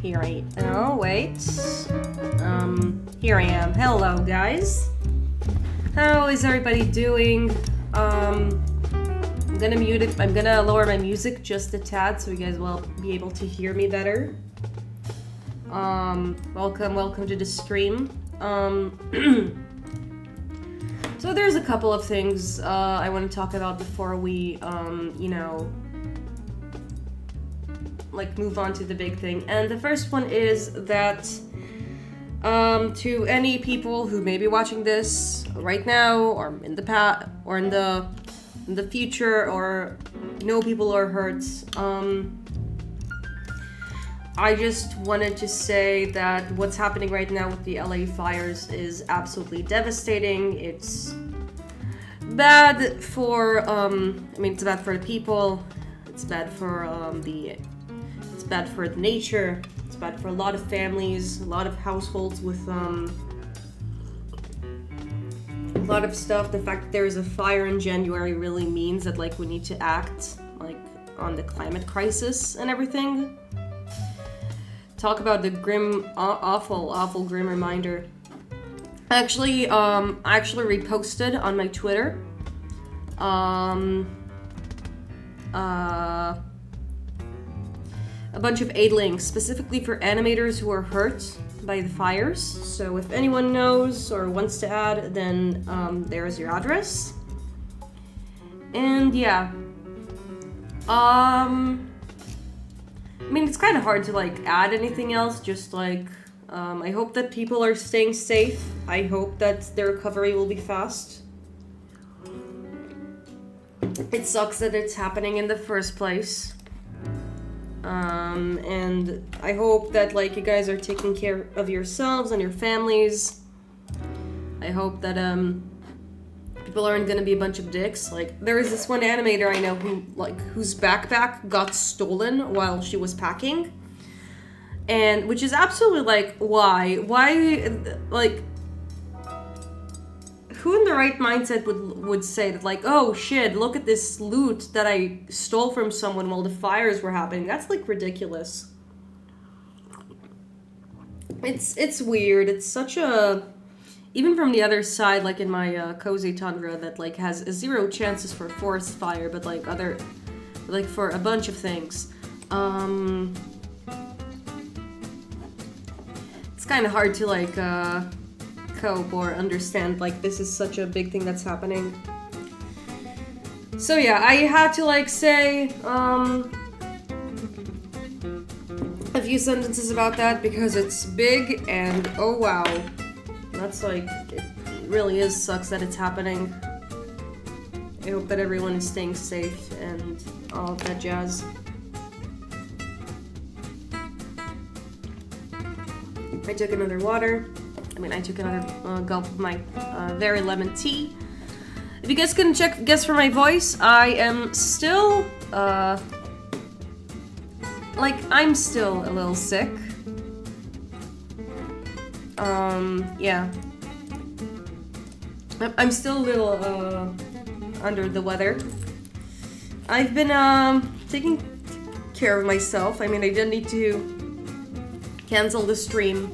Oh, wait. Here I am. Hello, guys. How is everybody doing? I'm gonna mute it. I'm gonna lower my music just a tad so you guys will be able to hear me better. Welcome to the stream. So there's a couple of things I want to talk about before we, like move on to the big thing. And the first one is that to any people who may be watching this right now or in the past or in the future or know people who are hurt, I just wanted to say that what's happening right now with the LA fires is absolutely devastating. It's bad for it's bad for the people. It's bad for it's bad for the nature. It's bad for a lot of families, a lot of households with a lot of stuff. The fact that there is a fire in January really means that like we need to act like on the climate crisis and everything. Talk about the grim, awful grim reminder. I actually reposted on my Twitter a bunch of aid links specifically for animators who are hurt by the fires. So if anyone knows or wants to add, then there's your address. And yeah, it's kind of hard to like add anything else. Just like I hope that people are staying safe. I hope that their recovery will be fast. It sucks that it's happening in the first place. And I hope that like you guys are taking care of yourselves and your families. I hope that people aren't gonna be a bunch of dicks. Like there is this one animator I know whose backpack got stolen while she was packing. And which is absolutely like why like who in the right mindset would say that like, oh shit, look at this loot that I stole from someone while the fires were happening. That's like ridiculous. It's weird. It's such a, even from the other side, like in my cozy tundra that like has zero chances for forest fire, but like for a bunch of things. It's kind of hard to like cope or understand like this is such a big thing that's happening. So yeah, I had to like say a few sentences about that because it's big and oh wow, that's like, it really sucks that it's happening. I hope that everyone is staying safe and all of that jazz. I took another water. I took another gulp of my very lemon tea. If you guys couldn't guess from my voice, I am still, I'm still a little sick. Yeah. I'm still a little, under the weather. I've been, taking care of myself. I did need to cancel the stream,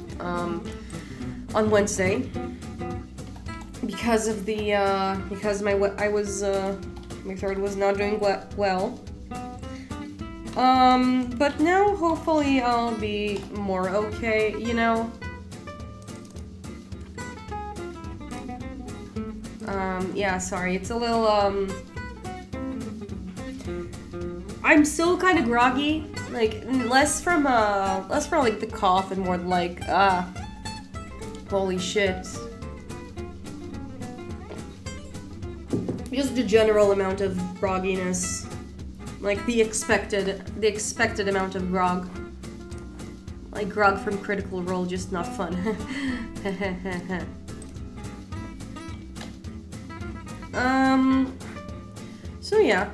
on Wednesday because of the my throat was not doing well. But now hopefully I'll be more okay, you know. Yeah, sorry, it's a little I'm still kind of groggy, like less from like the cough and more like holy shit. Just the general amount of grogginess. Like the expected amount of grog. Like grog from Critical Role, just not fun. So yeah.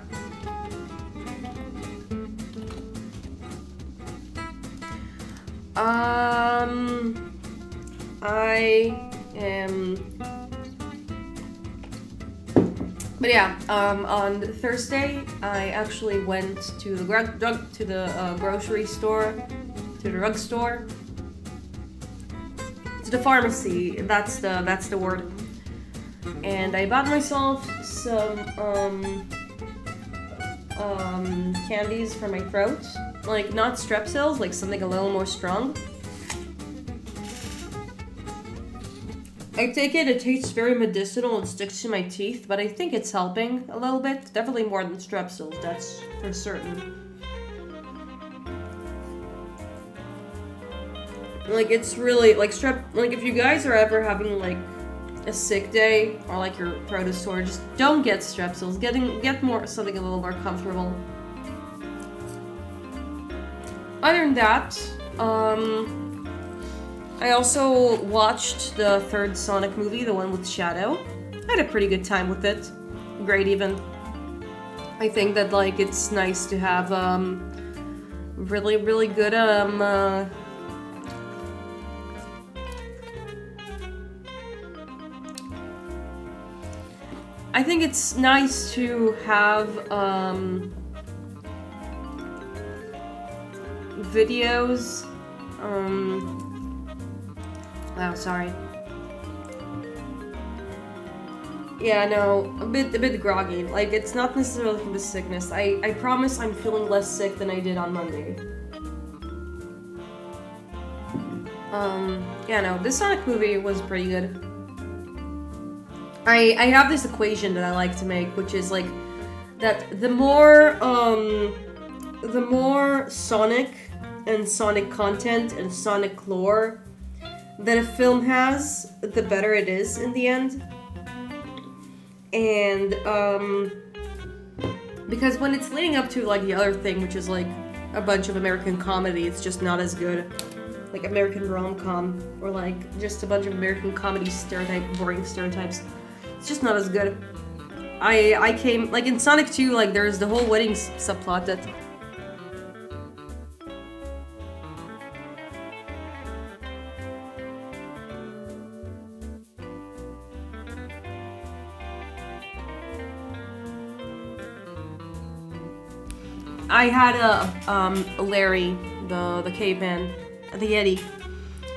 On Thursday, I actually went to the grocery store to the drugstore, to the pharmacy. That's the word. And I bought myself some candies for my throat, like not Strepsils, like something a little more strong. I take it tastes very medicinal and sticks to my teeth, but I think it's helping a little bit. Definitely more than Strepsils, that's for certain. Like, it's really, like, like, if you guys are ever having, like, a sick day, or, like, your throat is sore, just don't get Strepsils. Get more, something a little more comfortable. Other than that, I also watched the third Sonic movie, the one with Shadow. I had a pretty good time with it. Great, even. I think that, like, it's nice to have, really, really good, I think it's nice to have, videos, oh, sorry. Yeah, no, a bit groggy. Like, it's not necessarily from the sickness. I promise I'm feeling less sick than I did on Monday. Yeah, no, this Sonic movie was pretty good. I have this equation that I like to make, which is, like, that the more Sonic and Sonic content and Sonic lore that a film has, the better it is in the end. And, because when it's leading up to, like, the other thing, which is, like, a bunch of American comedy, it's just not as good. Like, American rom-com, or, like, just a bunch of American comedy boring stereotypes. It's just not as good. I came, like, in Sonic 2, like, there's the whole wedding subplot that... I had Larry, the caveman, the Yeti.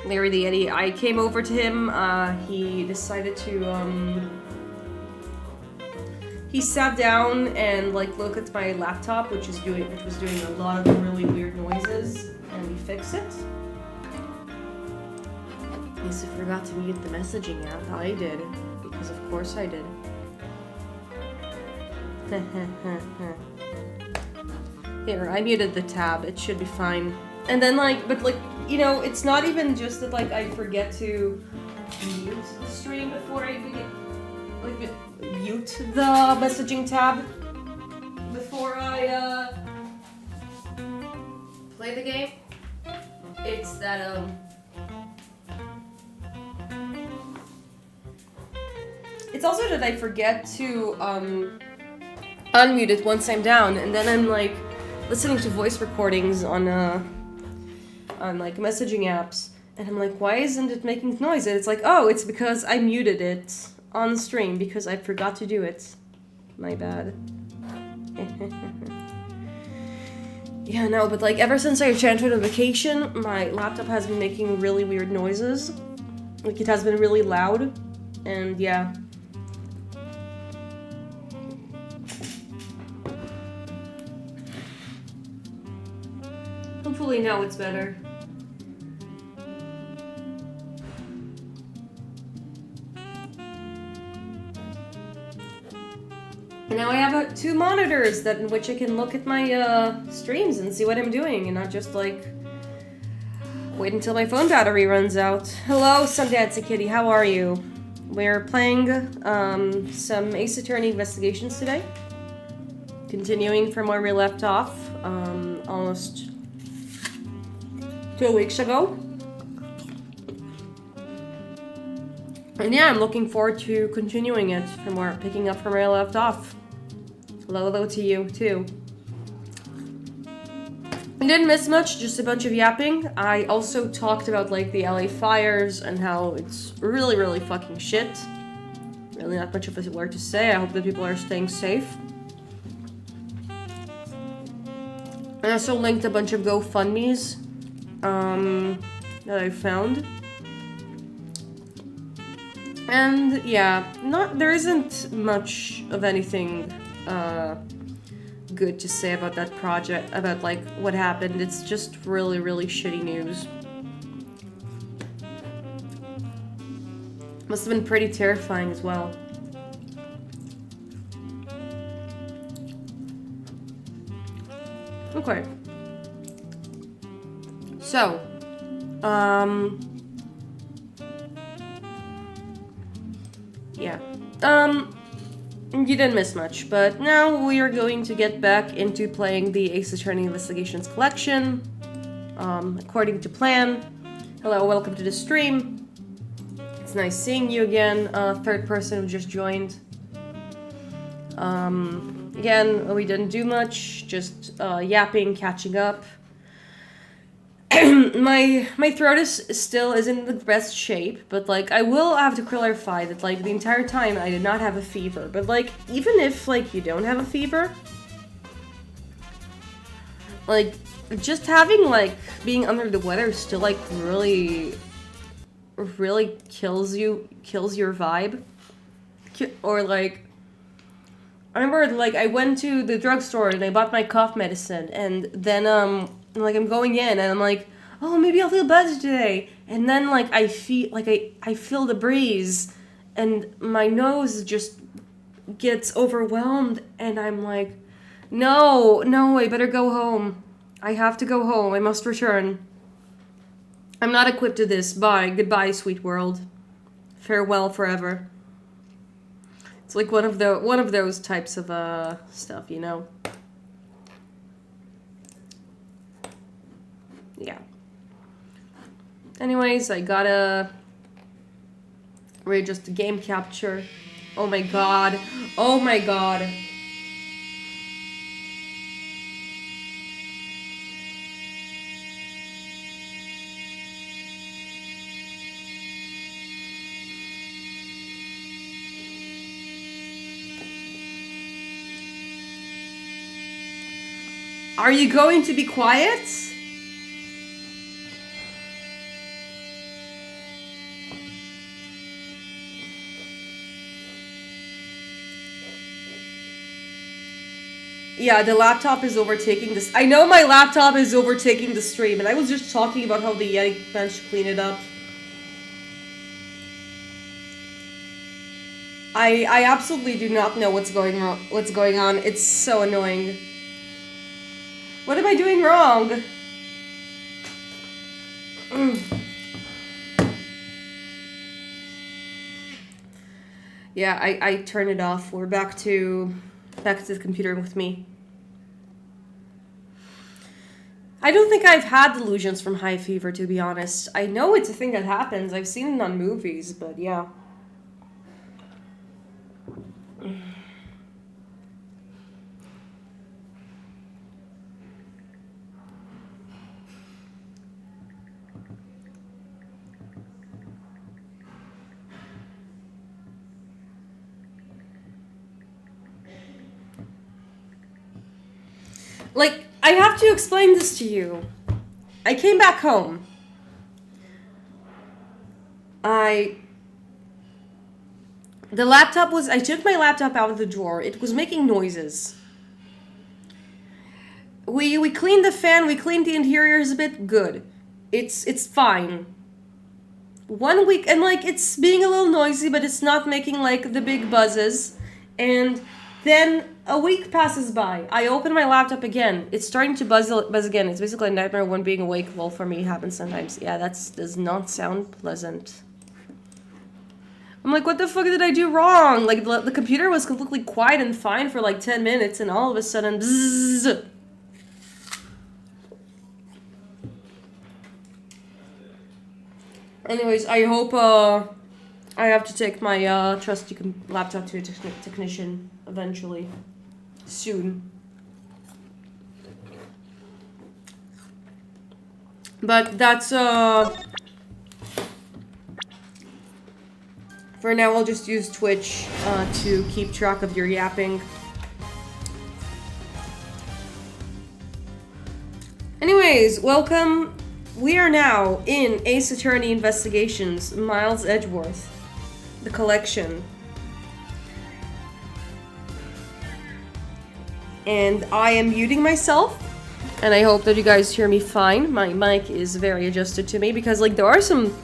Larry the Yeti. I came over to him, he decided to, he sat down and, like, looked at my laptop, which was doing a lot of really weird noises, and we fixed it. Yes, I forgot to mute the messaging app. I did, because of course I did. Here, I muted the tab. It should be fine. And then, like, but, like, you know, it's not even just that, like, I forget to mute the stream before I begin, like, mute the messaging tab before I, play the game. It's that, it's also that I forget to, unmute it once I'm down, and then I'm, like, listening to voice recordings on like messaging apps, and I'm like, why isn't it making noise? And it's like, oh, it's because I muted it on stream because I forgot to do it. My bad. Yeah, no, but, like, ever since I returned on vacation, my laptop has been making really weird noises. Like, it has been really loud, and yeah. Hopefully now it's better. And now I have two monitors in which I can look at my streams and see what I'm doing, and not just, like, wait until my phone battery runs out. Hello, Sundancy Kitty, how are you? We're playing some Ace Attorney Investigations today. Continuing from where we left off, almost 2 weeks ago. And yeah, I'm looking forward to continuing it picking up from where I left off. Hello to you, too. I didn't miss much, just a bunch of yapping. I also talked about, like, the LA fires and how it's really, really fucking shit. Really not much of a word to say. I hope that people are staying safe. I also linked a bunch of GoFundMes that I found. And yeah, there isn't much of anything good to say about that project, about like what happened. It's just really, really shitty news. Must have been pretty terrifying as well. Okay. So, yeah. You didn't miss much, but now we are going to get back into playing the Ace Attorney Investigations collection, according to plan. Hello, welcome to the stream. It's nice seeing you again, third person who just joined. Again, we didn't do much, just yapping, catching up. my throat still isn't in the best shape, but like I will have to clarify that like the entire time I did not have a fever. But like even if like you don't have a fever, like just having like being under the weather still like really kills your vibe. Or like I remember like I went to the drugstore and I bought my cough medicine, and then like I'm going in and I'm like, oh, maybe I'll feel better today. And then like I feel like I feel the breeze and my nose just gets overwhelmed and I'm like, no, I better go home. I have to go home. I must return. I'm not equipped to this. Bye. Goodbye, sweet world. Farewell forever. It's like one of those types of stuff, you know. Yeah. Anyways, I gotta readjust the game capture. Oh my god. Oh my god. Are you going to be quiet? Yeah, the laptop is overtaking this. I know my laptop is overtaking the stream, and I was just talking about how the Yeti managed to clean it up. I absolutely do not know what's going on. It's so annoying. What am I doing wrong? Yeah, I turned it off. We're back to the computer with me. I don't think I've had delusions from high fever, to be honest. I know it's a thing that happens. I've seen it on movies, but yeah. Like, I have to explain this to you. I came back home. I took my laptop out of the drawer. It was making noises. We cleaned the fan, we cleaned the interiors a bit. Good. It's fine. 1 week, and like, it's being a little noisy, but it's not making like the big buzzes. And then a week passes by. I open my laptop again. It's starting to buzz again. It's basically a nightmare when being awake. Well, for me, it happens sometimes. Yeah, does not sound pleasant. I'm like, what the fuck did I do wrong? Like, the computer was completely quiet and fine for like 10 minutes, and all of a sudden, bzzz. Anyways, I hope, I have to take my, trusty laptop to a technician eventually. Soon. But that's, for now, I'll just use Twitch, to keep track of your yapping. Anyways, welcome we are now in Ace Attorney Investigations, Miles Edgeworth, the collection. And I am muting myself, and I hope that you guys hear me fine. My mic is very adjusted to me because, like, there are some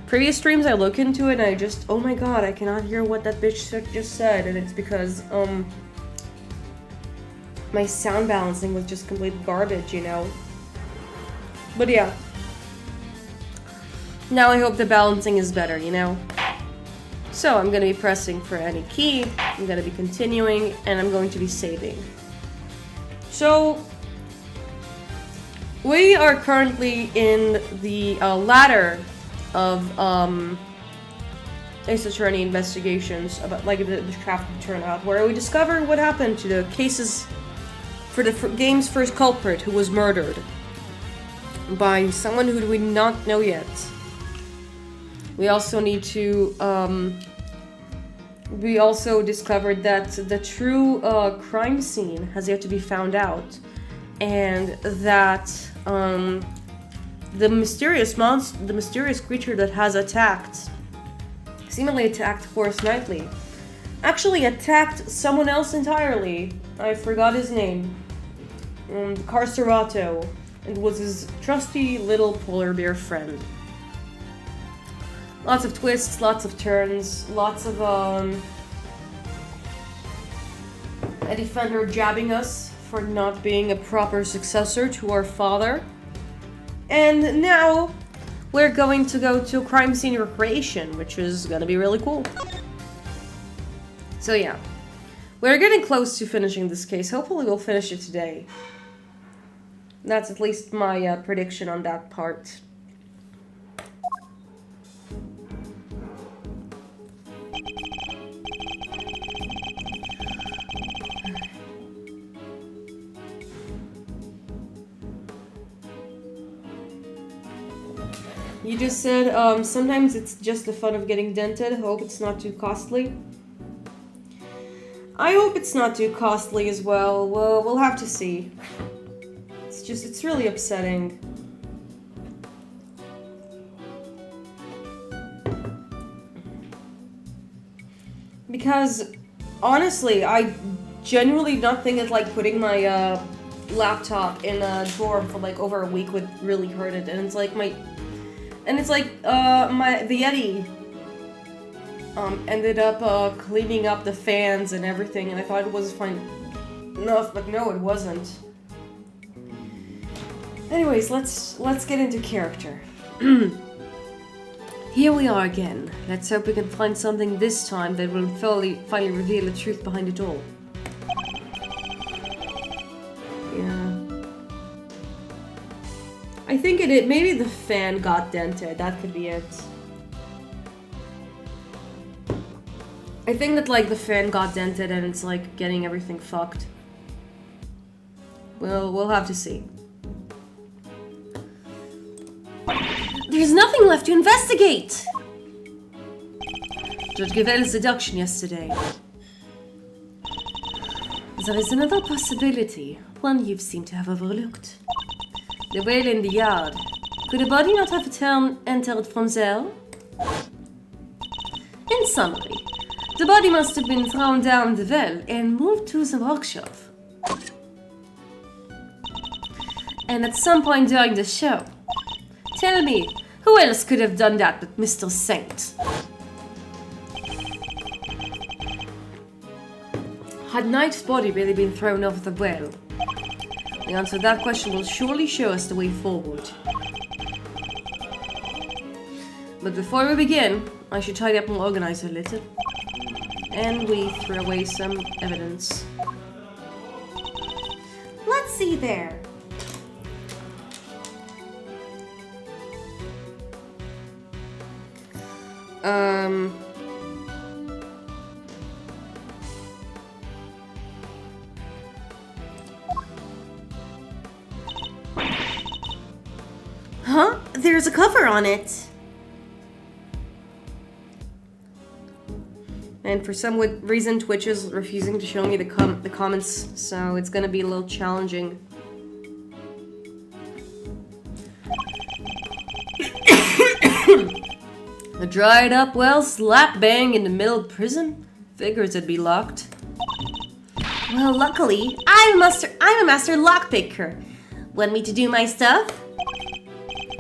previous streams I look into it and I just, oh my god, I cannot hear what that bitch just said, and it's because, my sound balancing was just complete garbage, you know? But yeah. Now I hope the balancing is better, you know? So I'm gonna be pressing for any key, I'm gonna be continuing, and I'm going to be saving. So, we are currently in the ladder of Ace Attorney Investigations, about like the craft turnout, where we discover what happened to the cases for the game's first culprit, who was murdered by someone who we do not know yet. We also need to, we also discovered that the true crime scene has yet to be found out, and that the mysterious creature that has seemingly attacked Horace Knightley, actually attacked someone else entirely. I forgot his name. Carcerato. It was his trusty little polar bear friend. Lots of twists, lots of turns, lots of a defender jabbing us for not being a proper successor to our father. And now we're going to go to crime scene recreation, which is gonna be really cool. So yeah, we're getting close to finishing this case. Hopefully we'll finish it today. That's at least my prediction on that part. You just said, sometimes it's just the fun of getting dented. Hope it's not too costly. I hope it's not too costly as well. Well, we'll have to see. It's really upsetting. Because, honestly, I genuinely don't think that, like, putting my, laptop in a drawer for, like, over a week would really hurt it. And it's like the Yeti, ended up, cleaning up the fans and everything, and I thought it was fine enough, but no, it wasn't. Anyways, let's get into character. Here we are again. Let's hope we can find something this time that will finally reveal the truth behind it all. Yeah. I think maybe the fan got dented. That could be it. I think that, like, the fan got dented and it's, like, getting everything fucked. We'll have to see. There's nothing left to investigate! Judge Gavel's deduction yesterday. There is another possibility, one you seem to have overlooked. The well in the yard. Could a body not have entered from there? In summary, the body must have been thrown down the well and moved to the workshop. And at some point during the show, tell me, who else could have done that but Mr. Saint? Had Knight's body really been thrown over the well? The answer to that question will surely show us the way forward. But before we begin, I should tidy up and organize a little. And we throw away some evidence. Let's see there. Huh? There's a cover on it. And for some reason, Twitch is refusing to show me the comments, so it's gonna be a little challenging. A dried up, well, slap bang in the middle of prison? Figures it'd be locked. Well, luckily, I'm a master lockpicker. Want me to do my stuff?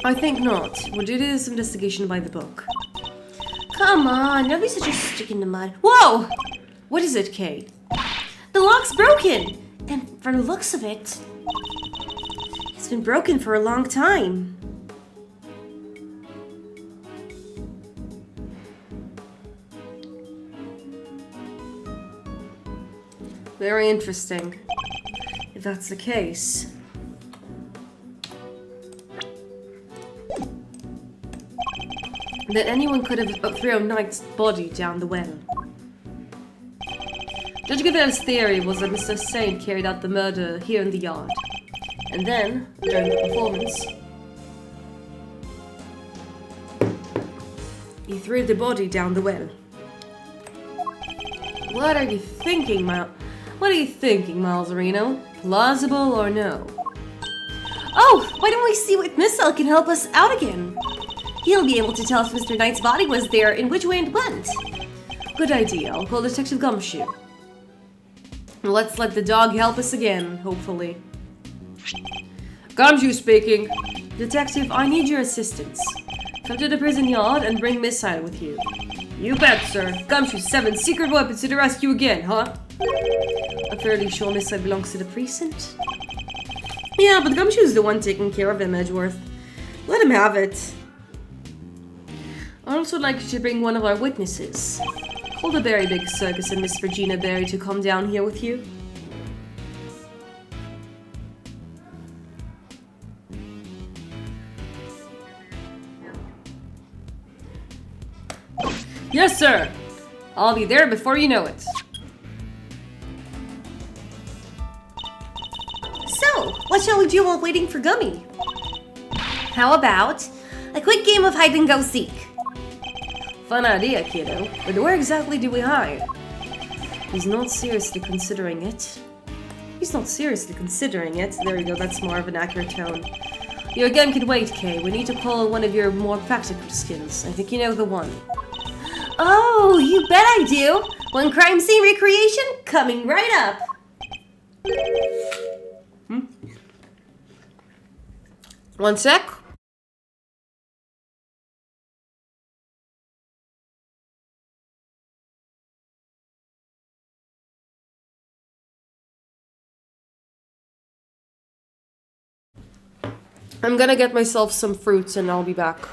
I think not. Would it is investigation by the book? Come on, don't be such a stick in the mud. Whoa! What is it, Kay? The lock's broken! And for the looks of it, it's been broken for a long time. Very interesting. If that's the case. That anyone could have thrown Knight's body down the well. Judge Gavel's theory was that Mr. Saint carried out the murder here in the yard. And then, during the performance, he threw the body down the well. What are you thinking, Miles Reno? Plausible or no? Oh, why don't we see if Miss L can help us out again? He'll be able to tell if Mr. Knight's body was there and which way it went. Good idea. I'll call Detective Gumshoe. Let's let the dog help us again, hopefully. Gumshoe speaking. Detective, I need your assistance. Come to the prison yard and bring Miss L with you. You bet, sir. Gumshoe 7, secret weapons to the rescue again, huh? I'm fairly sure Miss L belongs to the precinct. Yeah, but Gumshoe's the one taking care of him, Edgeworth. Let him have it. I'd also like you to bring one of our witnesses. Call the Berry Big Circus and Miss Regina Berry to come down here with you. Yes, sir! I'll be there before you know it. So, what shall we do while waiting for Gummy? How about a quick game of hide and go seek? Fun idea, kiddo. But where exactly do we hide? He's not seriously considering it. He's not seriously considering it. There you go, that's more of an accurate tone. Your game can wait, Kay. We need to call one of your more practical skills. I think you know the one. Oh, you bet I do! One crime scene recreation coming right up! One sec. I'm gonna get myself some fruits and I'll be back.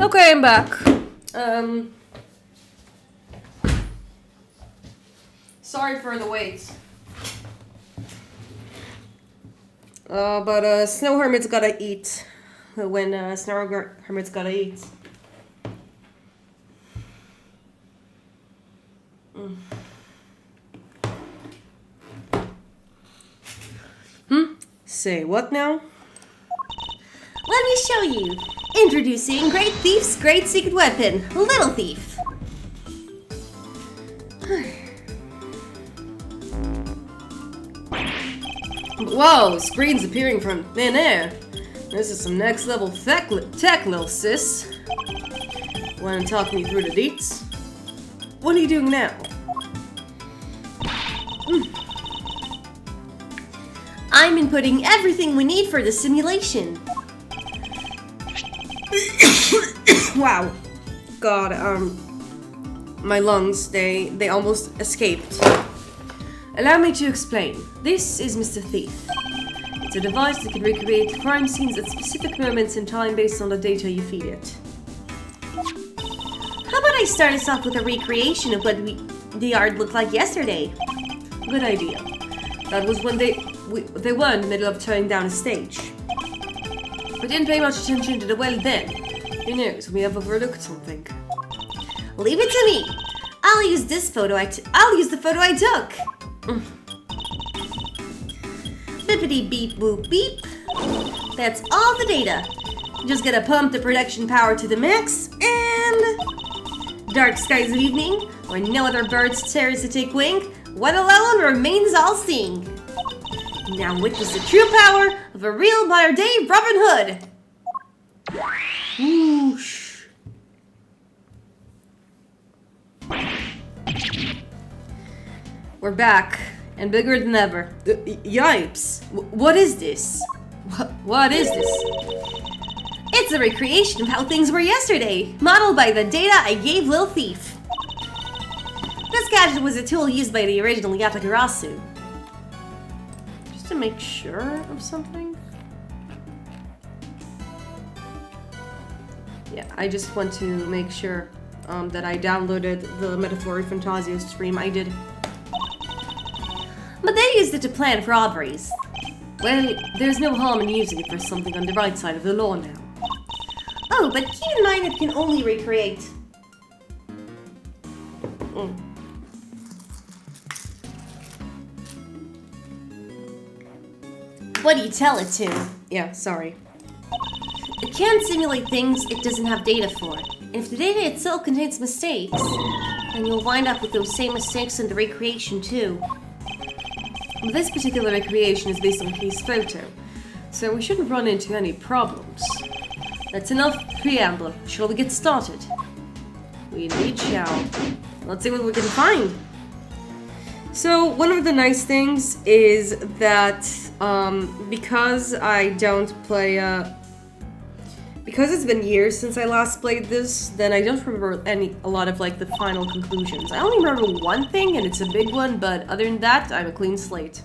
Okay, I'm back. Sorry for the wait. But Snow Hermit's gotta eat. When Snow Hermit's gotta eat. Say what now? Let me show you. Introducing Great Thief's great secret weapon, Little Thief. Whoa, screens appearing from thin air. This is some next level tech, little sis. Wanna talk me through the deets? What are you doing now? I'm inputting everything we need for the simulation. Wow. God, my lungs, they almost escaped. Allow me to explain. This is Mr. Thief. It's a device that can recreate crime scenes at specific moments in time based on the data you feed it. How about I start us off with a recreation of what the yard looked like yesterday? Good idea. That was when they were in the middle of tearing down a stage. We didn't pay much attention to the well then. Who knows, we have overlooked something. Leave it to me. I'll use this photo. I'll use the photo I took. Bippity beep boop beep. That's all the data. Just gotta pump the production power to the max and dark skies of evening, where no other birds dares to take wing, one alone remains all seeing. Now witness the true power of a real modern day Robin Hood. Whoosh. We're back, and bigger than ever. Yipes! What is this? What is this? It's a recreation of how things were yesterday, modeled by the data I gave Lil Thief. This gadget was a tool used by the original Yatagarasu. Just to make sure of something? Yeah, I just want to make sure that I downloaded the Metaphor Fantasia stream. I did. But they used it to plan for robberies. Well, there's no harm in using it for something on the right side of the law now. Oh, but keep in mind it can only recreate. What do you tell it to? Yeah, sorry. It can't simulate things it doesn't have data for. And if the data itself contains mistakes, then you'll wind up with those same mistakes in the recreation too. But this particular recreation is based on case photo, so we shouldn't run into any problems. That's enough preamble. Shall we get started? We indeed shall. Let's see what we can find. So one of the nice things is that because I don't play because it's been years since I last played this, then I don't remember a lot of like the final conclusions. I only remember one thing, and it's a big one, but other than that, I'm a clean slate.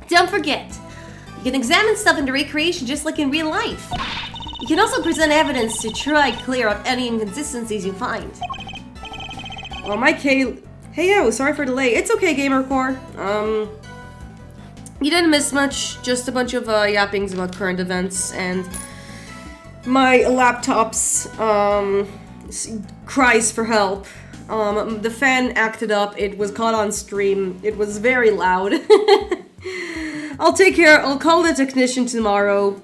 Don't forget, you can examine stuff in the recreation just like in real life. You can also present evidence to try clear up any inconsistencies you find. Well, hey yo, sorry for the delay. It's okay, GamerCore. You didn't miss much, just a bunch of yappings about current events, and my laptop's cries for help. The fan acted up, it was caught on stream, it was very loud. I'll call the technician tomorrow.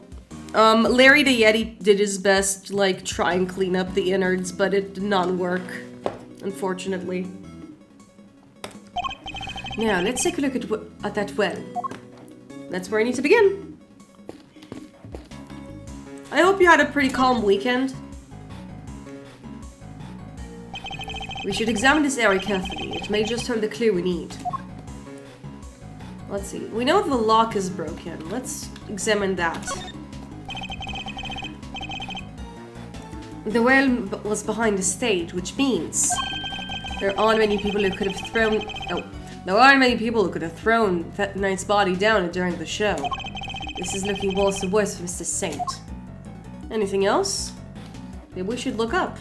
Larry the Yeti did his best to like try and clean up the innards, but it did not work, unfortunately. Now, let's take a look at that well. That's where I need to begin. I hope you had a pretty calm weekend. We should examine this area carefully. It may just hold the clue we need. Let's see. We know the lock is broken. Let's examine that. The well was behind the stage, which means there aren't many people who could have thrown... Oh, there aren't many people who could have thrown that Knight's body down during the show. This is looking worse and worse for Mr. Saint. Anything else? Maybe we should look up.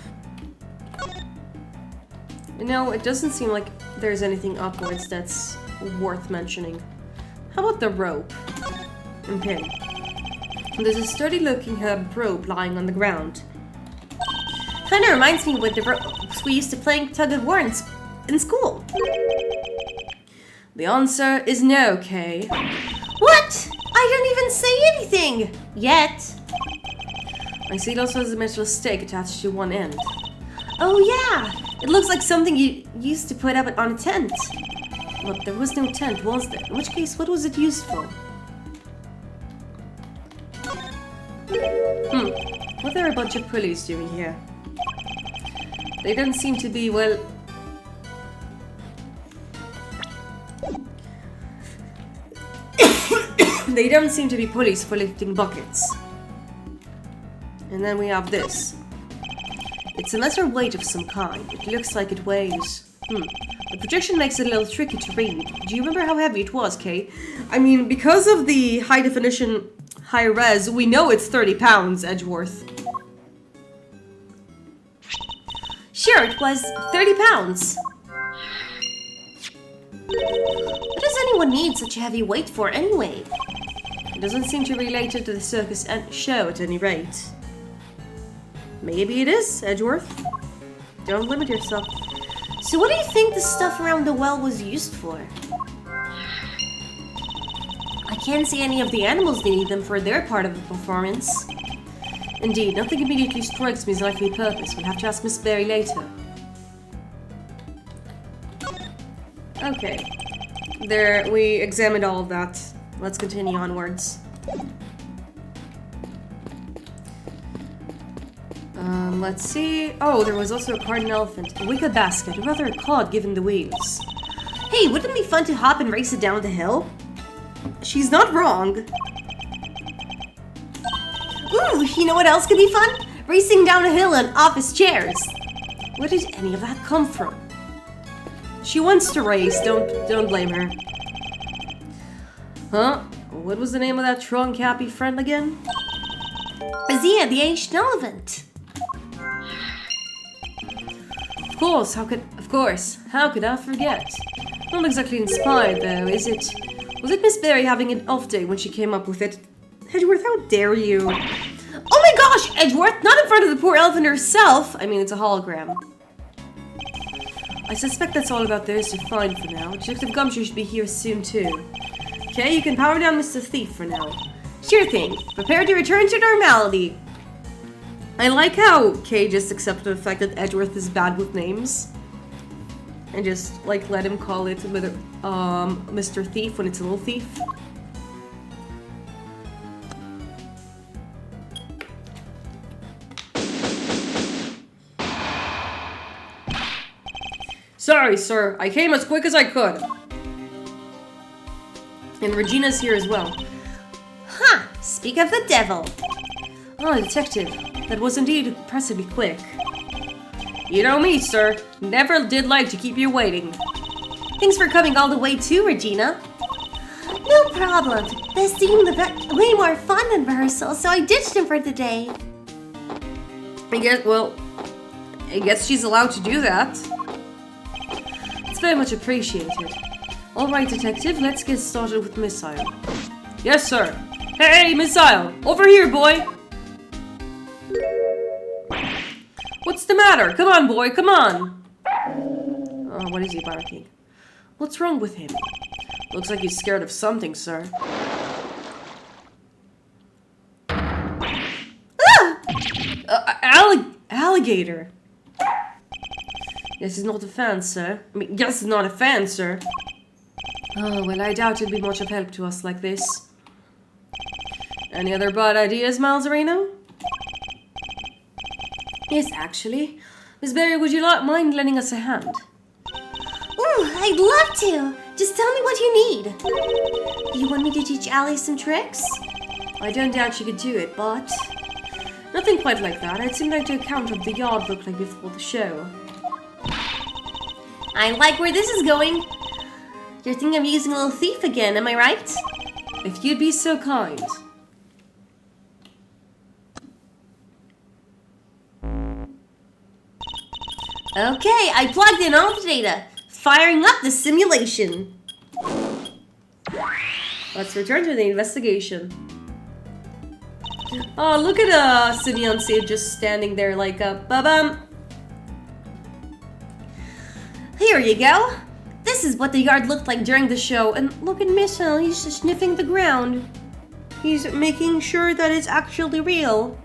You know, it doesn't seem like there's anything upwards that's worth mentioning. How about the rope? Okay. There's a sturdy-looking rope lying on the ground. Kinda reminds me of the ropes we used to playing tug of war in school. The answer is no, Kay. What? I didn't even say anything! Yet. I see it also has a metal stake attached to one end. Oh yeah! It looks like something you used to put up on a tent. But there was no tent, was there? In which case, what was it used for? What are a bunch of pulleys doing here? They don't seem to be, well... They don't seem to be pulleys for lifting buckets. And then we have this. It's a metal weight of some kind. It looks like it weighs... The projection makes it a little tricky to read. Do you remember how heavy it was, Kay? I mean, because of the high definition, high res, we know it's 30 pounds, Edgeworth. Sure, it was 30 pounds. What does anyone need such a heavy weight for anyway? It doesn't seem to relate to the circus show at any rate. Maybe it is, Edgeworth. Don't limit yourself. So what do you think the stuff around the well was used for? I can't see any of the animals needing them for their part of the performance. Indeed, nothing immediately strikes me as likely purpose. We'll have to ask Miss Berry later. Okay. There, we examined all of that. Let's continue onwards. Let's see. Oh, there was also a cart and elephant, a wicker basket, or rather a cod given the wheels. Hey, wouldn't it be fun to hop and race it down the hill? She's not wrong. Ooh, you know what else could be fun? Racing down a hill in office chairs. Where did any of that come from? She wants to race, don't blame her. Huh? What was the name of that trunk happy friend again? Azia, the ancient elephant. Of course, how could I forget? Not exactly inspired though, is it? Was it Miss Berry having an off day when she came up with it? Edgeworth, how dare you? Oh my gosh, Edgeworth, not in front of the poor elephant herself! I mean, it's a hologram. I suspect that's all about there is to find for now. Detective Gumshoe should be here soon too. Okay, you can power down Mr. Thief for now. Sure thing. Prepare to return to normality. I like how Kay just accepted the fact that Edgeworth is bad with names. And just, like, let him call it Mr. Thief when it's a little thief. Sorry, sir. I came as quick as I could. And Regina's here as well. Huh. Speak of the devil. Oh, detective. That was indeed impressively quick. You know me, sir. Never did like to keep you waiting. Thanks for coming all the way too, Regina. No problem. This seemed way more fun than rehearsal, so I ditched him for the day. I guess she's allowed to do that. It's very much appreciated. Alright, detective, let's get started with Missile. Yes, sir. Hey, Missile! Over here, boy! What's the matter? Come on, boy, come on! Oh, what is he barking? What's wrong with him? Looks like he's scared of something, sir. Ah! Alligator! Yes, he's not a fan, sir. I mean, yes, he's not a fan, sir. Oh, well, I doubt it'd be much of help to us like this. Any other bad ideas, Malzarino? Yes, actually. Miss Berry, would you mind lending us a hand? Ooh, I'd love to! Just tell me what you need. You want me to teach Allie some tricks? I don't doubt she could do it, but... Nothing quite like that. I'd simply like to account what the yard looked like before the show. I like where this is going. You're thinking of using a little thief again, am I right? If you'd be so kind. Okay, I plugged in all the data. Firing up the simulation. Let's return to the investigation. Oh, look at Simeon just standing there like a ba-bum. Here you go. This is what the yard looked like during the show. And look at Missile, he's just sniffing the ground. He's making sure that it's actually real.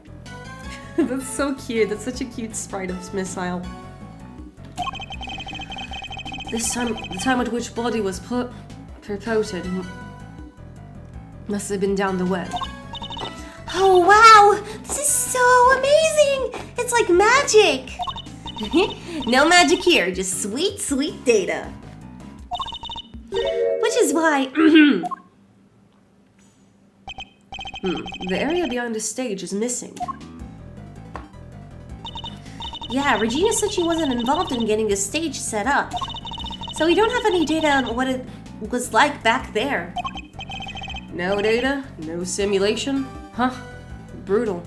That's so cute. That's such a cute sprite of Missile. This time, the time at which body was purported must have been down the way. Oh wow! This is so amazing! It's like magic! No magic here, just sweet, sweet data. Which is why... The area behind the stage is missing. Yeah, Regina said she wasn't involved in getting the stage set up. So we don't have any data on what it was like back there. No data? No simulation? Huh? Brutal.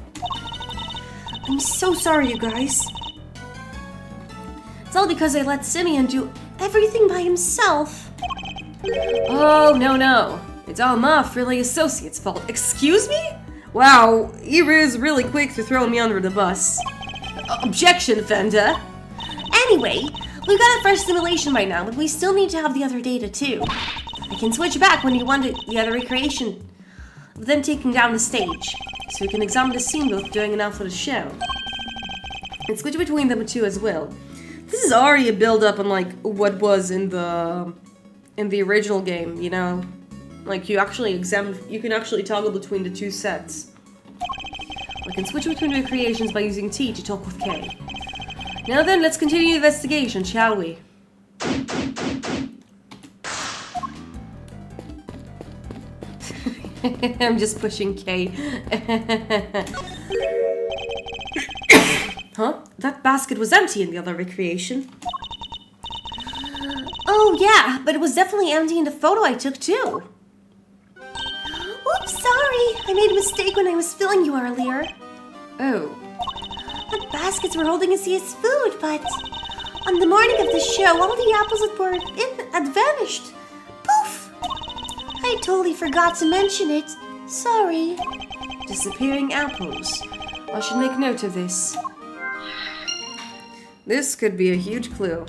I'm so sorry, you guys. It's all because I let Simeon do everything by himself. Oh, no. It's all my frilly associate's fault. Excuse me? Wow, he is really quick to throw me under the bus. Objection, Fenda. Anyway, we've got a fresh simulation by now, but we still need to have the other data too. I can switch back when you want the other recreation of them taking down the stage, so we can examine the scene both during and after the show. And switch between them two as well. This is already a build-up on like what was in the original game, you know? Like you can actually toggle between the two sets. We can switch between recreations by using T to talk with K. Now then, let's continue the investigation, shall we? I'm just pushing K. Huh? That basket was empty in the other recreation. Oh yeah, but it was definitely empty in the photo I took too. Oops, sorry. I made a mistake when I was filling you earlier. Oh. The baskets were holding us as food, but on the morning of the show, all the apples that were in had vanished. Poof! I totally forgot to mention it. Sorry. Disappearing apples. I should make note of this. This could be a huge clue.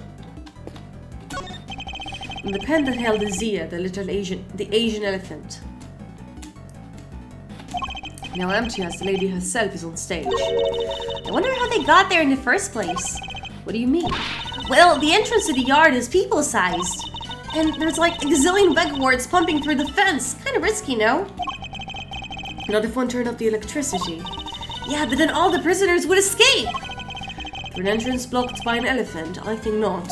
In the pen that held Zia, the Asian elephant. Now empty as the lady herself is on stage. I wonder how they got there in the first place. What do you mean? Well, the entrance to the yard is people-sized. And there's like a gazillion begwards pumping through the fence. Kind of risky, no? Not if one turned up the electricity. Yeah, but then all the prisoners would escape. Through an entrance blocked by an elephant? I think not.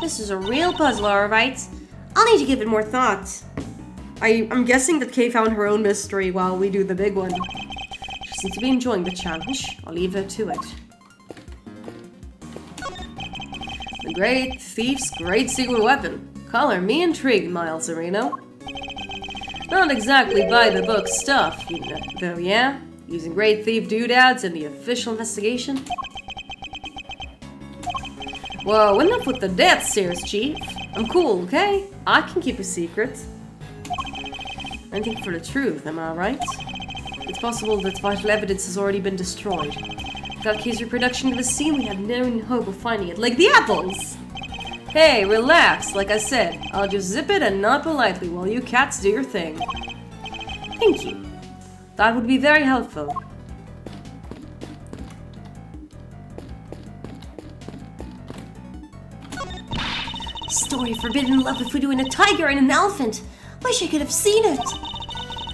This is a real puzzle, alright. I'll need to give it more thought. I'm guessing that Kay found her own mystery while we do the big one. She seems to be enjoying the challenge. I'll leave her to it. The great thief's great secret weapon. Color me intrigued, Miles Areno. Not exactly by the book stuff, you know, though, yeah? Using great thief doodads in the official investigation? Whoa, enough with the death stares, Chief. I'm cool, okay? I can keep a secret. Anything for the truth, am I right? It's possible that vital evidence has already been destroyed. Without Kay's reproduction of the scene, we have no hope of finding it. Like the apples! Hey, relax. Like I said, I'll just zip it and nod politely while you cats do your thing. Thank you. That would be very helpful. Story forbidden love if we do in a tiger and an elephant. Wish I could have seen it.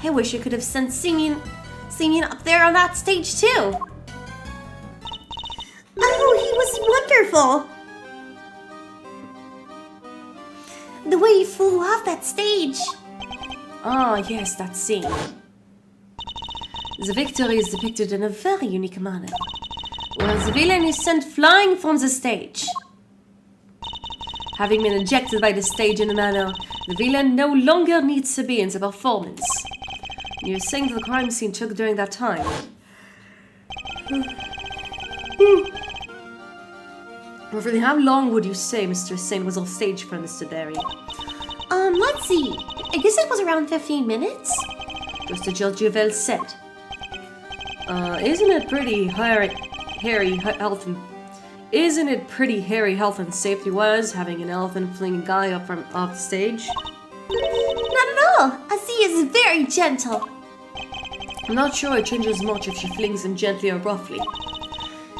I wish I could have sent Simeon up there on that stage too. Oh, he was wonderful. The way he flew off that stage. Ah, yes, that scene. The victory is depicted in a very unique manner, where the villain is sent flying from the stage. Having been ejected by the stage in a manner, the villain no longer needs to be in the performance. You're saying that the crime scene took during that time. Roughly how long would you say Mr. Saint was off stage for Mr. Derry? Let's see. I guess it was around 15 minutes. Just as Juvel said. Isn't it pretty hairy health and safety wise having an elephant fling a guy up from off the stage? Not at all. Azia is very gentle. I'm not sure it changes much if she flings him gently or roughly.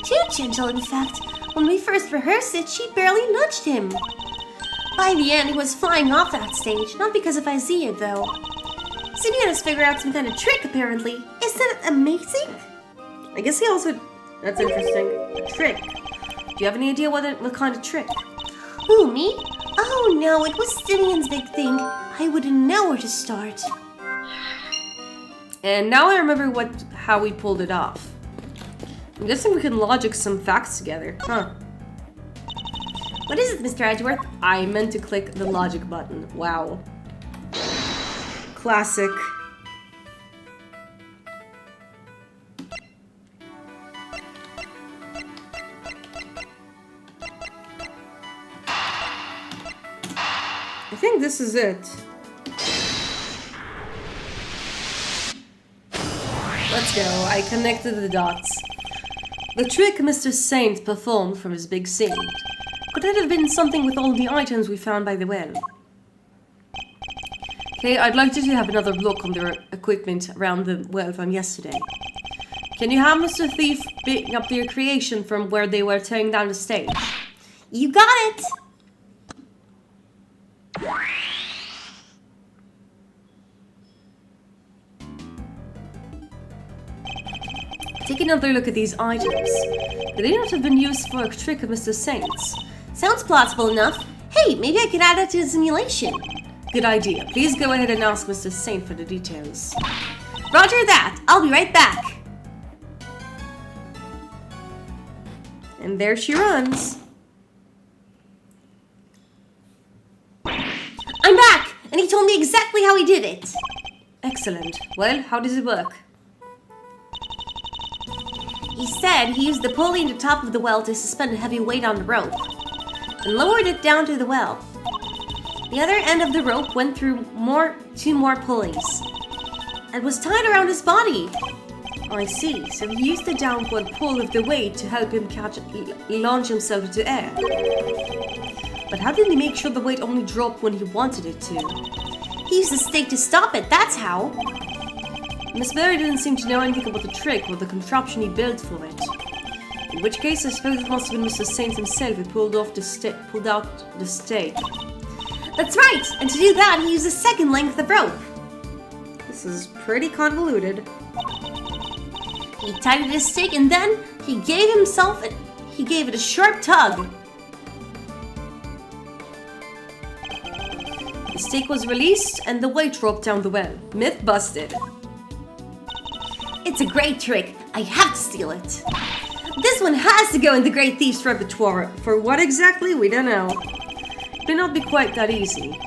Too gentle, in fact. When we first rehearsed it, she barely nudged him. By the end, he was flying off that stage, not because of Azia, though. Simeon has figured out some kind of trick, apparently. Isn't that amazing? I guess he also... That's interesting. A trick. Do you have any idea what kind of trick? Who, me? Oh no, it was Simeon's big thing. I wouldn't know where to start. And now I remember how we pulled it off. I'm guessing we can logic some facts together. Huh. What is it, Mr. Edgeworth? I meant to click the logic button. Wow. Classic. I think this is it. Let's go. I connected the dots. The trick Mr. Saint performed from his big scene. Could it have been something with all the items we found by the well? Okay, I'd like you to have another look on their equipment around the well from yesterday. Can you have Mr. Thief pick up their creation from where they were tearing down the stage? You got it! Take another look at these items. Could they not have been used for a trick of Mr. Saint's? Sounds plausible enough. Hey, maybe I could add that to the simulation. Good idea. Please go ahead and ask Mr. Saint for the details. Roger that. I'll be right back. And there she runs. I'm back! And he told me exactly how he did it. Excellent. Well, how does it work? He said he used the pulley in the top of the well to suspend a heavy weight on the rope and lowered it down to the well. The other end of the rope went through two more pulleys and was tied around his body. I see. So he used the downward pull of the weight to help him launch himself into air. But how did he make sure the weight only dropped when he wanted it to? He used the stake to stop it, that's how. Miss Berry didn't seem to know anything about the trick or the contraption he built for it. In which case, I suppose it must have been Mr. Saint himself who pulled out the stake. That's right! And to do that, he used a second length of rope. This is pretty convoluted. He tightened his stake and then he gave it a sharp tug. The stake was released and the weight dropped down the well. Myth busted. It's a great trick. I have to steal it. This one has to go in the Great Thief's repertoire. For what exactly? We don't know. It may not be quite that easy.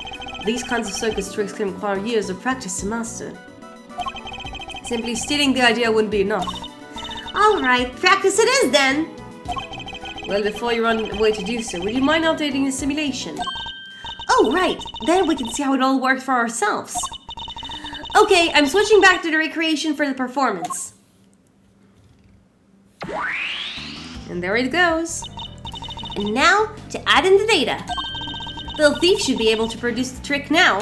These kinds of circus tricks can require years of practice to master. Simply stealing the idea wouldn't be enough. Alright, practice it is then. Well, before you run away to do so, would you mind updating the simulation? Oh, right. Then we can see how it all worked for ourselves. Okay, I'm switching back to the recreation for the performance. And there it goes. And now, to add in the data. The thief should be able to produce the trick now.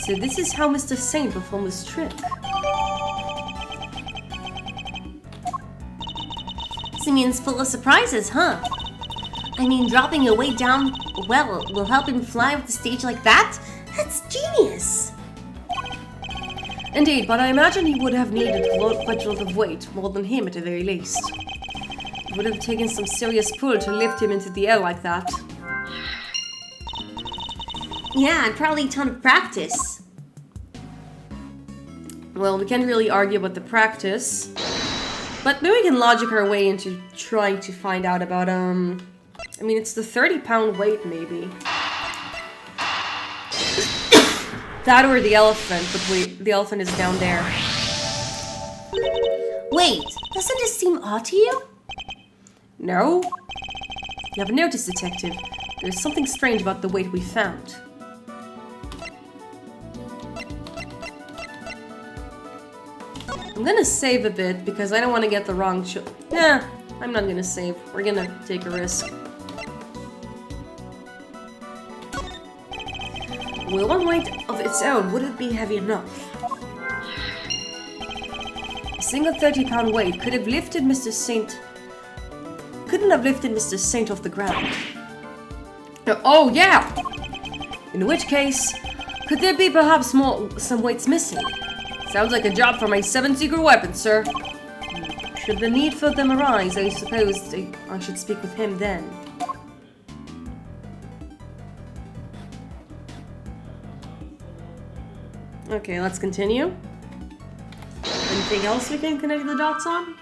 So this is how Mr. Saint performed this trick. Simeon's full of surprises, huh? I mean, dropping a weight down well will help him fly off the stage like that? That's genius! Indeed, but I imagine he would have needed quite a lot of weight, more than him at the very least. It would have taken some serious pull to lift him into the air like that. Yeah, and probably a ton of practice. Well, we can't really argue about the practice. But maybe we can logic our way into trying to find out about, I mean, it's the 30-pound weight, maybe. That or the elephant, but wait, the elephant is down there. Wait, doesn't this seem odd to you? No? You have noticed, Detective. There's something strange about the weight we found. I'm gonna save a bit because I don't want to get the wrong Nah, I'm not gonna save. We're gonna take a risk. Will one weight of its own, would it be heavy enough? A single 30-pound weight could have lifted Mr. Saint... Couldn't have lifted Mr. Saint off the ground. Oh, yeah! In which case, could there be perhaps some weights missing? Sounds like a job for my 7 secret weapons, sir. Should the need for them arise, I suppose I should speak with him then. Okay, let's continue. Anything else we can connect the dots on?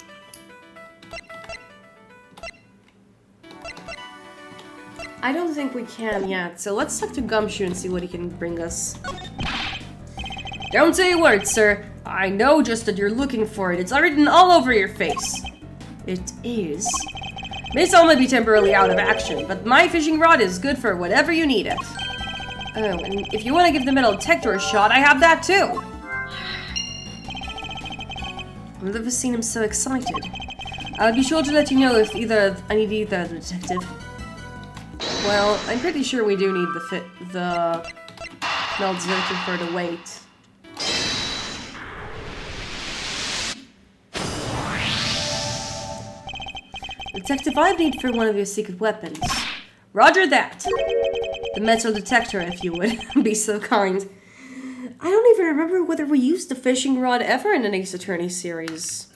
I don't think we can yet, so let's talk to Gumshoe and see what he can bring us. Don't say a word, sir. I know just that you're looking for it. It's written all over your face. It is. Missile may be temporarily out of action, but my fishing rod is good for whatever you need it. Oh, and if you want to give the metal detector a shot, I have that too. I've never seen him so excited. I'll be sure to let you know if I need either of the detective. Well, I'm pretty sure we do need the metal detector for the weight. Detective, I have need for one of your secret weapons. Roger that. The metal detector, if you would be so kind. I don't even remember whether we used the fishing rod ever in an Ace Attorney series.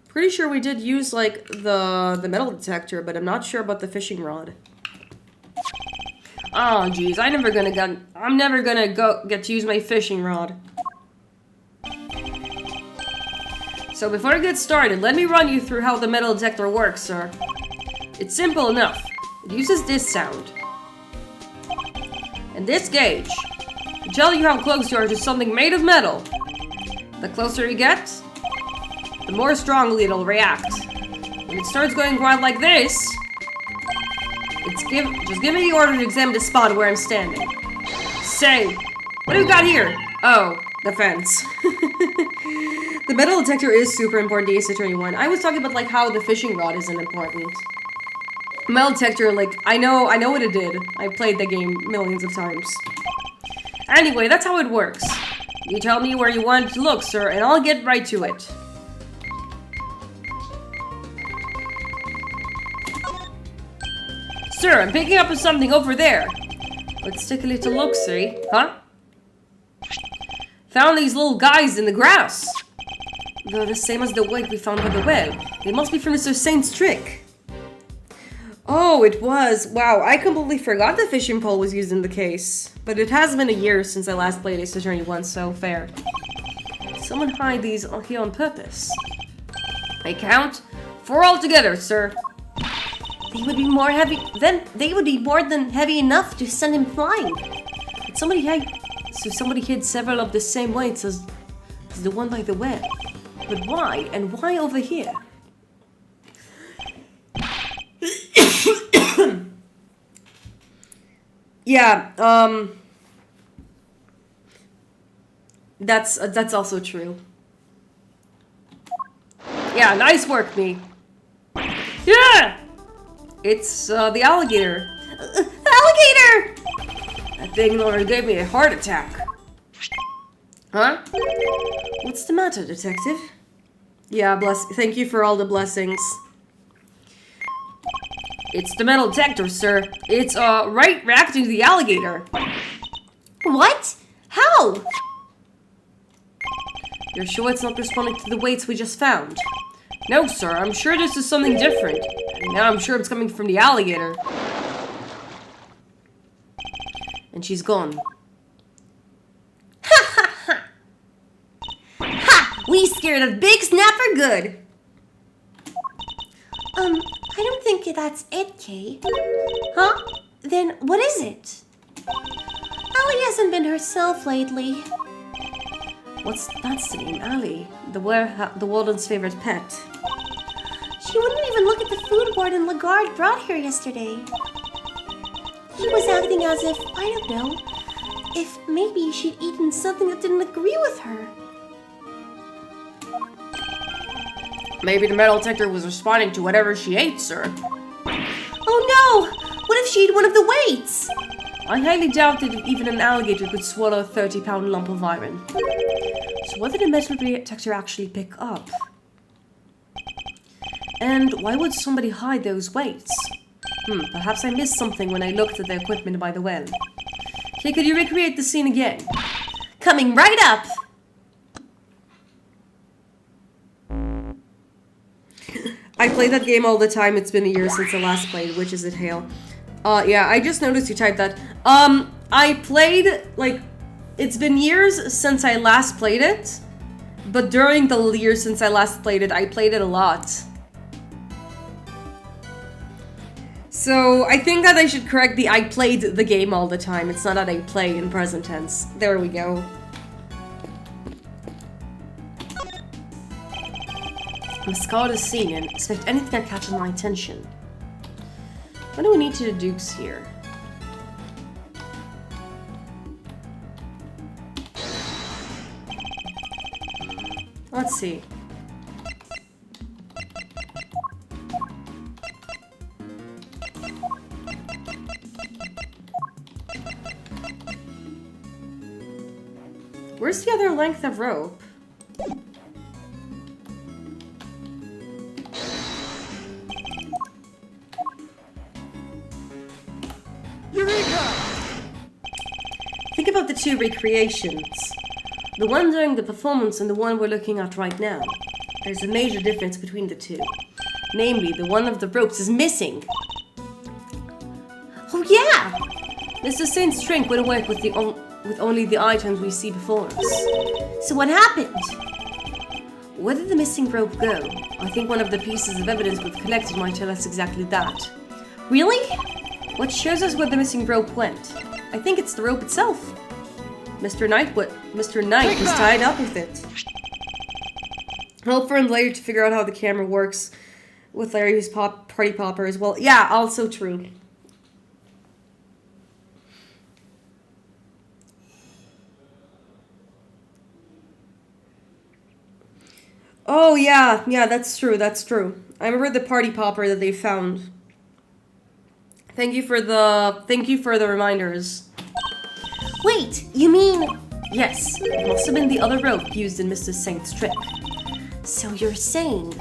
Pretty sure we did use, like, the metal detector, but I'm not sure about the fishing rod. Oh, geez, I'm never gonna get to use my fishing rod. So before I get started, let me run you through how the metal detector works, sir. It's simple enough. It uses this sound. And this gauge to tell you how close you are to something made of metal. The closer you get, the more strongly it'll react. When it starts going wild like this, just give me the order to examine the spot where I'm standing. Say, what do we got here? Oh, the fence. The metal detector is super important to Ace Attorney 1. I was talking about like how the fishing rod isn't important. Metal detector, like, I know what it did. I played the game millions of times. Anyway, that's how it works. You tell me where you want it to look, sir, and I'll get right to it. Sir, I'm picking up something over there. Let's take a little look-see, huh? Found these little guys in the grass. They're the same as the weight we found by the well. They must be from Mr. Saint's trick. Oh, it was. Wow, I completely forgot the fishing pole was used in the case. But it has been a year since I last played Ace Attorney 1, so fair. Someone hide these here on purpose. I count 4 altogether, sir. They would be more heavy. Then they would be more than heavy enough to send him flying. But somebody hid several of the same weights as the one by the well. But why? And why over here? Yeah, that's also true. Yeah, nice work, me. Yeah! It's, the alligator. Alligator! That thing already gave me a heart attack. Huh? What's the matter, detective? Yeah, thank you for all the blessings. It's the metal detector, sir. It's, reacting to the alligator. What? How? You're sure it's not responding to the weights we just found? No, sir. I'm sure this is something different. And now I'm sure it's coming from the alligator. And she's gone. Ha ha ha! Ha! We scared a big snapper good. I don't think that's it, Kay. Huh? Then what is it? Allie hasn't been herself lately. What's that's the name? Allie. The warden's favorite pet. She wouldn't even look at the food warden Lagarde brought here yesterday. He was acting as if, I don't know, if maybe she'd eaten something that didn't agree with her. Maybe the metal detector was responding to whatever she ate, sir. Oh no! What if she ate one of the weights? I highly doubt that even an alligator could swallow a 30-pound lump of iron. So what did the metal detector actually pick up? And why would somebody hide those weights? Perhaps I missed something when I looked at the equipment by the well. Okay, could you recreate the scene again? Coming right up! I play that game all the time. It's been a year since I last played Witches at Hale. Yeah, I just noticed you typed that. I played, like, it's been years since I last played it, but during the years since I last played it, I played it a lot. So, I think that I should correct the I played the game all the time. It's not that I play in present tense. There we go. I'm scarred as seen and expect anything that catches my attention. What do we need to deduce here? Let's see. Where's the other length of rope? Think about the two recreations. The one during the performance and the one we're looking at right now. There's a major difference between the two. Namely, the one of the ropes is missing. Oh yeah! Mr. Saint's shrink wouldn't work with only the items we see before us. So what happened? Where did the missing rope go? I think one of the pieces of evidence we've collected might tell us exactly that. Really? What shows us where the missing rope went? I think it's the rope itself. Mr. Knight was tied up with it. Hope for him later to figure out how the camera works with Larry's party popper as well. Yeah, also true. Oh yeah, that's true. I remember the party popper that they found. Thank you for the reminders. Wait, you mean... Yes, it must have been the other rope used in Mr. Saint's trick. So you're saying...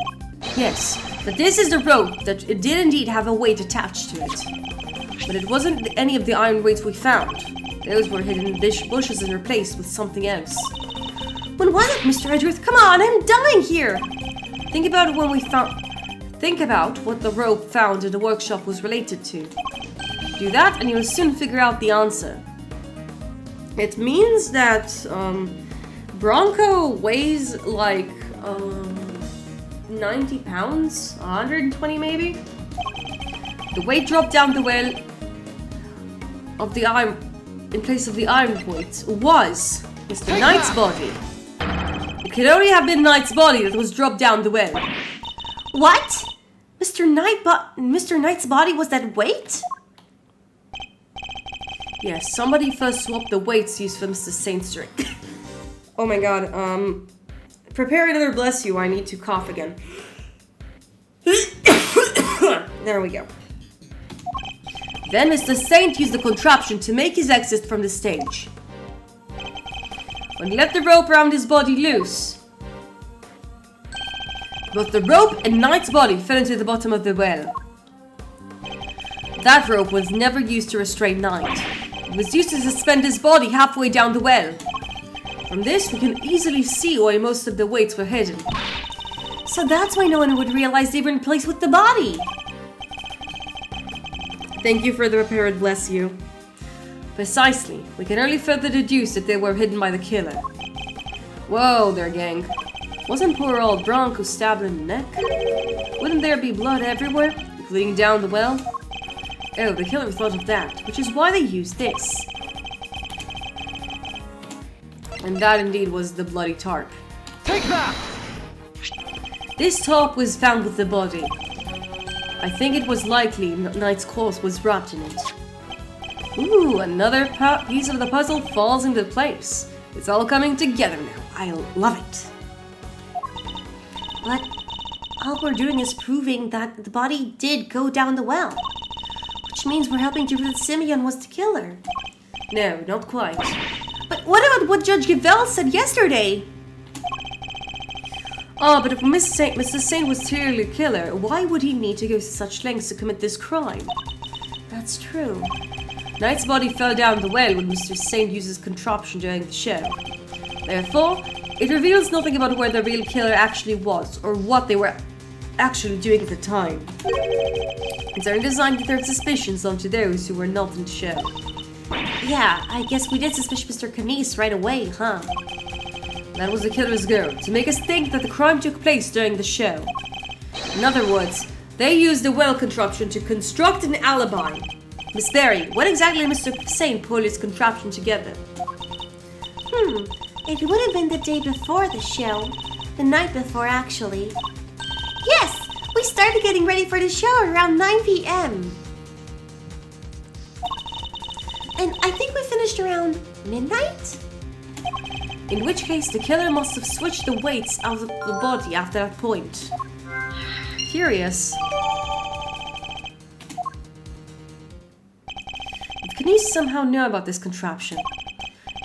Yes, that this is the rope that it did indeed have a weight attached to it. But it wasn't any of the iron weights we found. Those were hidden in bushes and replaced with something else. When was it, Mr. Edgeworth? Come on, I'm dying here! Think about what the rope found in the workshop was related to. Do that and you'll soon figure out the answer. It means that Bronco weighs like 90 pounds, 120 maybe. The weight dropped down the well of the iron in place of the iron weight was Mr. Knight's body. It could only have been Knight's body that was dropped down the well. What? Mr. Knight's body was that weight? Yes, somebody first swapped the weights used for Mr. Saint's trick. Oh my god, prepare another bless you, I need to cough again. There we go. Then Mr. Saint used the contraption to make his exit from the stage. When he let the rope around his body loose, both the rope and Knight's body fell into the bottom of the well. That rope was never used to restrain Knight. It was used to suspend his body halfway down the well. From this, we can easily see why most of the weights were hidden. So that's why no one would realize they were in place with the body. Thank you for the prepared bless you. Precisely. We can only further deduce that they were hidden by the killer. Whoa there, gang. Wasn't poor old Bronco stabbed in the neck? Wouldn't there be blood everywhere, including down the well? Oh, the killer thought of that, which is why they used this. And that indeed was the bloody tarp. Take that! This tarp was found with the body. I think it was likely Knight's corpse was wrapped in it. Ooh, another piece of the puzzle falls into place. It's all coming together now. I love it. But all we're doing is proving that the body did go down the well. Which means we're helping to prove that Simeon was the killer. No, not quite. But what about what Judge Gavell said yesterday? Ah, but if Mr. Saint was clearly a killer, why would he need to go to such lengths to commit this crime? That's true. Knight's body fell down the well when Mr. Saint used his contraption during the show. Therefore, it reveals nothing about where the real killer actually was, or what they were actually doing at the time. It's only designed to throw suspicions onto those who were not in the show. Yeah, I guess we did suspicion Mr. Canese right away, huh? That was the killer's goal, to make us think that the crime took place during the show. In other words, they used the well contraption to construct an alibi. Miss Berry, when exactly did Mr. Saint pull his contraption together? It would have been the day before the show. The night before, actually. Yes! We started getting ready for the show around 9 p.m. And I think we finished around midnight? In which case, the killer must have switched the weights out of the body after that point. Curious. Did Canese somehow know about this contraption?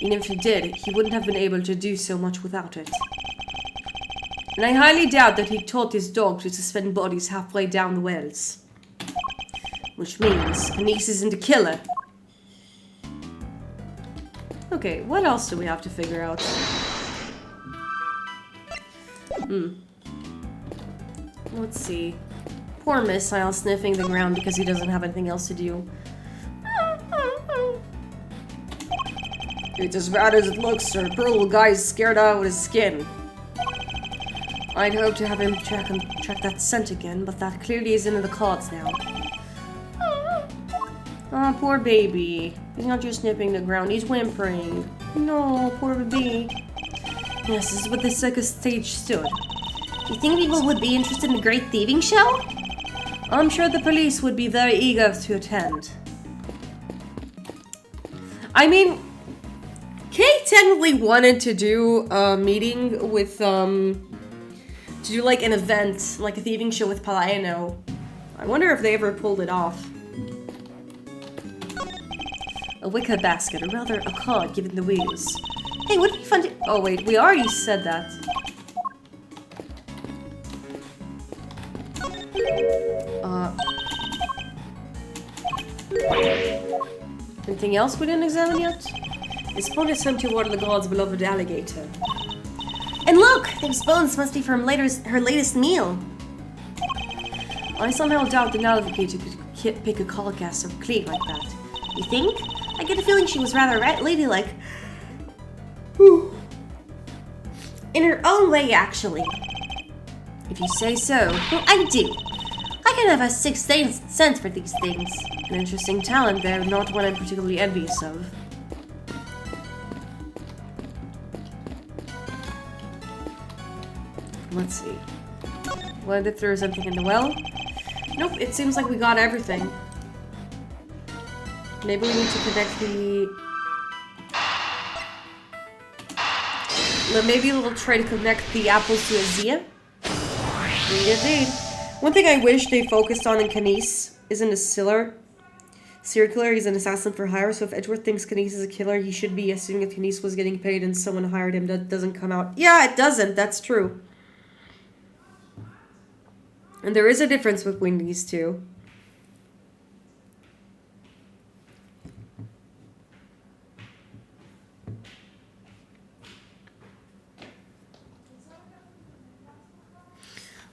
Even if he did, he wouldn't have been able to do so much without it. And I highly doubt that he taught his dog to suspend bodies halfway down the wells. Which means Canese isn't a killer. Okay, what else do we have to figure out? Let's see. Poor Missile sniffing the ground because he doesn't have anything else to do. It's as bad as it looks, sir. Poor little guy's scared out of his skin. I'd hope to have him track that scent again, but that clearly isn't in the cards now. Oh, poor baby. He's not just sniffing the ground, he's whimpering. No, poor baby. Yes, this is what the second stage stood. Do you think people would be interested in the Great Thieving Show? I'm sure the police would be very eager to attend. I mean, Kate technically wanted to do a meeting with, to do like an event, like a thieving show with Palaiano. I wonder if they ever pulled it off. A wicker basket, or rather a card given the wheels. Hey, would it be fun to— oh wait, we already said that. Anything else we didn't examine yet? This pond is sent to water the god's beloved alligator. And look! Those bones must be from her latest meal. I somehow doubt the navigator could pick a carcass so clean like that. You think? I get a feeling she was rather ladylike. In her own way, actually. If you say so. Well, I do. I can have a sixth sense for these things. An interesting talent there, not one I'm particularly envious of. Let's see. Wanted to throw something in the well? Nope, it seems like we got everything. Maybe we need to connect the... maybe we'll try to connect the apples to Azia? Indeed. One thing I wish they focused on in Canese isn't a serial killer, he's an assassin for hire, so if Edgeworth thinks Canese is a killer, he should be assuming if Canese was getting paid and someone hired him. That doesn't come out. Yeah, it doesn't, that's true. And there is a difference between these two.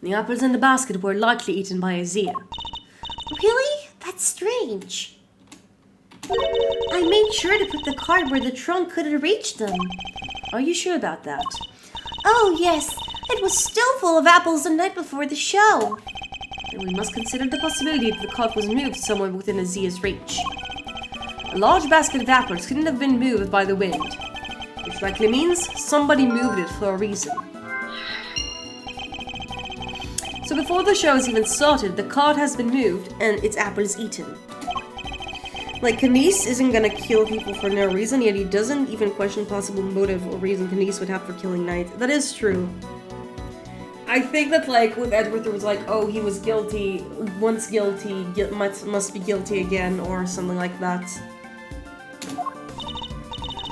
The apples in the basket were likely eaten by Azia. Really? That's strange. I made sure to put the card where the trunk couldn't reach them. Are you sure about that? Oh, yes. It was still full of apples the night before the show. And we must consider the possibility that the cart was moved somewhere within Azia's reach. A large basket of apples couldn't have been moved by the wind. which likely means somebody moved it for a reason. So before the show is even started, the cart has been moved and its apple is eaten. Like, Kanice isn't gonna kill people for no reason, yet he doesn't even question possible motive or reason Kanice would have for killing Knight. That is true. I think that, like, with Edgeworth, it was like, oh, he was guilty, once guilty, must be guilty again, or something like that.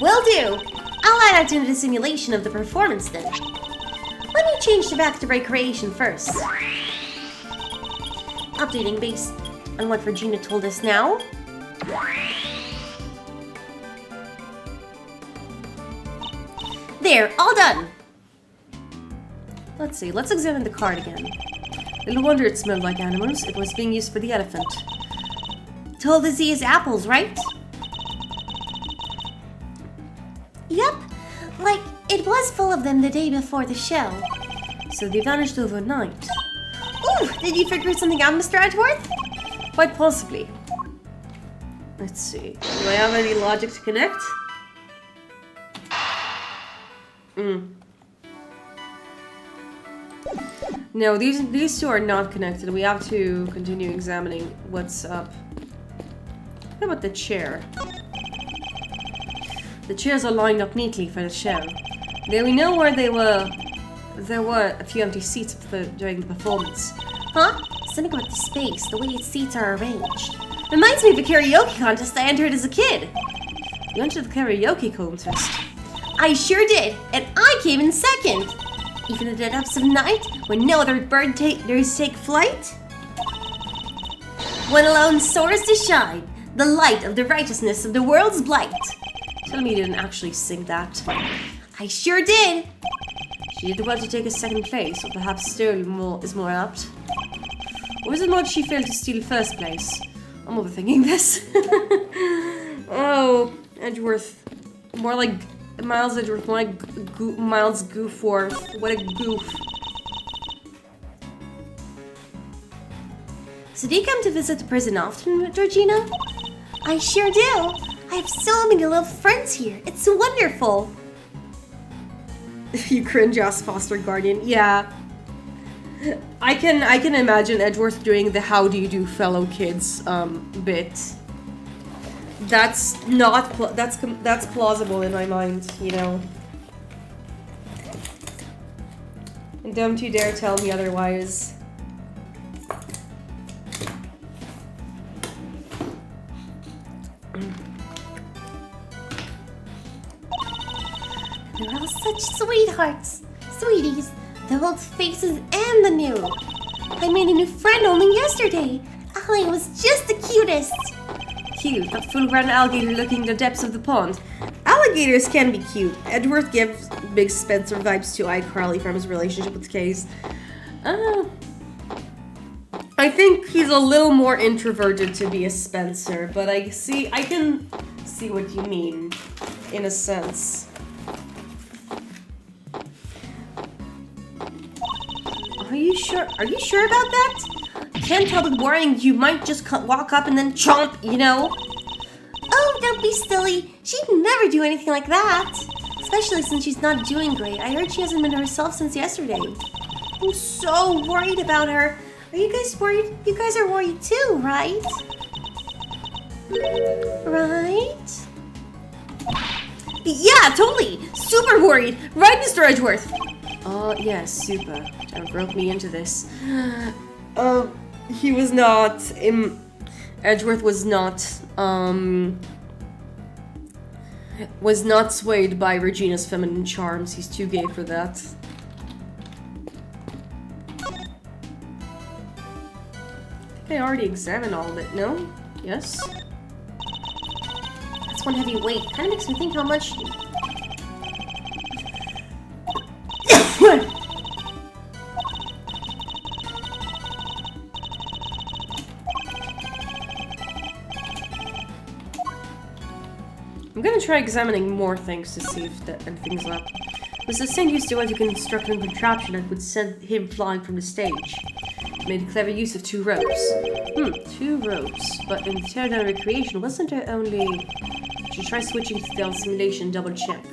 Will do! I'll add that into the simulation of the performance then. Let me change the back to recreation first. Updating based on what Regina told us now. There, all done! Let's see, let's examine the card again. Little wonder it smelled like animals. It was being used for the elephant. Told us he has apples, right? Yep, like it was full of them the day before the show. So they vanished overnight. Ooh, did you figure something out, Mr. Edgeworth? Quite possibly. Let's see. Do I have any logic to connect? No, these two are not connected. We have to continue examining what's up. What about the chair? The chairs are lined up neatly for the show. There we know where they were. There were a few empty seats during the performance. Huh? Something about the space, the way its seats are arranged. Reminds me of a karaoke contest I entered as a kid. You entered the karaoke contest? I sure did, and I came in second. Even in the depths of night, when no other birds take flight. One alone soars to shine, the light of the righteousness of the world's blight. Tell me you didn't actually sing that. I sure did. She did well to take a second place, or perhaps still is more apt. Or was it not she failed to steal first place? I'm overthinking this. Oh, Edgeworth. More like Miles Edgeworth, more like Miles Goofworth. What a goof. So do you come to visit the prison often, Georgina? I sure do. I have so many little friends here. It's wonderful. You cringe ass foster guardian. Yeah. I can imagine Edgeworth doing the how do you do fellow kids bit. That's not that's plausible in my mind, you know. And don't you dare tell me otherwise. They're all such sweethearts. Sweeties, the old faces and the new. I made a new friend only yesterday. Allie was just the cutest. Cute, that full-grown alligator looking in the depths of the pond. Alligators can be cute. Edgeworth gives Big Spencer vibes to iCarly from his relationship with Case. I think he's a little more introverted to be a Spencer, but I can see what you mean, in a sense. Are you sure about that? I can't help but worrying you might just walk up and then chomp, you know? Oh, don't be silly. She'd never do anything like that. Especially since she's not doing great. I heard she hasn't been herself since yesterday. I'm so worried about her. Are you guys worried? You guys are worried too, right? Right? Yeah, totally. Super worried. Right, Mr. Edgeworth? Yes, super. Don't rope me into this. He was not Edgeworth was not swayed by Regina's feminine charms. He's too gay for that. I think I already examined all of it, no? Yes? That's one heavy weight. Kind of makes me think how much... I'm gonna try examining more things to see if anything's up. Mr. Singh used to want to construct a contraption that would send him flying from the stage. He made clever use of 2 ropes. 2 ropes. But in Teardown Recreation, wasn't there only... Should try switching to the simulation, double check.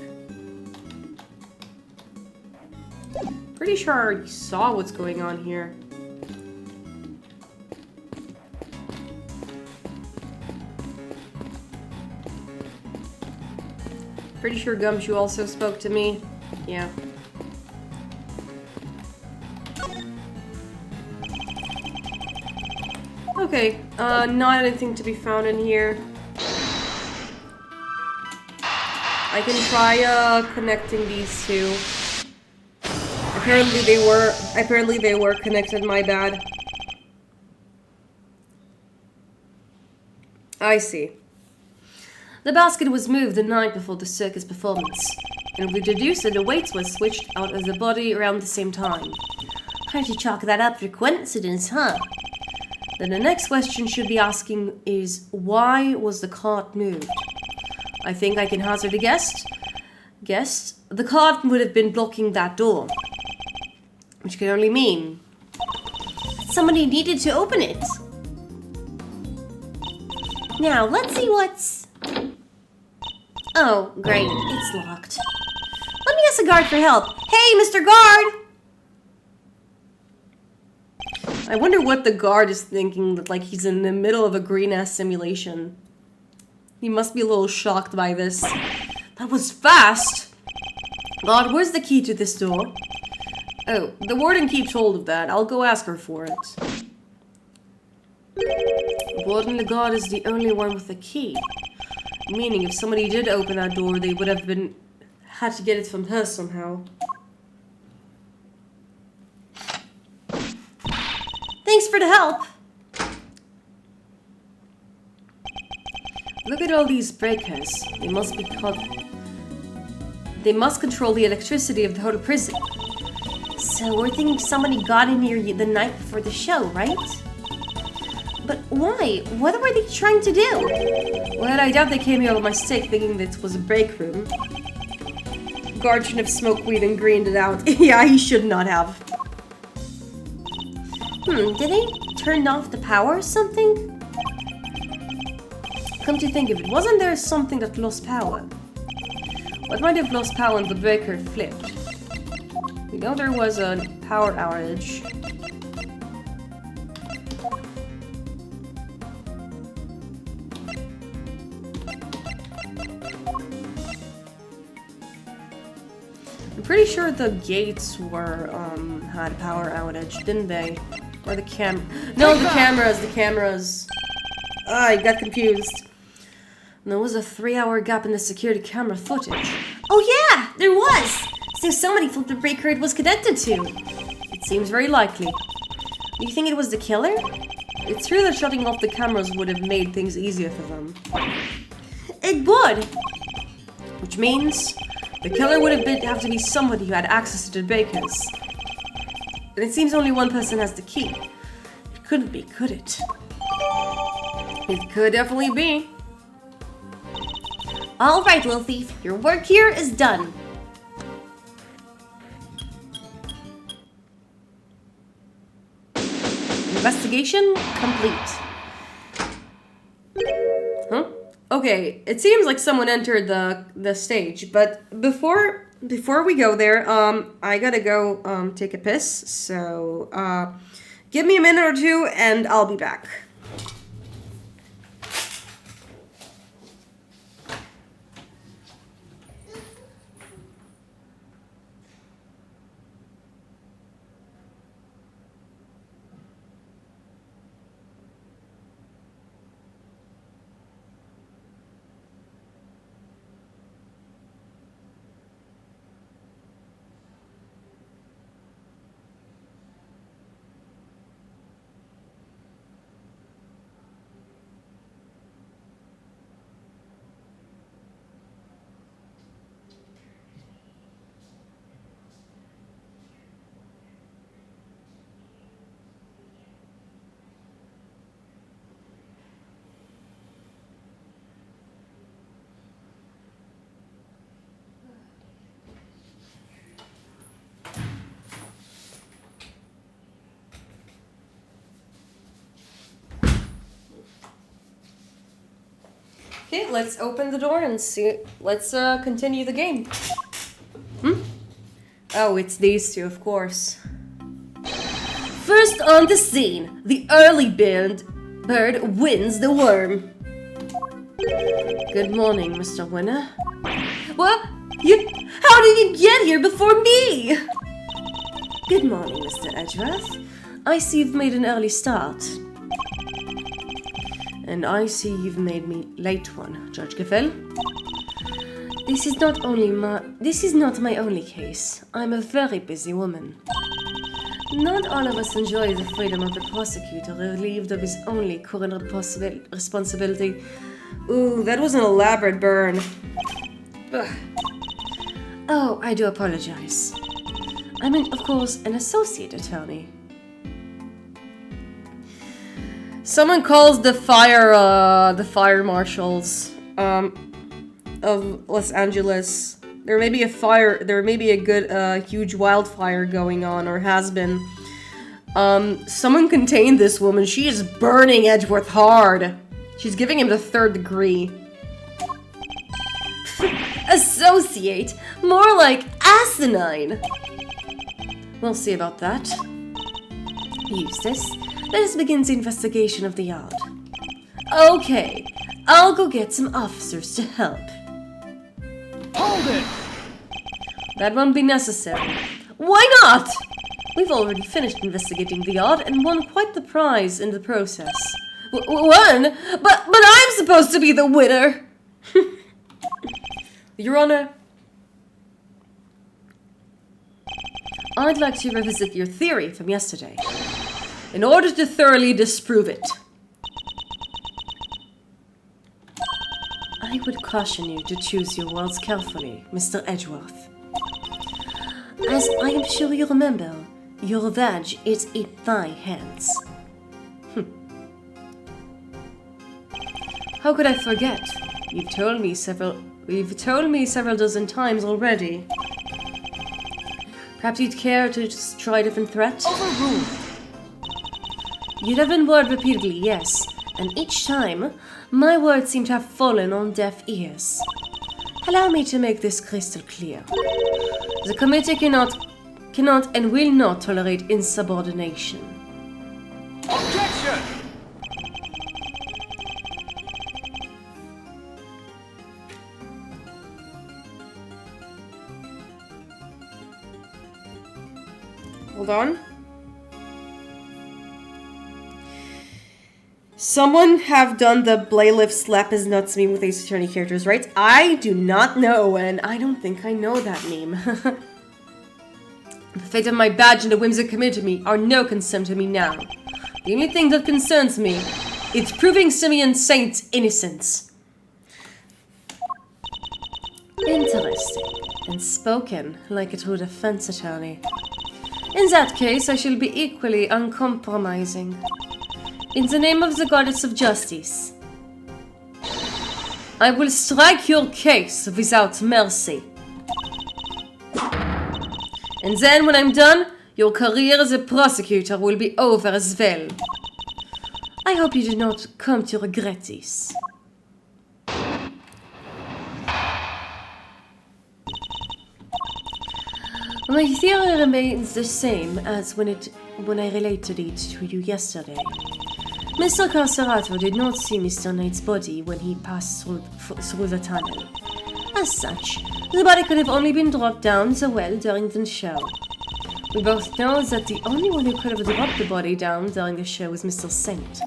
pretty sure I already saw what's going on here. Pretty sure Gumshoe also spoke to me. Yeah. Okay, not anything to be found in here. I can try connecting these two. Apparently they were connected, my bad. I see. The basket was moved the night before the circus performance, and we deduced that the weights were switched out of the body around the same time. Hard to chalk that up for coincidence, huh? Then the next question should be asking is, why was the cart moved? I think I can hazard a guess. The cart would have been blocking that door. Which can only mean somebody needed to open it. Now, let's see what's... Oh, great. It's locked. Let me ask the guard for help. Hey, Mr. Guard! I wonder what the guard is thinking, that like he's in the middle of a green-ass simulation. He must be a little shocked by this. That was fast! God, where's the key to this door? Oh, the warden keeps hold of that. I'll go ask her for it. Warden Legard is the only one with the key. Meaning, if somebody did open that door, they would have had to get it from her somehow. Thanks for the help. Look at all these breakers. They must control the electricity of the whole prison. So we're thinking somebody got in here the night before the show, right? But why? What were they trying to do? Well, I doubt they came here by mistake thinking this was a break room. Guard shouldn't have smoked weed and greened it out. Yeah, he should not have. Did they turn off the power or something? Come to think of it, wasn't there something that lost power? What might have lost power when the breaker flipped? We know there was a power outage. I'm pretty sure the gates were, had a power outage, didn't they? Or the No, the cameras. I got confused. And there was a 3-hour gap in the security camera footage. Oh yeah, there was! So somebody flipped the breaker it was connected to. It seems very likely. Do you think it was the killer? It's true that shutting off the cameras would have made things easier for them. It would! Which means the killer would have to be somebody who had access to the breakers. And it seems only one person has the key. It couldn't be, could it? It could definitely be. All right, little thief. Your work here is done. Investigation complete. Huh? Okay, it seems like someone entered the stage, but before we go there, I gotta go take a piss. So give me a minute or two, and I'll be back. Okay, let's open the door and see. Let's continue the game. Oh, it's these two, of course. First on the scene, the early bird wins the worm. Good morning, Mr. Winner. What? How did you get here before me? Good morning, Mr. Edgeworth. I see you've made an early start. And I see you've made me late one, Judge Gaffel. This is not my only case. I'm a very busy woman. Not all of us enjoy the freedom of the prosecutor relieved of his only current responsibility. Ooh, that was an elaborate burn. Ugh. Oh, I do apologize. I'm, of course, an associate attorney. Someone calls the fire marshals of Los Angeles. There may be a good huge wildfire going on, or has been. Someone contain this woman. She is burning Edgeworth hard. She's giving him the 3rd degree. Associate? More like asinine. We'll see about that. Eustace, let us begin the investigation of the yard. Okay, I'll go get some officers to help. Hold it! That won't be necessary. Why not? We've already finished investigating the yard and won quite the prize in the process. Won? But I'm supposed to be the winner! Your Honor, I'd like to revisit your theory from yesterday, in order to thoroughly disprove it. I would caution you to choose your words carefully, Mr. Edgeworth. As I am sure you remember, your revenge is in thy hands. How could I forget? You've told me several dozen times already. Perhaps you'd care to just try a different threat? Overruled. You have been word repeatedly, yes, and each time, my words seem to have fallen on deaf ears. Allow me to make this crystal clear. The committee cannot and will not tolerate insubordination. Objection! Hold on. Someone have done the Blaylift slap his nuts meme with Ace Attorney characters, right? I do not know, and I don't think I know that meme. The fate of my badge and the whims that committed to me are no concern to me now. The only thing that concerns me is proving Simeon Saint's innocence. Interesting, and spoken like a true defense attorney. In that case, I shall be equally uncompromising. In the name of the goddess of justice, I will strike your case without mercy. And then when I'm done, your career as a prosecutor will be over as well. I hope you do not come to regret this. My theory remains the same as when I related it to you yesterday. Mr. Carcerato did not see Mr. Knight's body when he passed through the tunnel. As such, the body could have only been dropped down the well during the show. We both know that the only one who could have dropped the body down during the show was Mr. Saint.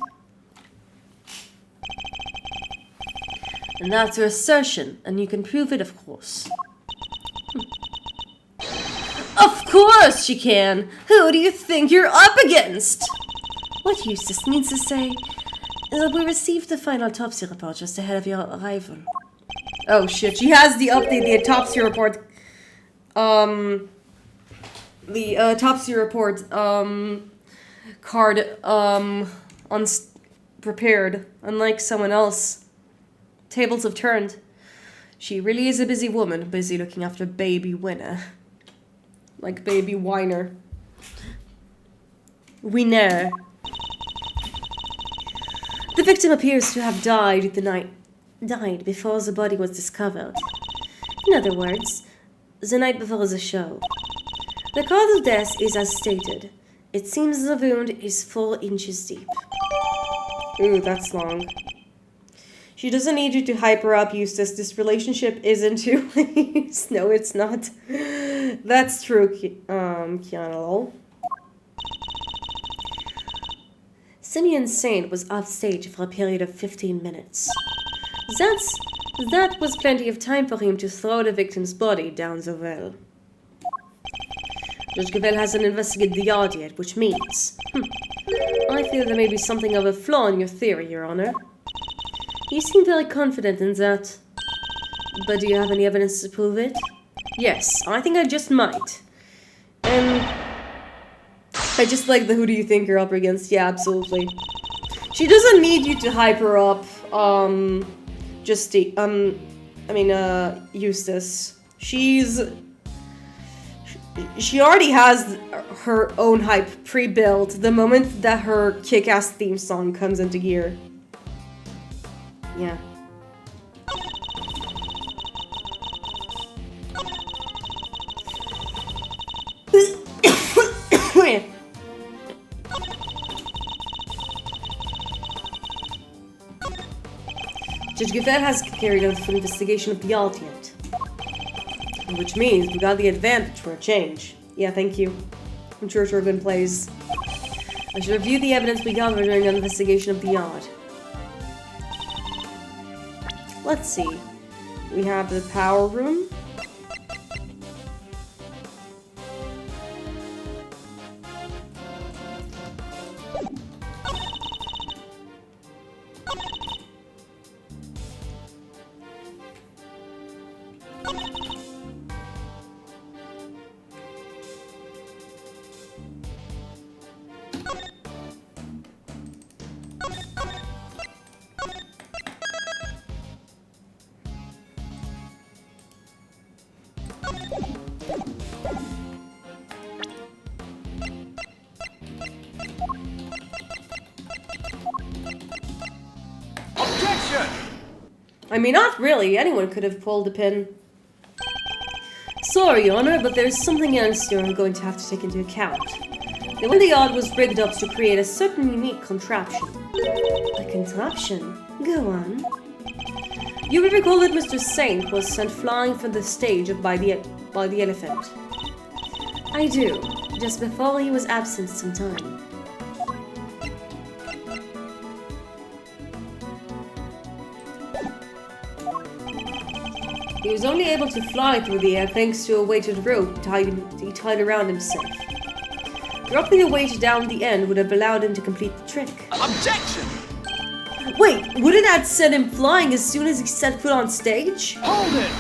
And that's your assertion, and you can prove it, of course. Of course she can! Who do you think you're up against? What Eustace means to say is that we received the final autopsy report just ahead of your arrival. Oh shit, she has the autopsy report. The autopsy report, card, prepared. Unlike someone else. Tables have turned. She really is a busy woman, busy looking after baby Winner. Like baby Whiner. Winner. The victim appears to have died before the body was discovered. In other words, the night before the show. The cause of death is as stated. It seems the wound is 4 inches deep. Ooh, that's long. She doesn't need you to hype her up, Eustace. This relationship isn't two ways. No, it's not. That's true, Kiana. Simeon Saint was off stage for a period of 15 minutes. That was plenty of time for him to throw the victim's body down the well. Judge Gavel hasn't investigated the yard yet, which means... I feel there may be something of a flaw in your theory, Your Honor. You seem very confident in that. But do you have any evidence to prove it? Yes, I think I just might. And I just like the who do you think you're up against. Yeah, absolutely. She doesn't need you to hype her up. Eustace. She already has her own hype pre-built the moment that her kick-ass theme song comes into gear. Yeah. Judge Gavel has carried out an investigation of the alt yet. Which means we got the advantage for a change. Yeah, thank you. I'm sure we're good plays. I should review the evidence we gathered during the investigation of the yard. Let's see. We have the power room. I mean, not really. Anyone could have pulled a pin. Sorry, Your Honor, but there's something else you're going to have to take into account. The one the yard was rigged up to create a certain unique contraption. A contraption? Go on. You will recall that Mr. Saint was sent flying from the stage by the elephant. I do. Just before he was absent some time. He was only able to fly through the air thanks to a weighted rope he tied around himself. Dropping the weight down the end would have allowed him to complete the trick. Objection! Wait, wouldn't that send him flying as soon as he set foot on stage? Hold it!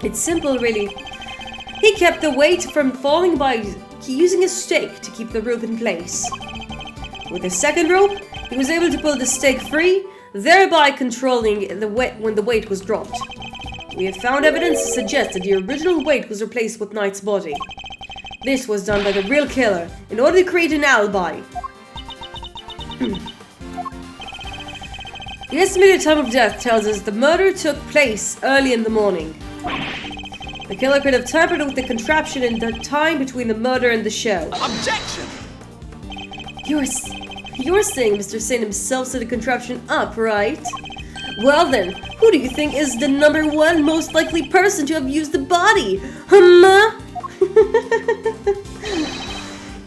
It's simple, really. He kept the weight from falling by using a stake to keep the rope in place. With a second rope, he was able to pull the stake free, thereby controlling the weight when the weight was dropped. We have found evidence to suggest that the original weight was replaced with Knight's body. This was done by the real killer in order to create an alibi. The estimated time of death tells us the murder took place early in the morning. The killer could have tampered with the contraption in the time between the murder and the show. Objection! You're saying Mr. Saint himself set the contraption up, right? Well then, who do you think is the #1 most likely person to have used the body?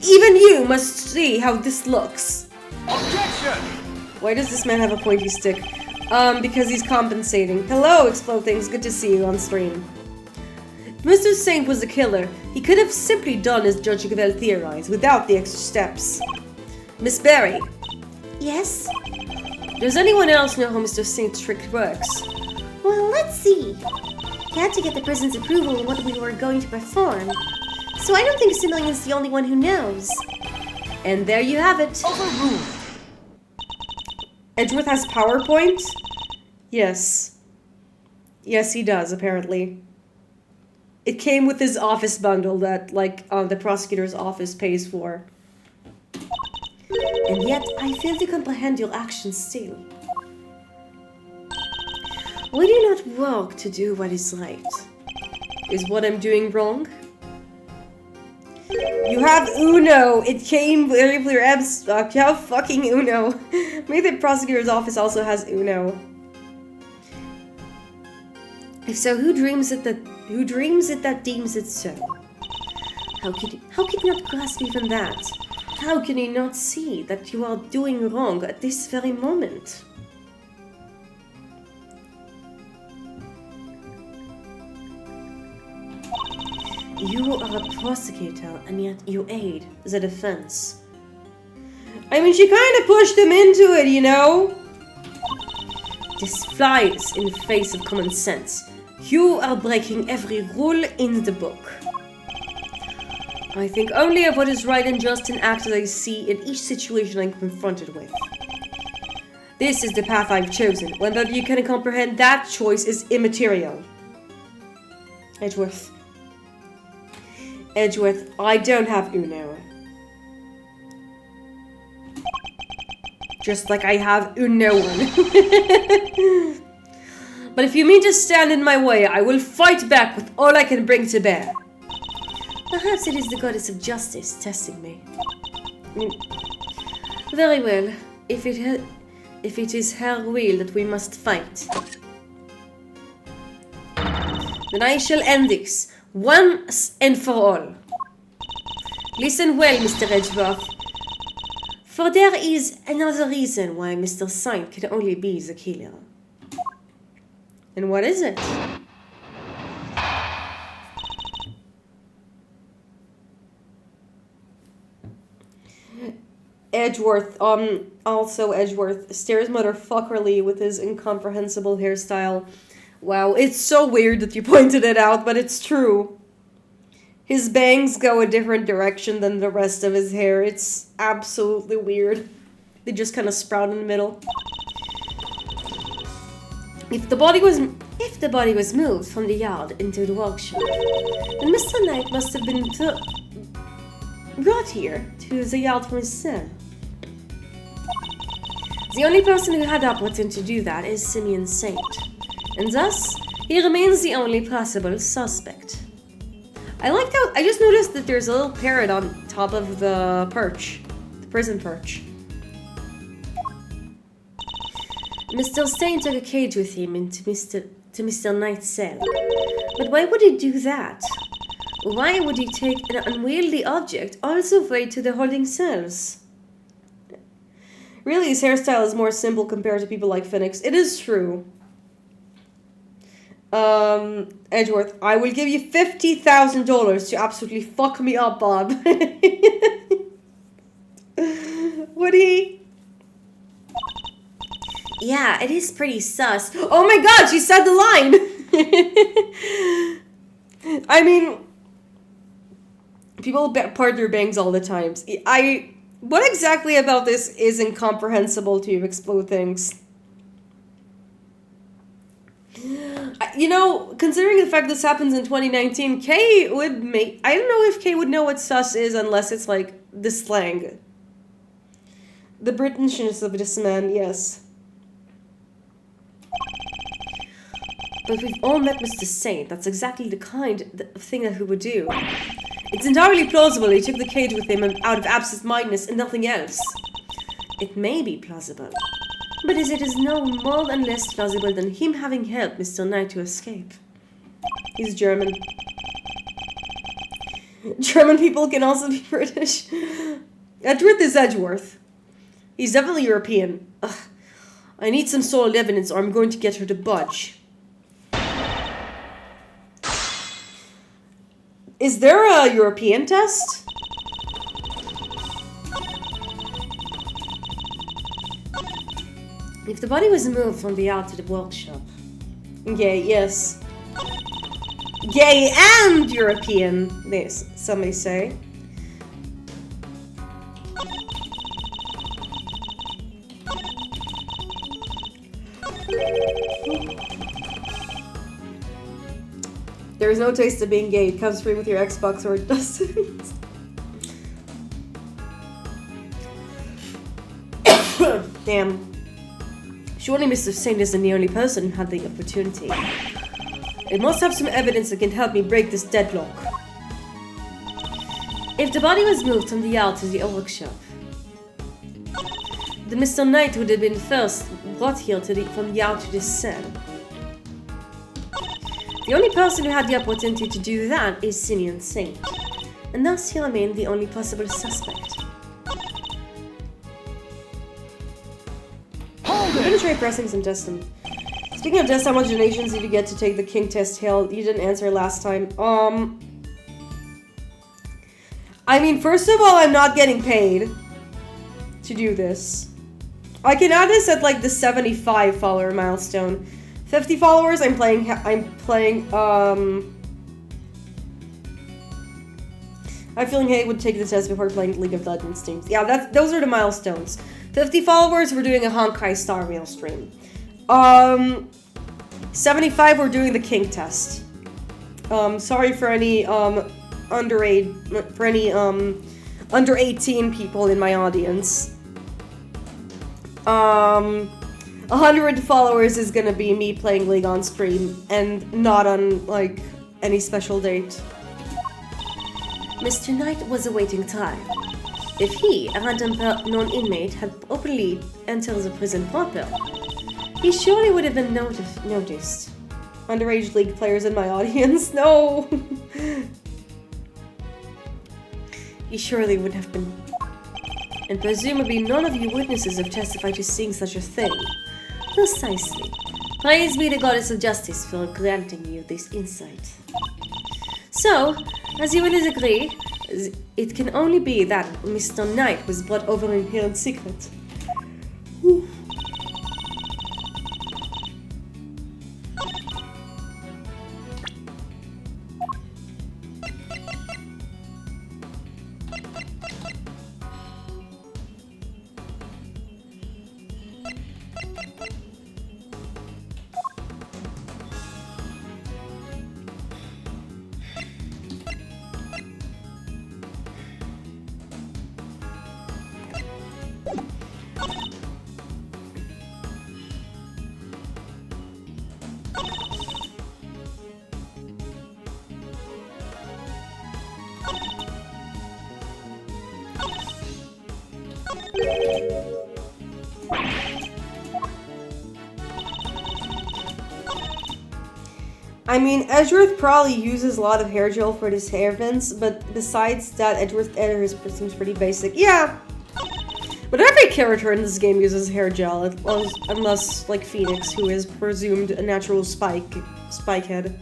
Even you must see how this looks. Objection! Why does this man have a pointy stick? Because he's compensating. Hello, Explode Things. Good to see you on stream. If Mr. Saint was the killer, he could have simply done as Judge Gavel theorized, without the extra steps. Miss Berry. Yes? Does anyone else know how Mr. Saint's trick works? Well, let's see. You had to get the prison's approval on what we were going to perform. So I don't think Simeon is the only one who knows. And there you have it. Overruled. Edgeworth has PowerPoint? Yes. Yes, he does, apparently. It came with his office bundle that, the prosecutor's office pays for. And yet, I fail to comprehend your actions still. Why do you not work to do what is right? Is what I'm doing wrong? You have Uno. It came very clear abstract. You have fucking Uno. Maybe the prosecutor's office also has Uno. If so, who dreams it that deems it so? How could you not grasp even that? How can you not see that you are doing wrong at this very moment? You are a prosecutor, and yet you aid the defense. I mean, she kind of pushed him into it, you know? This flies in the face of common sense. You are breaking every rule in the book. I think only of what is right and just and act as I see in each situation I'm confronted with. This is the path I've chosen. Whether you can comprehend that choice is immaterial. Edgeworth, I don't have Uno. Just like I have no one. But if you mean to stand in my way, I will fight back with all I can bring to bear. Perhaps it is the goddess of justice testing me. Very well. If it is her will that we must fight, then I shall end this once and for all. Listen well, Mr. Edgeworth. For there is another reason why Mr. Saint can only be the killer. And what is it? Edgeworth, also Edgeworth, stares motherfuckerly with his incomprehensible hairstyle. Wow, it's so weird that you pointed it out, but it's true. His bangs go a different direction than the rest of his hair. It's absolutely weird. They just kind of sprout in the middle. If the body was moved from the yard into the workshop, then Mr. Knight must have been brought here to the yard from his cell. The only person who had the opportunity to do that is Simeon Saint, and thus he remains the only possible suspect. I like how I just noticed that there's a little parrot on top of the perch, the prison perch. Mr. Saint took a cage with him into Mr. Knight's cell. But why would he do that? Why would he take an unwieldy object all the way to the holding cells? Really, his hairstyle is more simple compared to people like Phoenix. It is true. Edgeworth, I will give you $50,000 to absolutely fuck me up, Bob. Would he? Yeah, it is pretty sus. Oh my god, she said the line! I mean, people part their bangs all the time. What exactly about this is incomprehensible to explode things? You know, considering the fact this happens in 2019, Kay would make... I don't know if Kay would know what sus is unless it's like the slang. The Britishness of this man, yes. But we've all met Mr. Saint. That's exactly the kind of thing that he would do. It's entirely plausible he took the cage with him out of absent-mindedness and nothing else. It may be plausible, but it is no more and less plausible than him having helped Mr. Knight to escape. He's German. German people can also be British. Edgeworth is Edgeworth. He's definitely European. Ugh. I need some solid evidence or I'm going to get her to budge. Is there a European test? If the body was moved from the yard to the workshop. Gay, yes. Gay and European, this, somebody say. There is no taste of being gay. It comes free with your Xbox or it doesn't. Damn. Surely Mr. Saint isn't the only person who had the opportunity. It must have some evidence that can help me break this deadlock. If the body was moved from the yard to the workshop, the Mr. Knight would have been first brought here from the yard to this cell. The only person who had the opportunity to do that is Simeon Saint, and thus he remained the only possible suspect. I'm gonna try pressing some testing. Speaking of tests, how much donations did you get to take the King test, Hale? You didn't answer last time. I mean, first of all, I'm not getting paid to do this. I can add this at like the 75 follower milestone. 50 followers, I'm playing, I'm feeling Hay would take the test before playing League of Legends streams. Yeah, those are the milestones. 50 followers, we're doing a Honkai Star Rail stream. 75, we're doing the King test. Sorry for any, under 18 people in my audience. 100 followers is gonna be me playing League on stream, and not on, like, any special date. Mr. Knight was awaiting time. If he, a random non-inmate, had openly entered the prison proper, he surely would have been noticed. Underage League players in my audience, no! He surely would have been. And presumably none of you witnesses have testified to seeing such a thing. Precisely. Praise be the goddess of justice for granting you this insight. So, as you will agree, it can only be that Mr. Knight was brought over in here in secret. Whew. I mean, Edgeworth probably uses a lot of hair gel for his hair vents, but besides that, Edgeworth editor seems pretty basic. Yeah! But every character in this game uses hair gel, unless, like, Phoenix, who is presumed a natural spike head.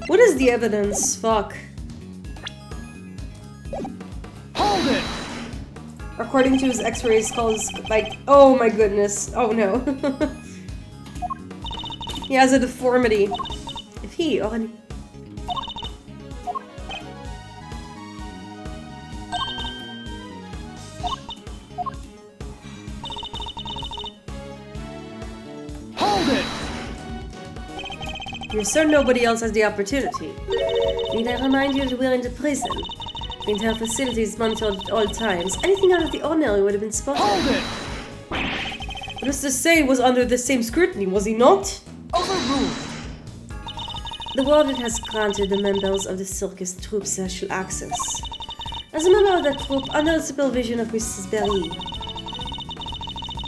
What is the evidence? Fuck. Hold it! According to his x-rays, calls like, oh my goodness. Oh no. He has a deformity. If he or any... You're certain nobody else has the opportunity. Need I remind you that we're in the prison? The entire facility is monitored at all times. Anything out of the ordinary would have been spotted. Hold it! But Mr. Say was under the same scrutiny, was he not? Overruled! The warden has granted the members of the circus troupe special access. As a member of that troupe, under the supervision of Mrs. Berry,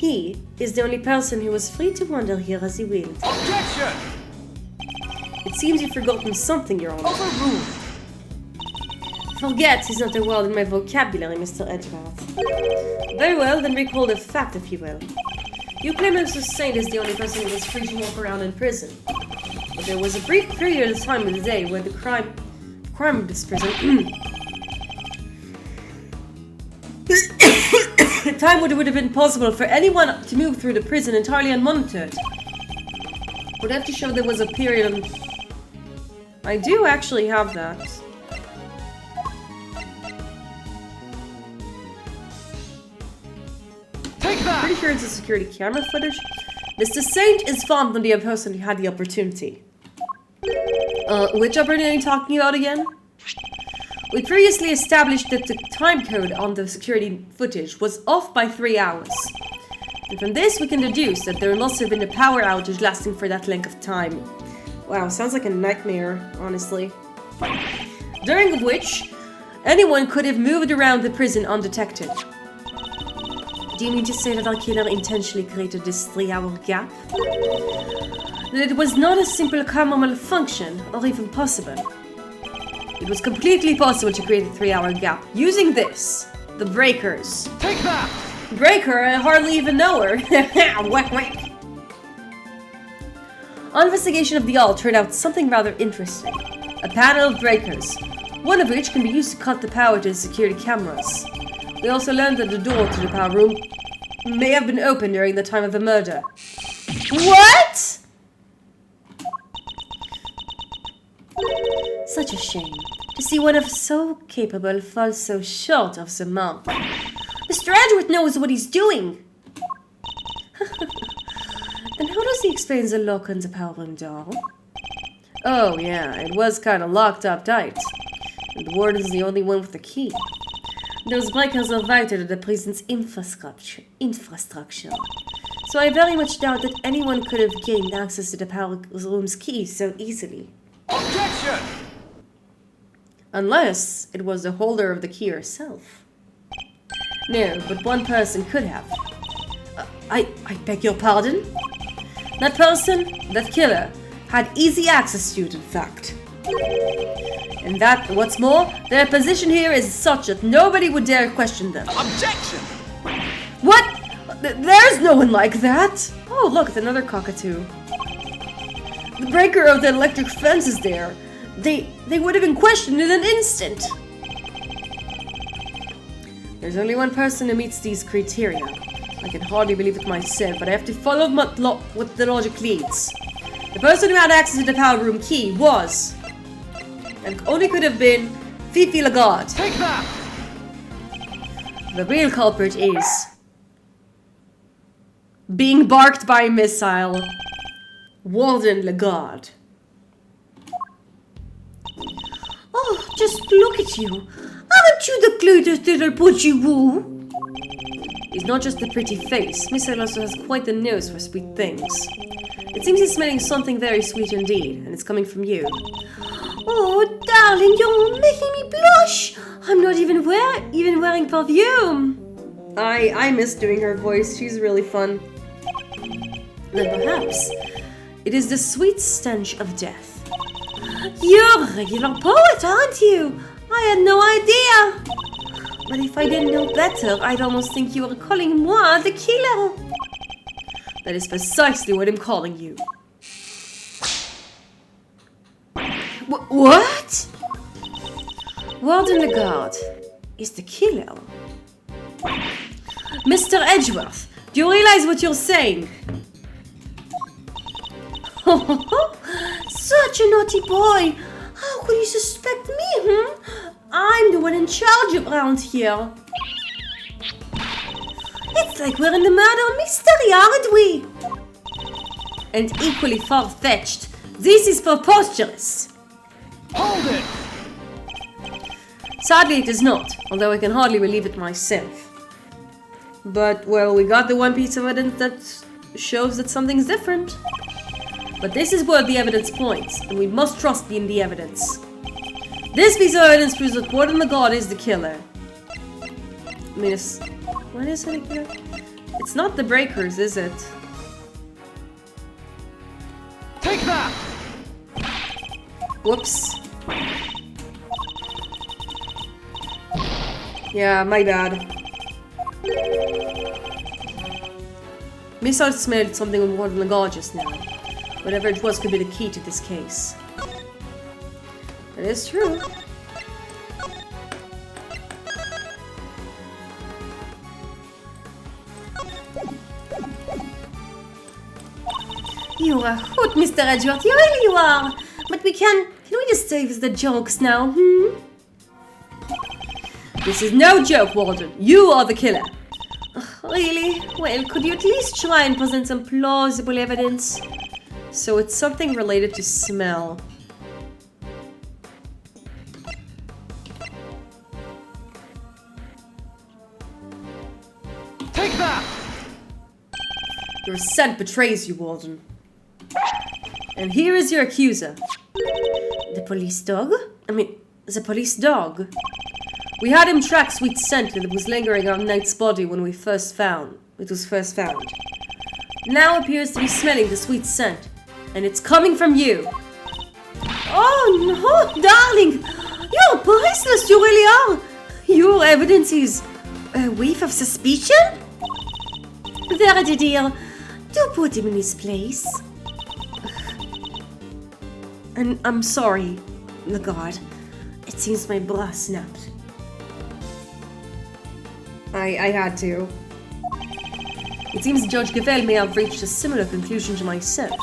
he is the only person who was free to wander here as he willed. Objection! It seems you've forgotten something, Your Honor. Overruled! Forget is not a word in my vocabulary, Mr. Edgeworth. Very well, then recall the fact, if you will. You claim Mr. Saint is the only person who was free to walk around in prison. But there was a brief period of time in the day where the crime of this prison... time would have been possible for anyone to move through the prison entirely unmonitored. Would have to show there was a period of... I do actually have that. records of security camera footage. Mr. Saint is fond of the person who had the opportunity. Which opportunity are you talking about again? We previously established that the time code on the security footage was off by 3 hours. And from this we can deduce that there must have been a power outage lasting for that length of time. Wow, sounds like a nightmare, honestly. During which, anyone could have moved around the prison undetected. Do you mean to say that our killer intentionally created this 3-hour gap? That it was not a simple camera malfunction, or even possible. It was completely possible to create a 3-hour gap using this. The breakers. Take that! Breaker, I hardly even know her. Whack whack. Our investigation of the all turned out something rather interesting. A panel of breakers, one of which can be used to cut the power to the security cameras. We also learned that the door to the power room may have been open during the time of the murder. What? Such a shame to see one of so capable fall so short of the mark. Mr. Edgeworth knows what he's doing. Then how does he explain the lock on the power room door? Oh yeah, it was kind of locked up tight. And the warden's the only one with the key. Those breakers are vital to the prison's infrastructure. So I very much doubt that anyone could have gained access to the power room's key so easily. Objection! Unless it was the holder of the key herself. No, but one person could have. I beg your pardon? That person, that killer, had easy access to it, in fact. And that, what's more, their position here is such that nobody would dare question them. Objection! What? There's no one like that! Oh, look, it's another cockatoo. The breaker of the electric fence is there. They would have been questioned in an instant. There's only one person who meets these criteria. I can hardly believe it myself, but I have to follow what the logic leads. The person who had access to the power room key was, and only could have been, Fifi Lagarde. Take that! The real culprit is being barked by a missile, Warden Lagarde. Oh, just look at you. Aren't you the cutest little pudgy-woo? He's not just a pretty face. Missile also has quite the nose for sweet things. It seems he's smelling something very sweet indeed, and it's coming from you. Oh, darling, you're making me blush. I'm not even wearing perfume. I miss doing her voice. She's really fun. Then perhaps it is the sweet stench of death. You're a regular poet, aren't you? I had no idea. But if I didn't know better, I'd almost think you were calling moi the killer. That is precisely what I'm calling you. What? Warden Lagarde is the killer. Mr. Edgeworth, do you realize what you're saying? Such a naughty boy. How could you suspect me, I'm the one in charge around here. It's like we're in the murder mystery, aren't we? And equally far-fetched, this is preposterous. Hold it! Sadly, it is not, although I can hardly believe it myself. But, well, we got the one piece of evidence that shows that something's different. But this is where the evidence points, and we must trust in the evidence. This piece of evidence proves that Warden Lagarde is the killer. I mean, what is it again? It's not the breakers, is it? Take that! Whoops. Yeah, my bad. Miss I smelled something on Warden Lagarde just now. Whatever it was could be the key to this case. That is true. You are a hoot, Mr. Edgeworth. You really are. But can we just save the jokes now, This is no joke, Warden. You are the killer. Really? Well, could you at least try and present some plausible evidence? So it's something related to smell. Take that! Your scent betrays you, Walden. And here is your accuser. The police dog? The police dog. We had him track Sweet Scent that was lingering on Knight's body when it was first found. Now appears to be smelling the sweet scent, and it's coming from you. Oh no, darling! You're priceless, you really are! Your evidence is a whiff of suspicion? Verity dear, do put him in his place. And I'm sorry, the guard. It seems my bra snapped. I had to. It seems Judge Gavel may have reached a similar conclusion to myself.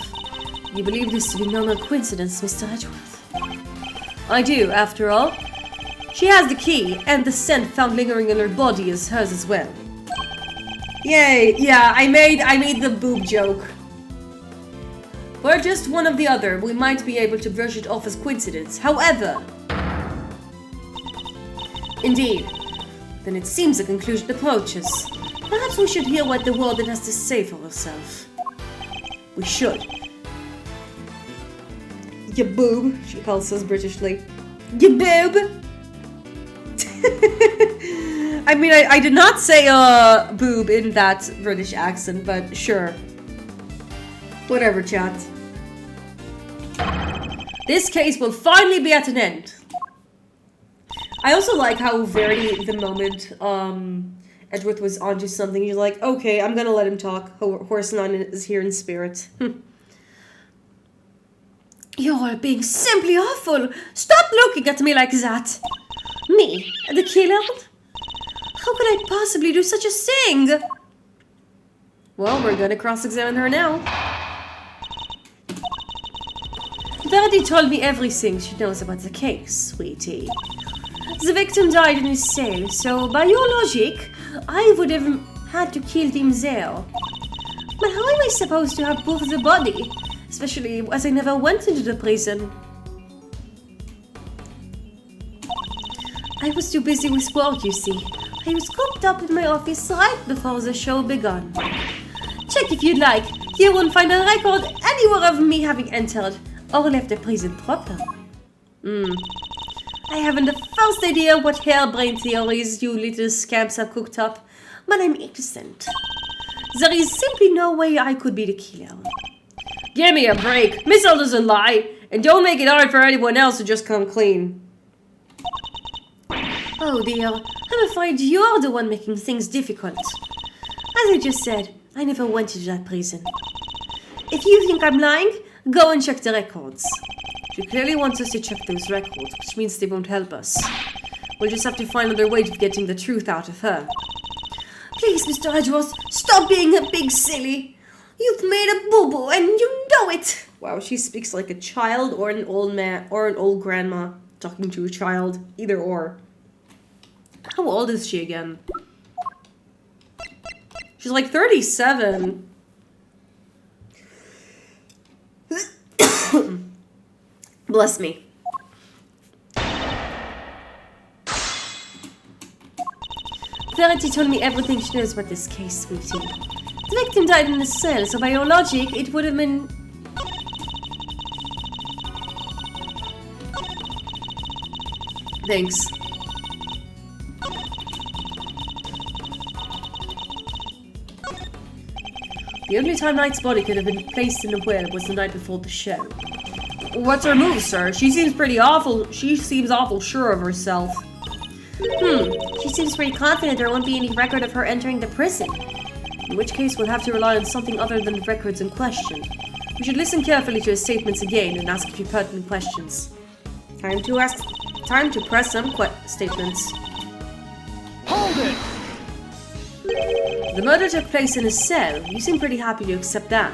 You believe this to be no coincidence, Mr. Edgeworth? I do, after all. She has the key, and the scent found lingering in her body is hers as well. Yay! Yeah, I made the boob joke. We're just one of the other. We might be able to brush it off as coincidence. However... Indeed. Then it seems the conclusion approaches. Perhaps we should hear what the warden has to say for herself. We should. Ya boob, she calls us Britishly. Ya boob! I mean, I did not say boob in that British accent, but sure. Whatever, chat. This case will finally be at an end. I also like how Verity, the moment Edgeworth was onto something, he's like, okay, I'm gonna let him talk. Horsenon is here in spirit. You're being simply awful. Stop looking at me like that. Me, the killer? How could I possibly do such a thing? Well, we're gonna cross-examine her now. Verity told me everything she knows about the case, sweetie. The victim died in his cell, so by your logic, I would have had to kill him there. But how am I supposed to have proof of the body? Especially as I never went into the prison. I was too busy with work, you see. I was cooped up in my office right before the show began. Check if you'd like. You won't find a record anywhere of me having entered or left the prison proper. I haven't the first idea what harebrained theories you little scamps have cooked up, but I'm innocent. There is simply no way I could be the killer. Give me a break. Miss L doesn't lie. And don't make it hard for anyone else to just come clean. Oh dear, I'm afraid you're the one making things difficult. As I just said, I never went to that prison. If you think I'm lying, go and check the records. She clearly wants us to check those records, which means they won't help us. We'll just have to find another way of getting the truth out of her. Please, Mr. Edgeworth, stop being a big silly. You've made a boo-boo and you know it. Wow, she speaks like a child or an old man or an old grandma talking to a child. Either or. How old is she again? She's like 37. Bless me. Verity told me everything she knows about this case, sweetie. The victim died in the cell, so by your logic, it would have been... Thanks. The only time Knight's body could have been placed in a well was the night before the show. What's her move, sir? She seems awful sure of herself. She seems pretty confident there won't be any record of her entering the prison. In which case, we'll have to rely on something other than the records in question. We should listen carefully to his statements again and ask a few pertinent questions. Time to press some statements. Hold it! The murder took place in a cell. You seem pretty happy to accept that.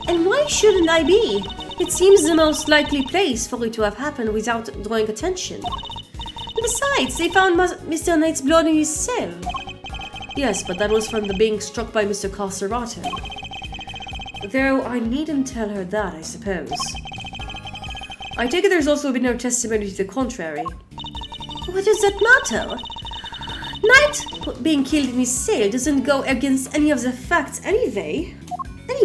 And why shouldn't I be? It seems the most likely place for it to have happened without drawing attention. Besides, they found Mr. Knight's blood in his cell. Yes, but that was from the being struck by Mr. Carcerato. Though I needn't tell her that, I suppose. I take it there's also been no testimony to the contrary. What does that matter? Knight being killed in his cell doesn't go against any of the facts anyway. But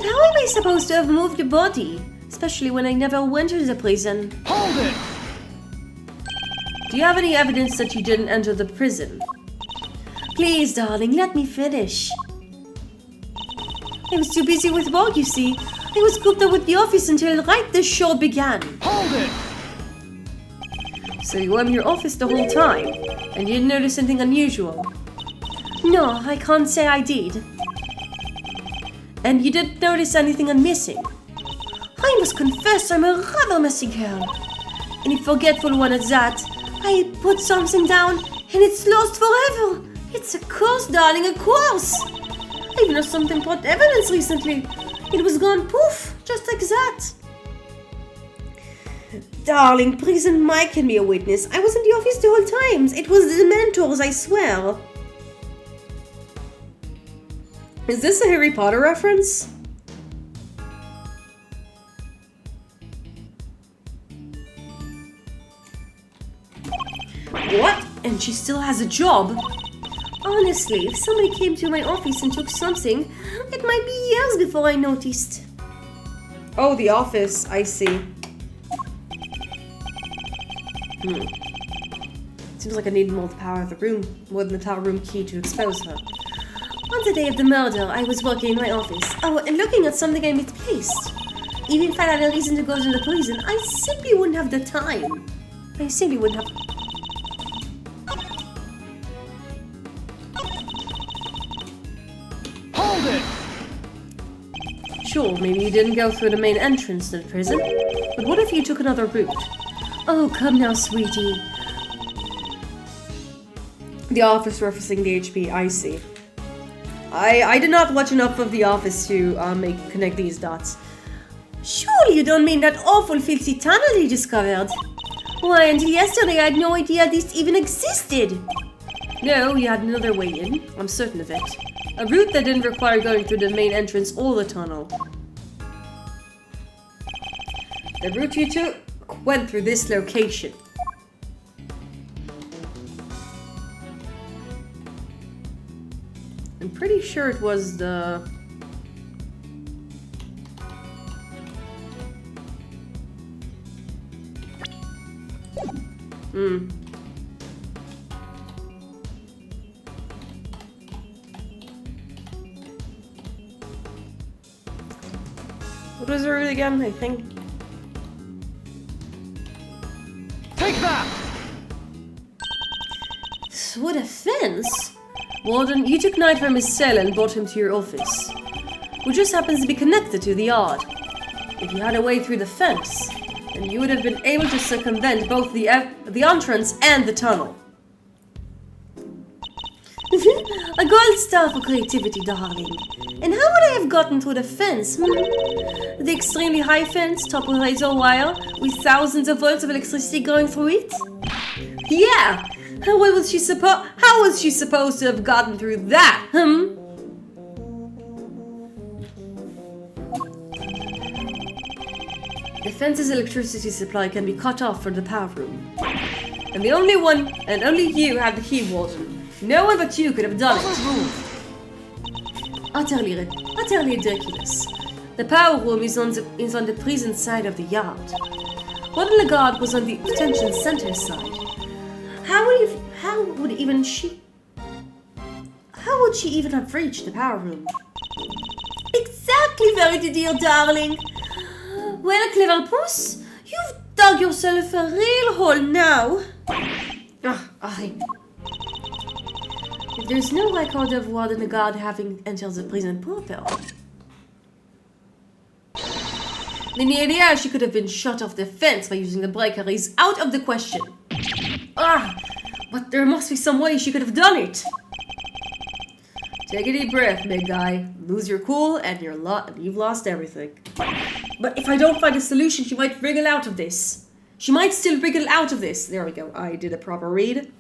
how am I supposed to have moved the body? Especially when I never went to the prison. Hold it! Do you have any evidence that you didn't enter the prison? Please, darling, let me finish. I was too busy with work, you see. I was cooped up with the office until right the show began. Hold it! So you were in your office the whole time, and you didn't notice anything unusual? No, I can't say I did. And you didn't notice anything missing? I must confess I'm a rather messy girl. And a forgetful one at that. I put something down, and it's lost forever. It's a curse, darling, a curse. I even lost some important evidence recently. It was gone poof, just like that. Darling, prison Mike can be a witness. I was in the office the whole time. It was the mentors, I swear. Is this a Harry Potter reference? What? And she still has a job? Honestly, if somebody came to my office and took something, it might be years before I noticed. Oh, the office. I see. Seems like I need more the power of the room, more than the tower room key to expose her. On the day of the murder, I was working in my office. Oh, and looking at something I misplaced. Even if I had a reason to go to the prison, I simply wouldn't have the time. I simply wouldn't have... Hold it! Sure, maybe you didn't go through the main entrance to the prison, but what if you took another route? Oh, come now, sweetie. The office referencing the HP, I see. I did not watch enough of The Office to connect these dots. Surely you don't mean that awful filthy tunnel he discovered? Why, until yesterday I had no idea this even existed. No, you had another way in. I'm certain of it. A route that didn't require going through the main entrance or the tunnel. The route you took went through this location. I'm pretty sure it was the... What was the route again, I think? Take that! What a fence! Warden, you took Knight from his cell and brought him to your office, which just happens to be connected to the yard. If you had a way through the fence, then you would have been able to circumvent both the entrance and the tunnel. A gold star for creativity, darling. And how would I have gotten through the fence? The extremely high fence, topped with razor wire, with thousands of volts of electricity going through it? Yeah! How was she supposed to have gotten through that, The fence's electricity supply can be cut off from the power room. And only you have the key, Warden. No one but you could have done it. Utterly ridiculous. The power room is on the prison side of the yard. Warden Lagarde was on the detention center side. How would she even have reached the power room? Exactly, Verity dear darling. Well, clever puss, you've dug yourself a real hole now. If there's no record of Warden Lagarde having entered the prison proper, then the idea she could have been shot off the fence by using the breaker is out of the question. But there must be some way she could have done it. Take a deep breath, big guy. Lose your cool and you've lost everything. But if I don't find a solution, she might wriggle out of this. She might still wriggle out of this. There we go. I did a proper read.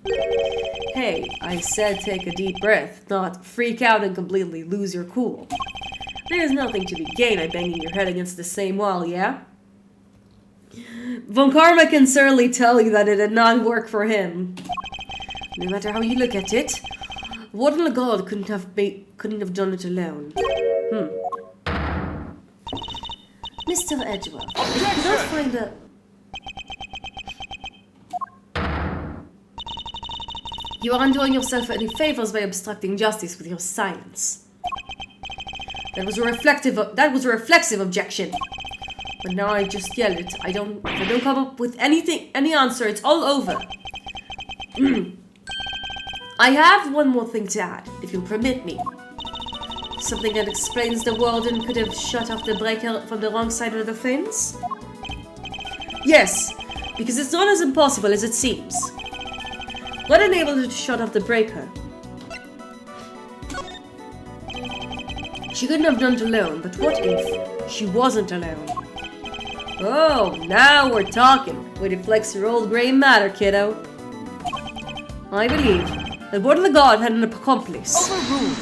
Hey, I said take a deep breath, not freak out and completely lose your cool. There's nothing to be gained by banging your head against the same wall, yeah? Von Karma can certainly tell you that it did not work for him. No matter how you look at it, Warden Legard couldn't have done it alone. Mr. Edgeworth, if you don't find a... You aren't doing yourself any favors by obstructing justice with your silence. That was a reflexive objection. But now I just yell it. If I don't come up with any answer, it's all over. I have one more thing to add, if you'll permit me. Something that explains the warden could have shut off the breaker from the wrong side of the fence? Yes, because it's not as impossible as it seems. What enabled her to shut off the breaker? She couldn't have done it alone, but what if she wasn't alone? Oh, now we're talking. Way to flex your old gray matter, kiddo. I believe that Warden the God had an accomplice. Overruled.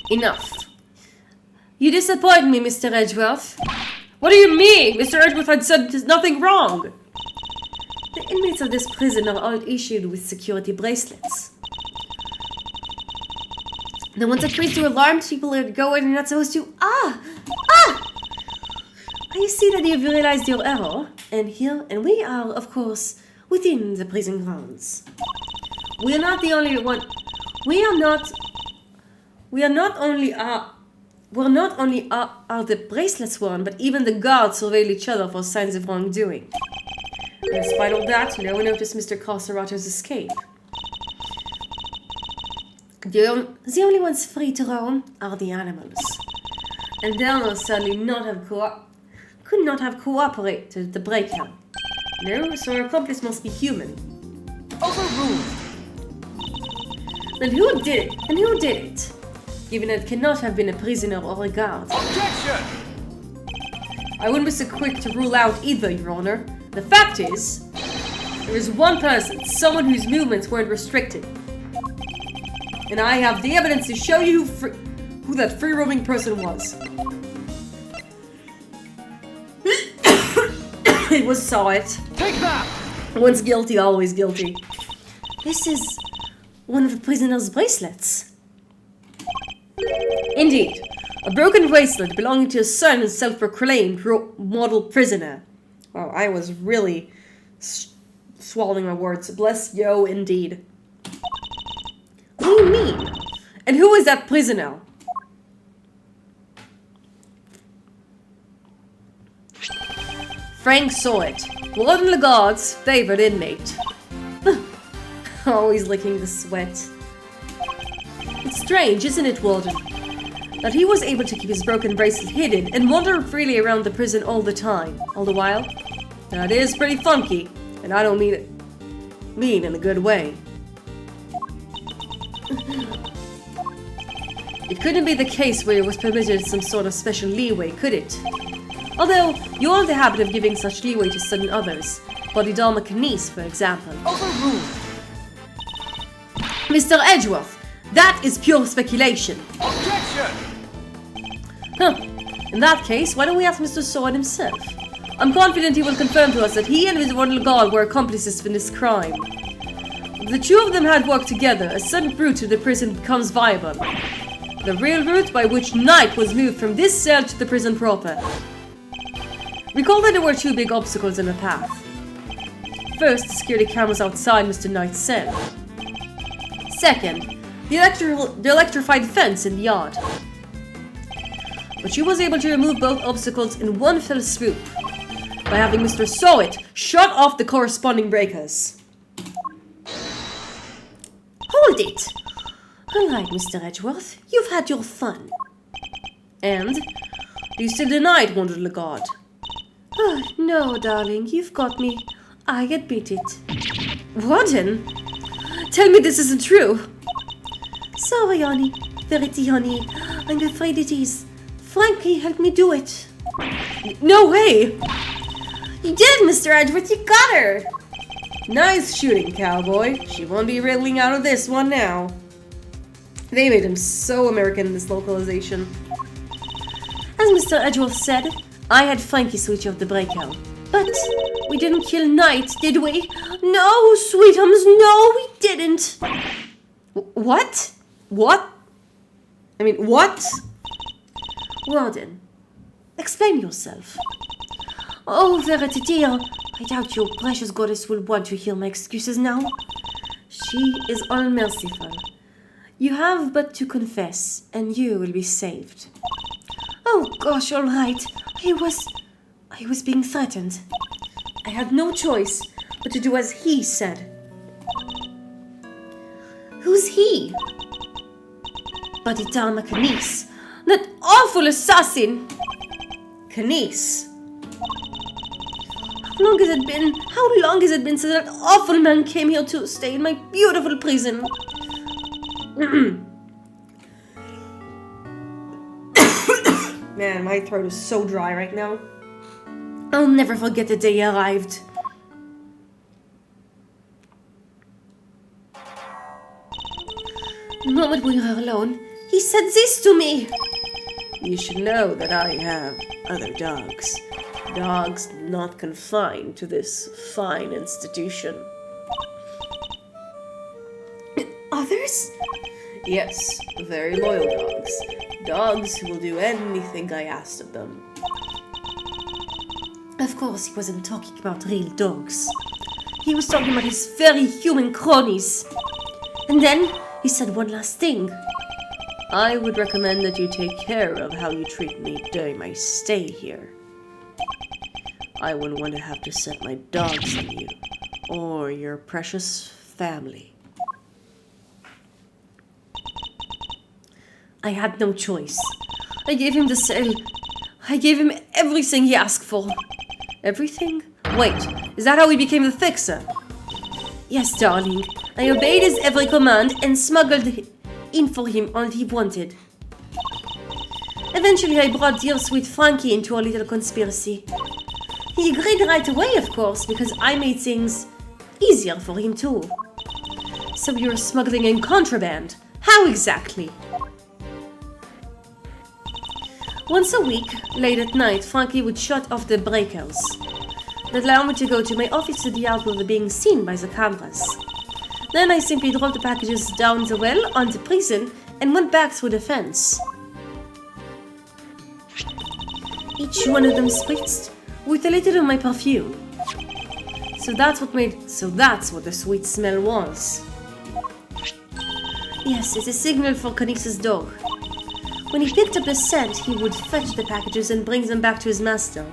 Enough. You disappoint me, Mr. Edgeworth. What do you mean? Mr. Edgeworth had said there's nothing wrong. The inmates of this prison are all issued with security bracelets. The ones that create to alarm people are going and not supposed to. I see that you've realized your error, and we are, of course, within the prison grounds. We are not the only one. We are not only are the bracelets worn, but even the guards surveil each other for signs of wrongdoing. And despite all that, no one noticed Mr. Carcerato's escape. The only ones free to roam are the animals. And they'll certainly could not have cooperated the breakdown. No, so our accomplice must be human. Overruled. Then who did it? Given that it cannot have been a prisoner or a guard. Objection! I wouldn't be so quick to rule out either, Your Honor. The fact is, there is one person, someone whose movements weren't restricted. And I have the evidence to show you who that free-roaming person was. It was saw it. Take that! Once guilty, always guilty. This is one of the prisoner's bracelets. Indeed, a broken bracelet belonging to a certain self-proclaimed model prisoner. Oh, I was really swallowing my words. Bless yo, indeed. What do you mean? And who is that prisoner? Frank saw it. Warden Legard's favorite inmate. Always licking the sweat. It's strange, isn't it, Warden? That he was able to keep his broken bracelet hidden and wander freely around the prison all the while. That is pretty funky, and I don't mean in a good way. It couldn't be the case where it was permitted some sort of special leeway, could it? Although, you're in the habit of giving such leeway to certain others. Bodhidharma Kanice, for example. Overruled. Mr. Edgeworth, that is pure speculation. Objection! In that case, why don't we ask Mr. Sword himself? I'm confident he will confirm to us that he and Mr. Warden God were accomplices in this crime. If the two of them had worked together, a sudden route to the prison becomes viable. The real route by which Knight was moved from this cell to the prison proper. Recall that there were two big obstacles in the path. First, the security cameras outside Mr. Knight's cell. Second, the electrified fence in the yard. But she was able to remove both obstacles in one fell swoop by having Mr. Sowit shut off the corresponding breakers. Hold it! Alright, Mr. Edgeworth, you've had your fun. And? Do you still deny it, Warden Legard? Oh, no, darling, you've got me. I admit it. Warden? Tell me this isn't true. Sorry, honey. Verity, honey. I'm afraid it is. Frankie helped me do it. No way! You did it, Mr. Edgeworth. You got her. Nice shooting, cowboy. She won't be wriggling out of this one now. They made him so American in this localization. As Mr. Edgeworth said, I had Frankie switch off the breaker. But we didn't kill Knight, did we? No, sweetums, no, we didn't. What? What? I mean, what? Warden, explain yourself. Oh, Verity dear, I doubt your precious goddess will want to hear my excuses now. She is unmerciful. You have but to confess, and you will be saved. Oh gosh, all right. I was being threatened. I had no choice but to do as he said. Who's he? Baditama Canis. That awful assassin! Canis. How long has it been since that awful man came here to stay in my beautiful prison? Man, my throat is so dry right now. I'll never forget the day he arrived. The moment we were alone, he said this to me. You should know that I have other dogs. Dogs not confined to this fine institution. Others? Yes, very loyal dogs. Dogs who will do anything I asked of them. Of course, he wasn't talking about real dogs. He was talking about his very human cronies. And then he said one last thing. I would recommend that you take care of how you treat me during my stay here. I wouldn't want to have to set my dogs on you or your precious family. I had no choice. I gave him the cell. I gave him everything he asked for. Everything? Wait, is that how he became the fixer? Yes, darling. I obeyed his every command and smuggled in for him all he wanted. Eventually, I brought dear sweet Frankie into our little conspiracy. He agreed right away, of course, because I made things easier for him too. So you were smuggling in contraband? How exactly? Once a week, late at night, Frankie would shut off the breakers. That allowed me to go to my office to the outward of being seen by the cameras. Then I simply dropped the packages down the well onto prison and went back through the fence. Each one of them spritzed with a little of my perfume. So that's what the sweet smell was. Yes, it's a signal for Canis's dog. When he picked up the scent, he would fetch the packages and bring them back to his master.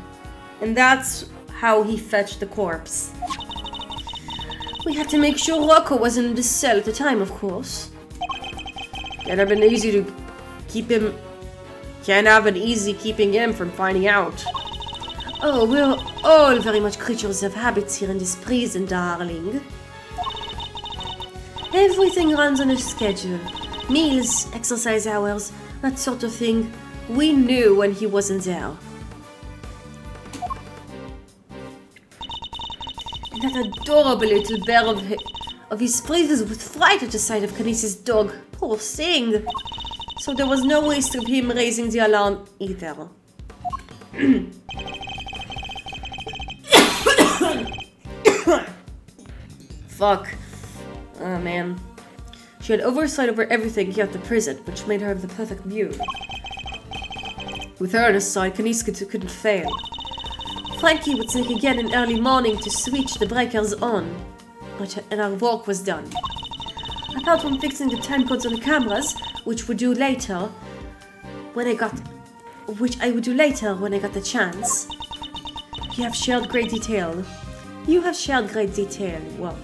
And that's how he fetched the corpse. We had to make sure Rocco wasn't in the cell at the time, of course. Can't have been easy to keep him. Can't have been easy keeping him from finding out. Oh, we're all very much creatures of habits here in this prison, darling. Everything runs on a schedule. Meals, exercise hours, that sort of thing. We knew when he wasn't there. And that adorable little bear of his freezes with fright at the sight of Canis's dog. Poor thing. So there was no waste of him raising the alarm either. Fuck. Oh man. She had oversight over everything here at the prison, which made her have the perfect view. With her on his side, Canis couldn't fail. Frankie would sneak again in early morning to switch the breakers on, and our work was done. Apart from fixing the time codes on the cameras, which I would do later when I got the chance. You have shared great detail. Well,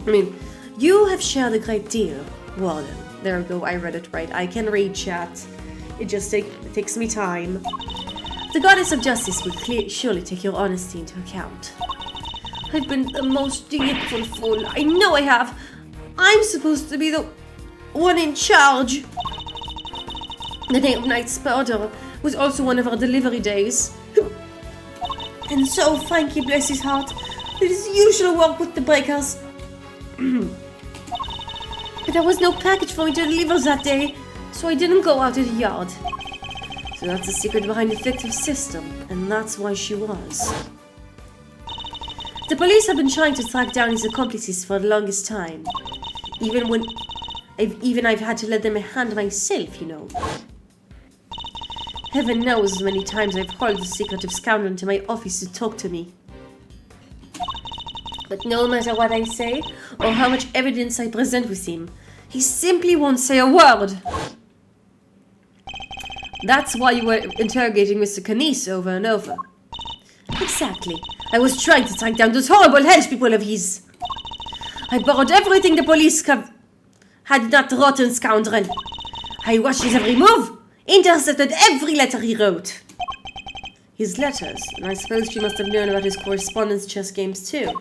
I mean, you have shared a great deal, Warden. there we go, I read it right. I can read chat. It just takes me time. The goddess of justice will surely take your honesty into account. I've been the most delightful fool. I know I have. I'm supposed to be the one in charge. The day of Knight's murder was also one of our delivery days. And so Frankie, bless his heart, It is usual walk with the bikers. But there was no package for me to deliver that day, so I didn't go out to the yard. So that's the secret behind the fictive system, and that's why she was. The police have been trying to track down his accomplices for the longest time. I've had to let them a hand myself, you know. Heaven knows many times I've called the secretive scoundrel into my office to talk to me. But no matter what I say, or how much evidence I present with him, he simply won't say a word. That's why you were interrogating Mr. Canis over and over. Exactly. I was trying to track down those horrible hedge people of his. I borrowed everything the police had that rotten scoundrel. I watched his every move, intercepted every letter he wrote. His letters, and I suppose you must have known about his correspondence chess games too.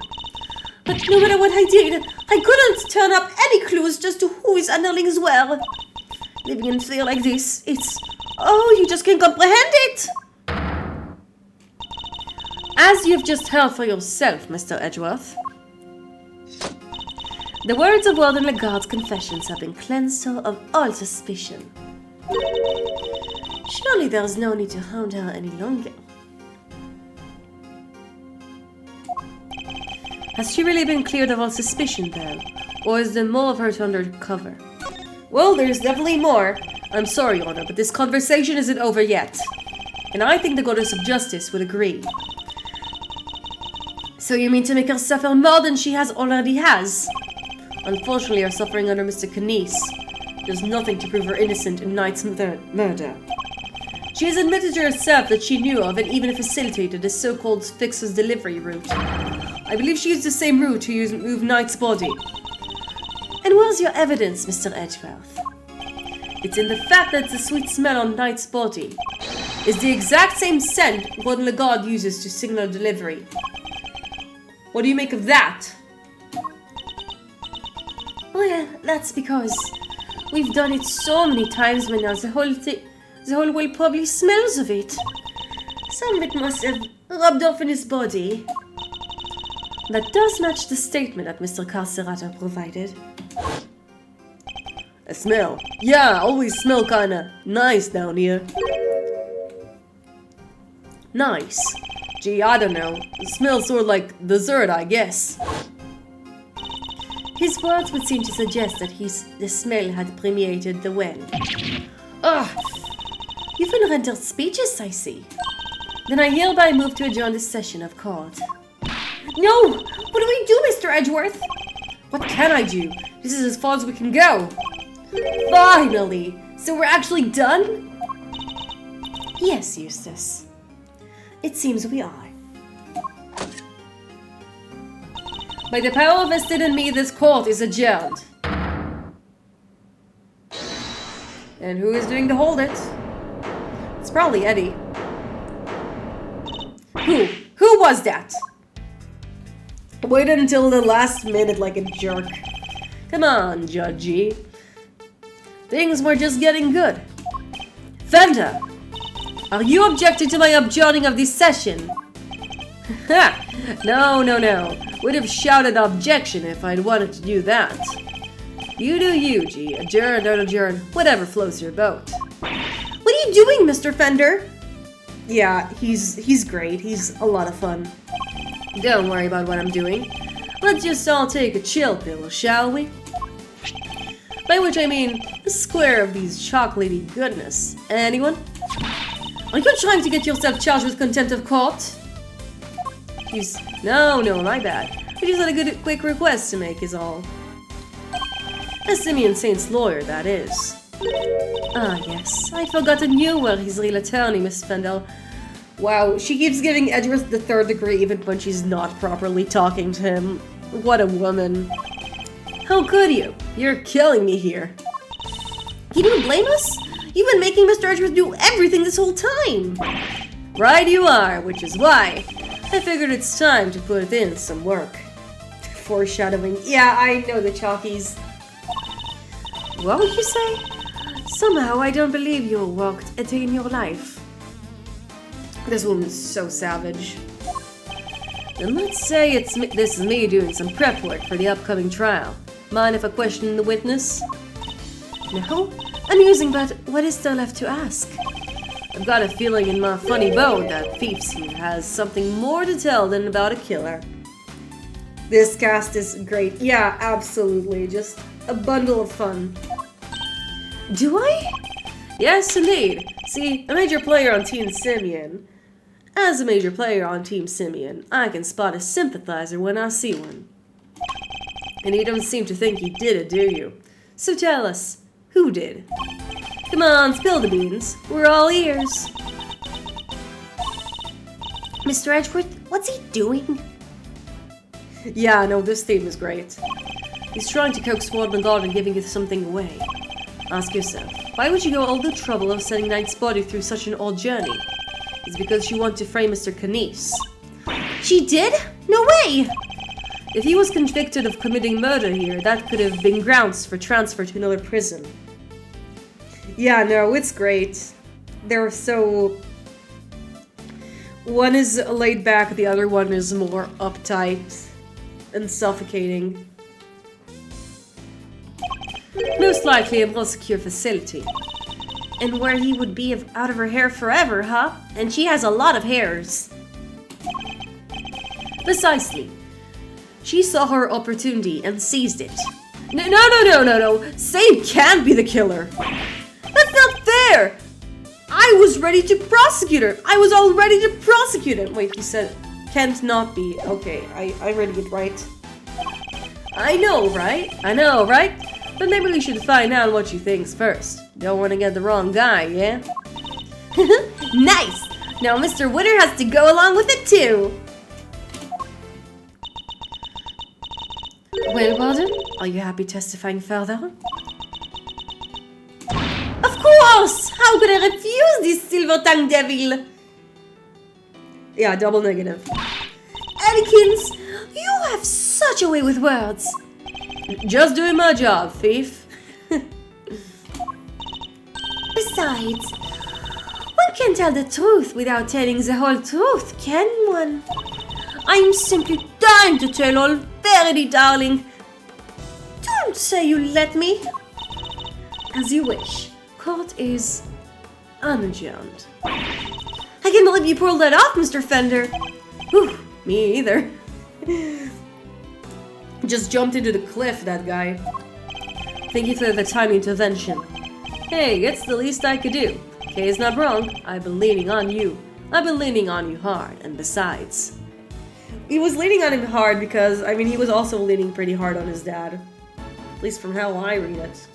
But no matter what I did, I couldn't turn up any clues just to who his underlings were. Living in fear like this, it's... Oh, you just can't comprehend it! As you've just heard for yourself, Mr. Edgeworth, the words of Warden Lagarde's confessions have been cleansed of all suspicion. Surely there's no need to hound her any longer. Has she really been cleared of all suspicion, though? Or is there more of her to undercover? Well, there's definitely more. I'm sorry, Honor, but this conversation isn't over yet. And I think the Goddess of Justice would agree. So you mean to make her suffer more than she already has? Unfortunately, her suffering under Mr. Canis does nothing to prove her innocent in Knight's murder. She has admitted to herself that she knew of and even facilitated the so-called Fixer's delivery route. I believe she used the same route to move Knight's body. And where's your evidence, Mr. Edgeworth? It's in the fact that the sweet smell on Knight's body is the exact same scent Warden Lagarde uses to signal delivery. What do you make of that? Well, that's because we've done it so many times by now, the whole world probably smells of it. Some of it must have rubbed off in his body. That does match the statement that Mr. Carcerato provided. A smell? Yeah, always smell kinda nice down here. Nice? Gee, I don't know. It smells sort of like dessert, I guess. His words would seem to suggest that the smell had permeated the well. Ugh! You've been rendered speechless, I see. Then I hereby move to adjourn this session of court. No! What do we do, Mr. Edgeworth? What can I do? This is as far as we can go. Finally! So we're actually done? Yes, Eustace. It seems we are. By the power vested in me, this court is adjourned. And who is doing the hold it? It's probably Eddie. Who was that? Waited until the last minute like a jerk. Come on, Judgy. Things were just getting good. Fender, are you objecting to my adjourning of this session? Ha! No. Would have shouted objection if I'd wanted to do that. You do you, G. Adjourn, don't adjourn. Whatever floats your boat. What are you doing, Mr. Fender? Yeah, he's great. He's a lot of fun. Don't worry about what I'm doing. Let's just all take a chill pill, shall we? By which I mean a square of these chocolatey goodness. Anyone? Are you trying to get yourself charged with contempt of court? No, my bad. I just had a quick request to make is all. A Simeon Saint's lawyer, that is. Ah, yes. I'd forgotten you were his real attorney, Miss Fendel. Wow, she keeps giving Edgeworth the third degree even when she's not properly talking to him. What a woman. How could you? You're killing me here. You don't blame us? You've been making Mr. Edgeworth do everything this whole time. Right you are, which is why I figured it's time to put in some work. Foreshadowing. Yeah, I know the chalkies. What would you say? Somehow I don't believe you worked a day in your life. This woman's so savage. Then let's say this is me doing some prep work for the upcoming trial. Mind if I question the witness? No? Amusing, but what is there left to ask? I've got a feeling in my funny bone that Thieves here has something more to tell than about a killer. This cast is great. Yeah, absolutely. Just a bundle of fun. Do I? Yes, indeed. See, a major player on Team Simeon. As a major player on Team Simeon, I can spot a sympathizer when I see one. And you don't seem to think he did it, do you? So tell us, who did? Come on, spill the beans. We're all ears. Mr. Edgeworth, what's he doing? Yeah, no, this theme is great. He's trying to coax Swartman and giving you something away. Ask yourself, why would you go all the trouble of sending Knight's body through such an odd journey? It's because you want to frame Mr. Canis. She did? No way! If he was convicted of committing murder here, that could have been grounds for transfer to another prison. Yeah, no, it's great. They're so... One is laid back, the other one is more uptight and suffocating. Most likely a well-secure facility. And where he would be out of her hair forever, huh? And she has a lot of hairs. Precisely. She saw her opportunity and seized it. No. Sade can't be the killer. That's not fair! I was ready to prosecute her. I was all ready to prosecute him. Wait, he said can't not be. Okay, I read it right. I know, right? But maybe we should find out what she thinks first. Don't want to get the wrong guy, yeah? Nice! Now Mr. Witter has to go along with it too! Well, Warden, are you happy testifying further? Of course! How could I refuse this silver-tongued devil? Yeah, double negative. Edikins, you have such a way with words. Just doing my job, thief. Besides, one can't tell the truth without telling the whole truth, can one? I'm simply dying to tell all Verity, darling. Don't say you let me. As you wish. Court is unadjourned. I can't believe you pulled that off, Mr. Fender. Whew, me either. Just jumped into the cliff, that guy. Thank you for the time intervention. Hey, it's the least I could do. Kay's not wrong. I've been leaning on you. I've been leaning on you hard, and besides... He was leaning on him hard because, I mean, he was also leaning pretty hard on his dad. At least from how I read it.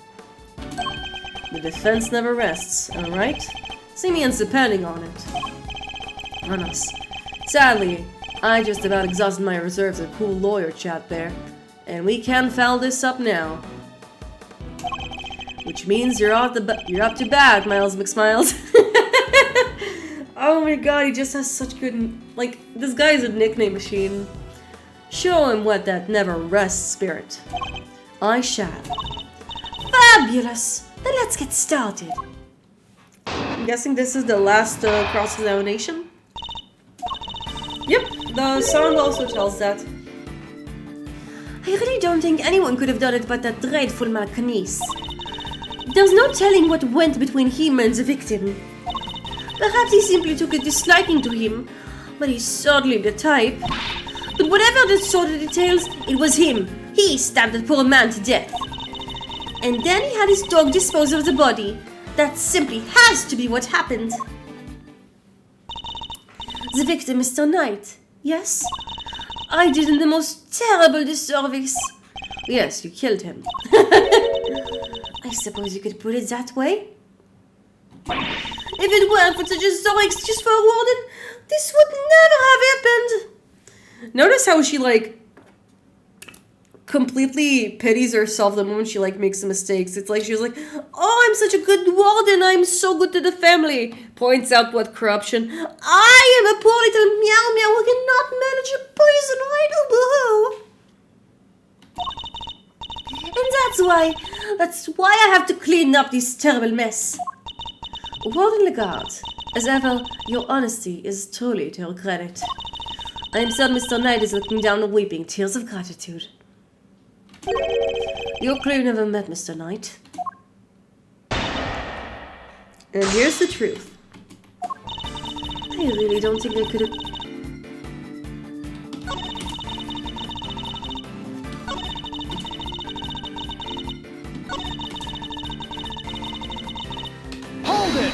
The defense never rests, alright? Simeon's depending on it. On us. Sadly, I just about exhausted my reserves of cool lawyer chat there. And we can foul this up now. Which means you're up to bat, Miles McSmiles. Oh my god, he just has such good... Like, this guy is a nickname machine. Show him what that never rests spirit. I shall. Fabulous! Then let's get started. I'm guessing this is the last cross-examination? Yep, the sound also tells that. I really don't think anyone could have done it but that dreadful Canis. There's no telling what went between him and the victim. Perhaps he simply took a disliking to him, but he's certainly the type. But whatever the sort of details, it was him. He stabbed that poor man to death. And then he had his dog dispose of the body. That simply has to be what happened. The victim, Mr. Knight, yes? I did him the most terrible disservice. Yes, you killed him. I suppose you could put it that way. If it weren't for such a sorry excuse for a warden, this would never have happened. Notice how she, like, completely pities herself the moment she, like, makes the mistakes. It's like she was like, oh, I'm such a good warden, I'm so good to the family. Points out what corruption. I am a poor little meow meow who cannot manage a poison idol. Boo-hoo. And that's why I have to clean up this terrible mess. Warden Lagarde, as ever, your honesty is truly to your credit. I am certain Mr. Knight is looking down and weeping tears of gratitude. You're clear you never met Mr. Knight. And here's the truth. I really don't think I could have... Hold it!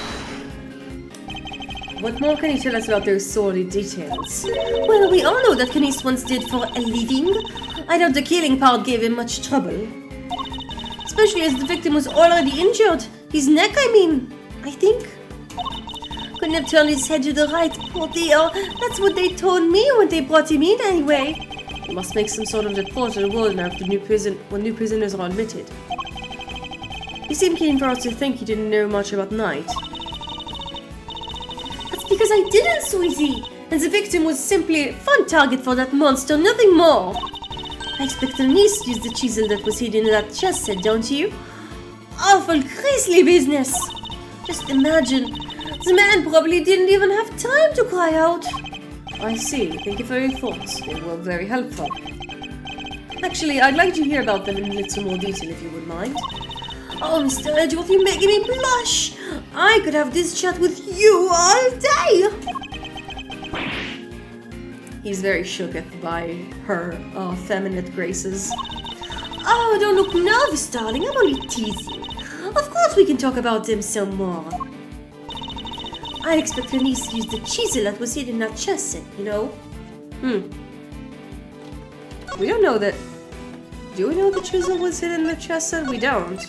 What more can you tell us about those sordid details? Well, we all know that Knight once did for a living. I doubt the killing part gave him much trouble. Especially as the victim was already injured. His neck, I mean. I think. Couldn't have turned his head to the right, poor dear. That's what they told me when they brought him in anyway. You must make some sort of report to the warden after when new prisoners are admitted. You seem keen for us to think you didn't know much about Knight. That's because I didn't, sweetie. And the victim was simply a fun target for that monster, nothing more. I expect the niece used the chisel that was hidden in that chest set, don't you? Awful grisly business. Just imagine. The man probably didn't even have time to cry out. I see. Thank you for your thoughts. They were very helpful. Actually, I'd like to hear about them in a little more detail if you would mind. Oh, Mr. Edgeworth, you're making me blush. I could have this chat with you all day. He's very shooketh by her feminine graces. Oh, don't look nervous, darling. I'm only teasing. Of course we can talk about them some more. I expect her niece to use the chisel that was hidden in that chest set, you know? We don't know that... Do we know the chisel was hidden in the chest set? We don't.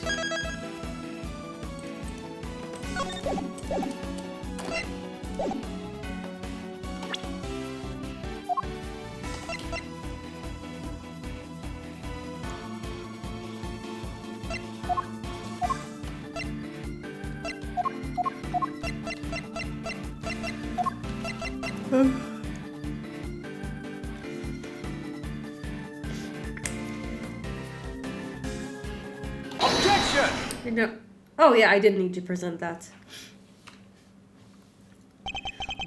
Objection! No. Oh yeah, I did need to present that.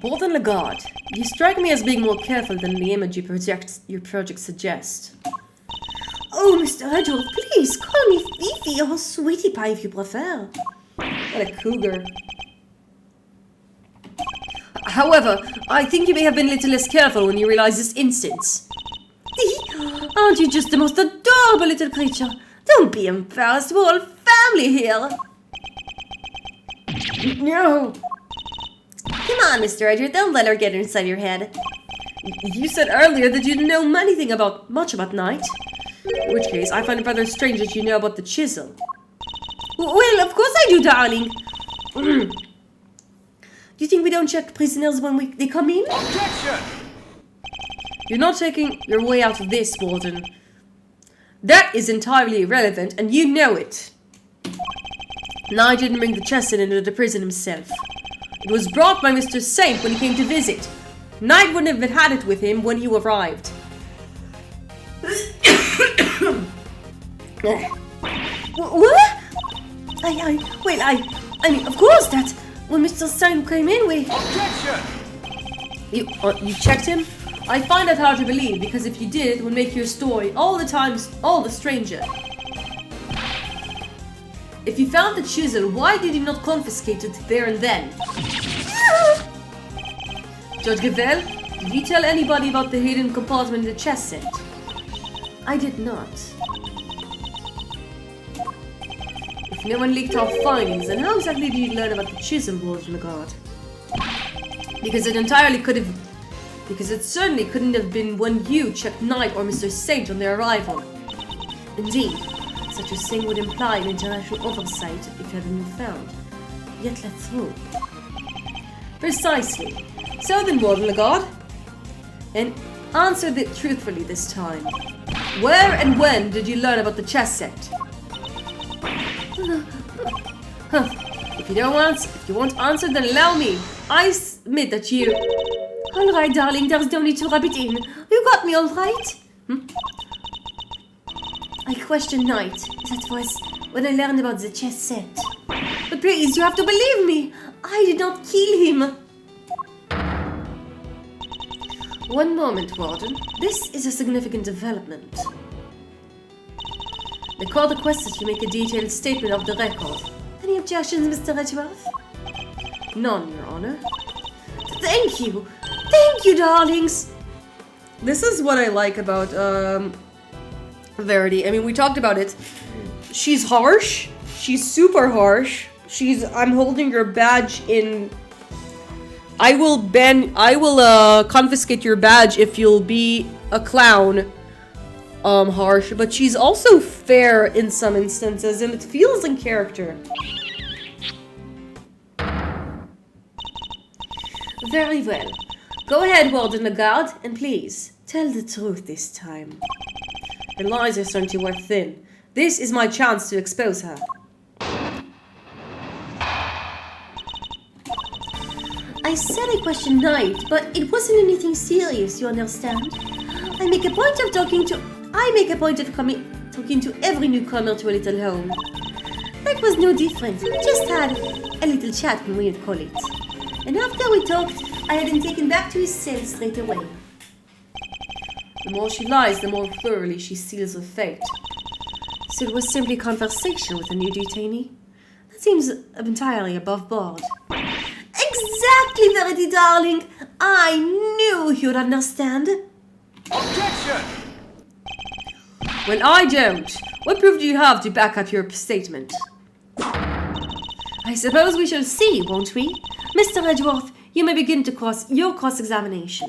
Bolton Lagarde, you strike me as being more careful than the image your project suggests. Oh, Mr. Edgeworth, please call me Fifi or Sweetie Pie if you prefer. What a cougar. However, I think you may have been a little less careful when you realized this instance. Aren't you just the most adorable little creature? Don't be embarrassed, we're all family here. No! Come on, Mr. Edgeworth, don't let her get inside your head. You said earlier that you didn't know anything much about Knight. In which case, I find it rather strange that you know about the chisel. Well, of course I do, darling. Do you think we don't check prisoners when they come in? Objection! You're not taking your way out of this, Warden. That is entirely irrelevant, and you know it. Knight didn't bring the chest into the prison himself. It was brought by Mr. Saint when he came to visit. Knight wouldn't have had it with him when he arrived. What? I mean, of course, that when Mr. Saint came in, we... Objection! You checked him? I find that hard to believe, because if you did, it would make your story all the stranger. If you found the chisel, why did you not confiscate it there and then? Judge Gavel, did you tell anybody about the hidden compartment in the chest set? I did not. If no one leaked our findings, then how exactly did you learn about the chisel, Warden Lagarde? Because it certainly couldn't have been when you checked Knight or Mr. Saint on their arrival. Indeed, such a thing would imply an international oversight if it hadn't been found. Yet let through. Precisely. So then, Warden Lagarde, and answer it truthfully this time. Where and when did you learn about the chess set? If you won't answer, then allow me. I submit that you... All right, darling, there's no need to rub it in. You got me all right? I questioned Knight. That was when I learned about the chess set. But please, you have to believe me. I did not kill him. One moment, Warden. This is a significant development. The court requests that you make a detailed statement of the record. Any objections, Mr. Edgeworth? None, Your Honor. Thank you! Thank you, darlings! This is what I like about, Verity. I mean, we talked about it. She's harsh. She's super harsh. I'm holding your badge in... I will confiscate your badge if you'll be a clown. Harsh. But she's also fair in some instances, and it feels in character. Very well. Go ahead, Warden Lagarde, and please, tell the truth this time. Her lies are starting to wear thin. This is my chance to expose her. I said I questioned Knight, but it wasn't anything serious, you understand? I make a point of talking to every newcomer to a little home. That was no different. We just had a little chat when we'd call it. And after we talked, I had him taken back to his cell straight away. The more she lies, the more thoroughly she seals her fate. So it was simply conversation with a new detainee? That seems entirely above board. Exactly, Verity, darling! I knew you'd understand. Objection! Well, I don't. What proof do you have to back up your statement? I suppose we shall see, won't we? Mr. Edgeworth, you may begin your cross-examination.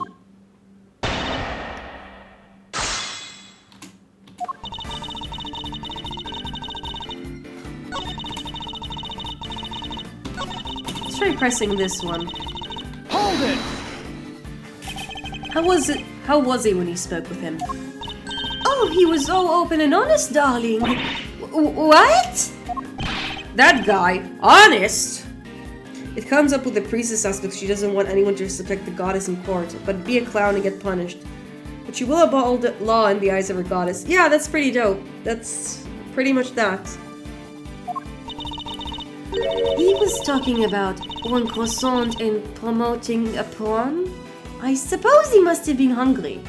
Let's try pressing this one. Hold it! How was he when you spoke with him? Oh, he was so open and honest, darling. What? That guy? Honest? It comes up with the priestess aspect. She doesn't want anyone to respect the goddess in court, but be a clown and get punished. But she will uphold the law in the eyes of her goddess. Yeah, that's pretty dope. That's pretty much that. He was talking about one croissant and promoting a pawn? I suppose he must have been hungry.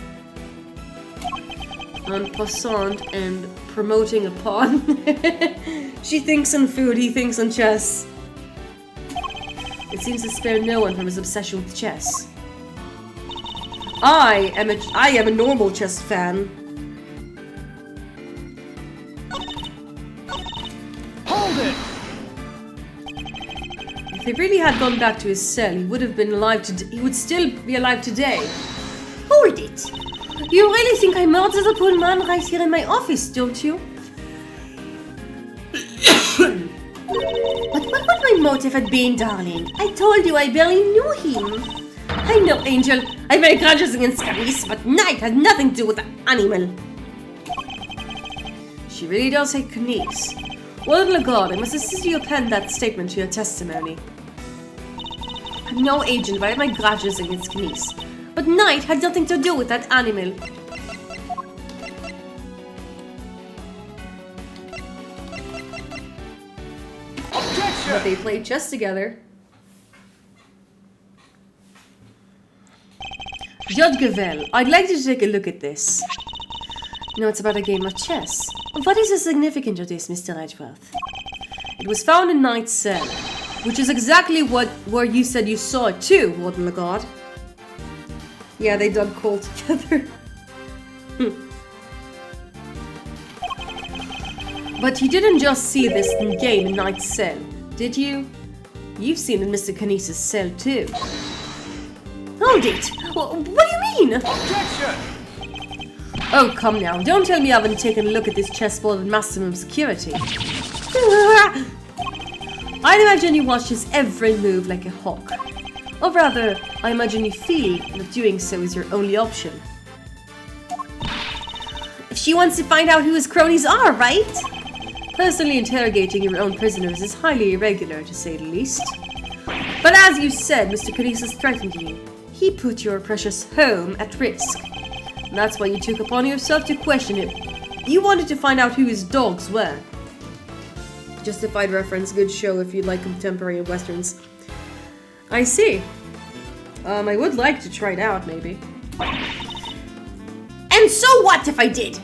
On croissant and promoting a pawn. She thinks on food, he thinks on chess. It seems to spare no one from his obsession with chess. I am a normal chess fan. Hold it! If he really had gone back to his cell, he would have been alive he would still be alive today. Hold it! You really think I murdered the poor man right here in my office, don't you? But what would my motive have been, darling? I told you I barely knew him. I know, Angel. I have my grudges against Carice, but Knight has nothing to do with the animal. She really does hate Canice. Well, Lagarde, I must assist you append that statement to your testimony. I'm no agent, but I have my grudges against Canice. But Knight had nothing to do with that animal. Objection! But they played chess together. Judge Gavel, I'd like you to take a look at this. No, it's about a game of chess. What is the significance of this, Mr. Edgeworth? It was found in Knight's cell, which is exactly where you said you saw it too, Warden Lagarde. Yeah, they dug coal together. But you didn't just see this game in Knight's cell, did you? You've seen it in Mr. Canice's cell too. Hold it! What do you mean? Objection! Oh, come now. Don't tell me I haven't taken a look at this chessboard with maximum security. I'd imagine you watch his every move like a hawk. Or rather, I imagine you feel that doing so is your only option. If she wants to find out who his cronies are, right? Personally interrogating your own prisoners is highly irregular, to say the least. But as you said, Mr. Canice has threatened you. He put your precious home at risk. And that's why you took upon yourself to question him. You wanted to find out who his dogs were. Justified reference, good show if you like contemporary westerns. I see. I would like to try it out, maybe. And so what if I did?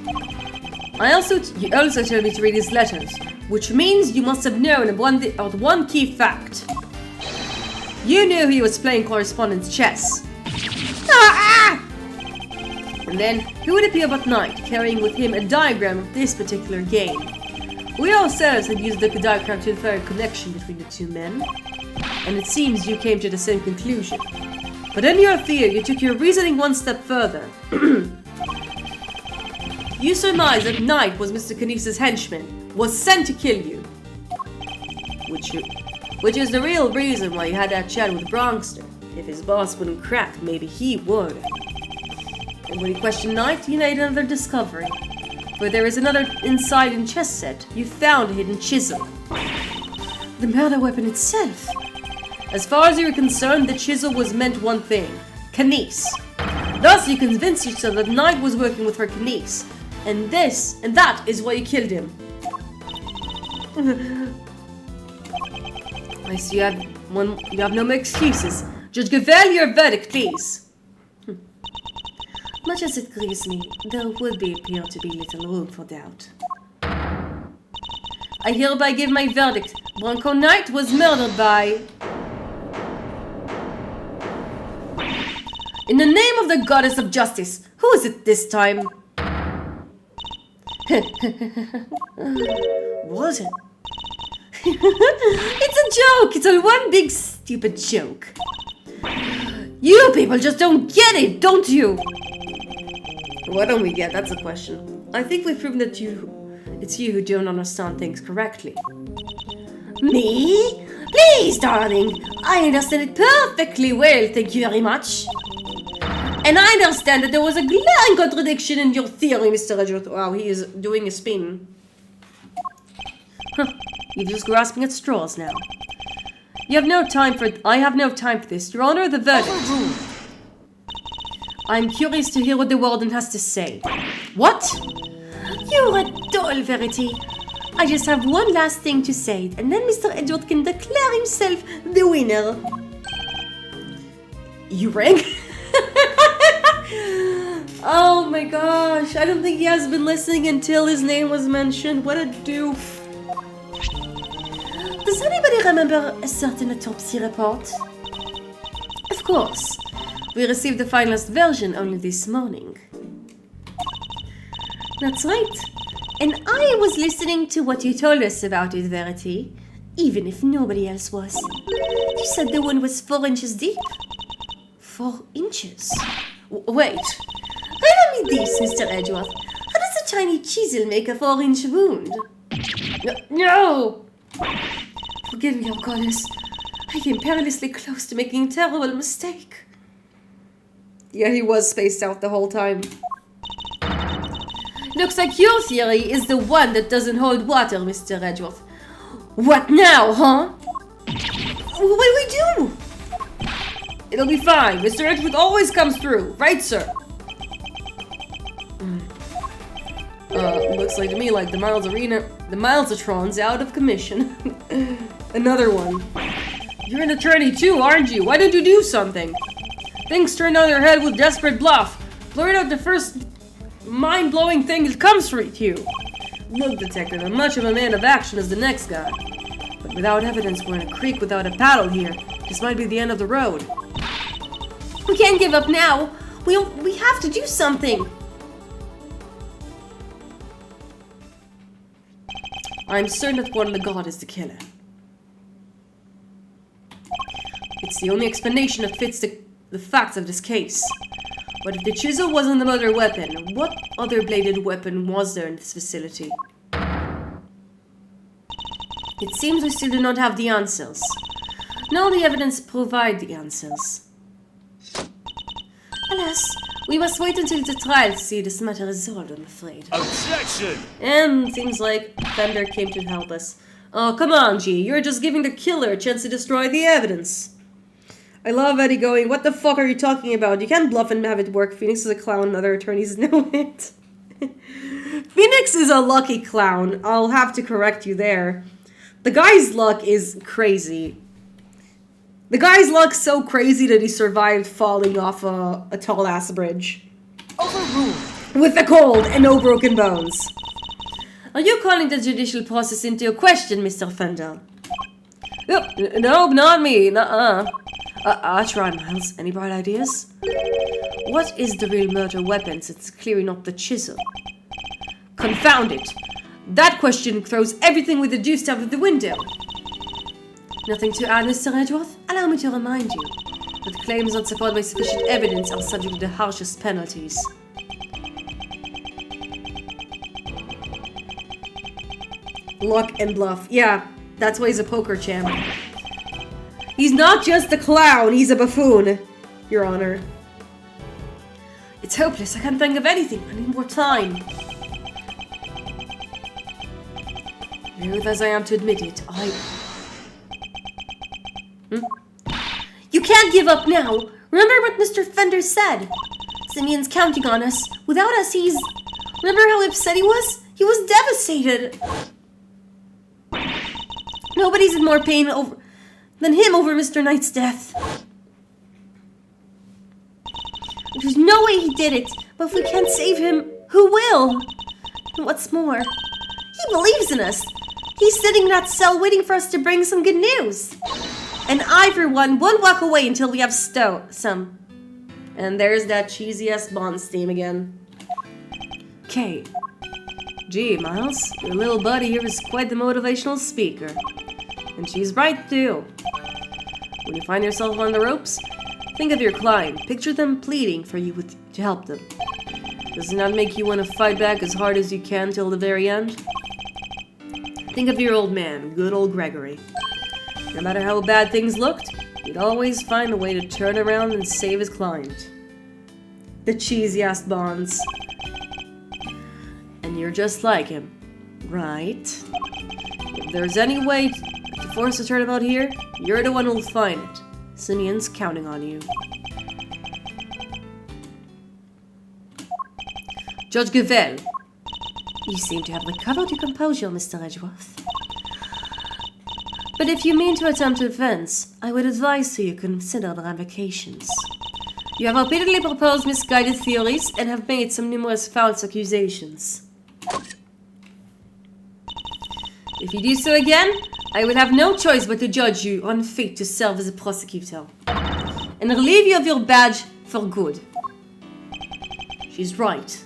You also told me to read his letters, which means you must have known about one key fact. You knew he was playing correspondence chess. And then, who would appear but Knight, carrying with him a diagram of this particular game? We ourselves had used the diagram to infer a connection between the two men, and it seems you came to the same conclusion. But in your theory, you took your reasoning one step further. You surmised that Knight was Mr. Knief's henchman, was sent to kill you. Which is the real reason why you had that chat with Bronxter. If his boss wouldn't crack, maybe he would. And when you questioned Knight, you made another discovery. Where there is another inside in chess set, you found a hidden chisel. The murder weapon itself. As far as you were concerned, the chisel was meant one thing. Knief's. Thus, you convinced yourself that Knight was working with her Knief's. And that is why you killed him. I see you have no more excuses. Judge Gavel, your verdict, please. Much as it grieves me, there would appear to be little room for doubt. I hereby give my verdict. Bronco Knight was murdered by... In the name of the goddess of justice, who is it this time? Was it? It's a joke! It's a one big stupid joke. You people just don't get it, don't you? What don't we get? That's a question. I think we've proven that it's you who don't understand things correctly. Me? Please, darling. I understand it perfectly well, thank you very much. And I understand that there was a glaring contradiction in your theory, Mr. Edgeworth. Wow, he is doing a spin. Huh. You're just grasping at straws now. I have no time for this. Your Honor, the verdict. I'm curious to hear what the warden has to say. What? You're a doll, Verity. I just have one last thing to say, and then Mr. Edgeworth can declare himself the winner. You rang? Oh my gosh, I don't think he has been listening until his name was mentioned. What a doof. Does anybody remember a certain autopsy report? Of course. We received the finalist version only this morning. That's right. And I was listening to what you told us about it, Verity. Even if nobody else was. You said the wound was 4 inches deep. 4 inches? Wait. Riddle me this, Mr. Edgeworth. How does a tiny chisel make a 4-inch wound? No! Forgive me, oh goddess. I came perilously close to making a terrible mistake. Yeah, he was spaced out the whole time. Looks like your theory is the one that doesn't hold water, Mr. Edgeworth. What now, huh? What do we do? It'll be fine. Mr. Edgeworth always comes through. Right, sir? Looks like to me like the Milesatrons out of commission. Another one. You're an attorney too, aren't you? Why don't you do something? Things turn on their head with desperate bluff. Blurt out the first mind-blowing thing that comes to you. Look, detective, I'm much of a man of action as the next guy. But without evidence, we're in a creek without a paddle here. This might be the end of the road. We can't give up now. We have to do something. I'm certain that one of the god is the killer. It's the only explanation that fits the facts of this case. But if the chisel wasn't the murder weapon, what other bladed weapon was there in this facility? It seems we still do not have the answers. Nor the evidence provide the answers. Alas, we must wait until the trial to see this matter resolved, I'm afraid. Objection! And seems like Fender came to help us. Oh, come on, G. You're just giving the killer a chance to destroy the evidence. I love Eddie going, what the fuck are you talking about? You can't bluff and have it work. Phoenix is a clown and other attorneys know it. Phoenix is a lucky clown. I'll have to correct you there. The guy's luck is crazy. The guy's luck's so crazy that he survived falling off a tall ass bridge. Overruled. With a cold and no broken bones. Are you calling the judicial process into question, Mr. Fender? No, not me. Nuh-uh. Try, Miles. Any bright ideas? What is the real murder weapon since it's clearly not the chisel? Confound it. That question throws everything we deduced out of the window. Nothing to add, Mr. Edgeworth? Allow me to remind you that claims not supported by sufficient evidence are subject to the harshest penalties. Luck and bluff. Yeah, that's why he's a poker champ. He's not just a clown, he's a buffoon, Your Honor. It's hopeless. I can't think of anything. I need more time. Loath as I am to admit it, You can't give up now. Remember what Mr. Fender said. Simeon's counting on us. Without us, he's... Remember how upset he was? He was devastated. Nobody's in more pain than him over Mr. Knight's death. There's no way he did it, but if we can't save him, who will? And what's more, he believes in us. He's sitting in that cell waiting for us to bring some good news. And I, for one, won't walk away until we have some. And there's that cheesy-ass Bonds theme again. Okay. Gee, Miles, your little buddy here is quite the motivational speaker. And she's right, too. When you find yourself on the ropes, think of your client. Picture them pleading for you to help them. Does it not make you want to fight back as hard as you can till the very end? Think of your old man, good old Gregory. No matter how bad things looked, he'd always find a way to turn around and save his client. The cheesy-ass Bonds. And you're just like him, right? If there's any way to force a turnabout here, you're the one who'll find it. Simeon's counting on you. Judge Gavel. You seem to have recovered your composure, Mr. Edgeworth. But if you mean to attempt defense, I would advise you consider the ramifications. You have repeatedly proposed misguided theories and have made some numerous false accusations. If you do so again, I will have no choice but to judge you unfit to serve as a prosecutor and relieve you of your badge for good. She's right.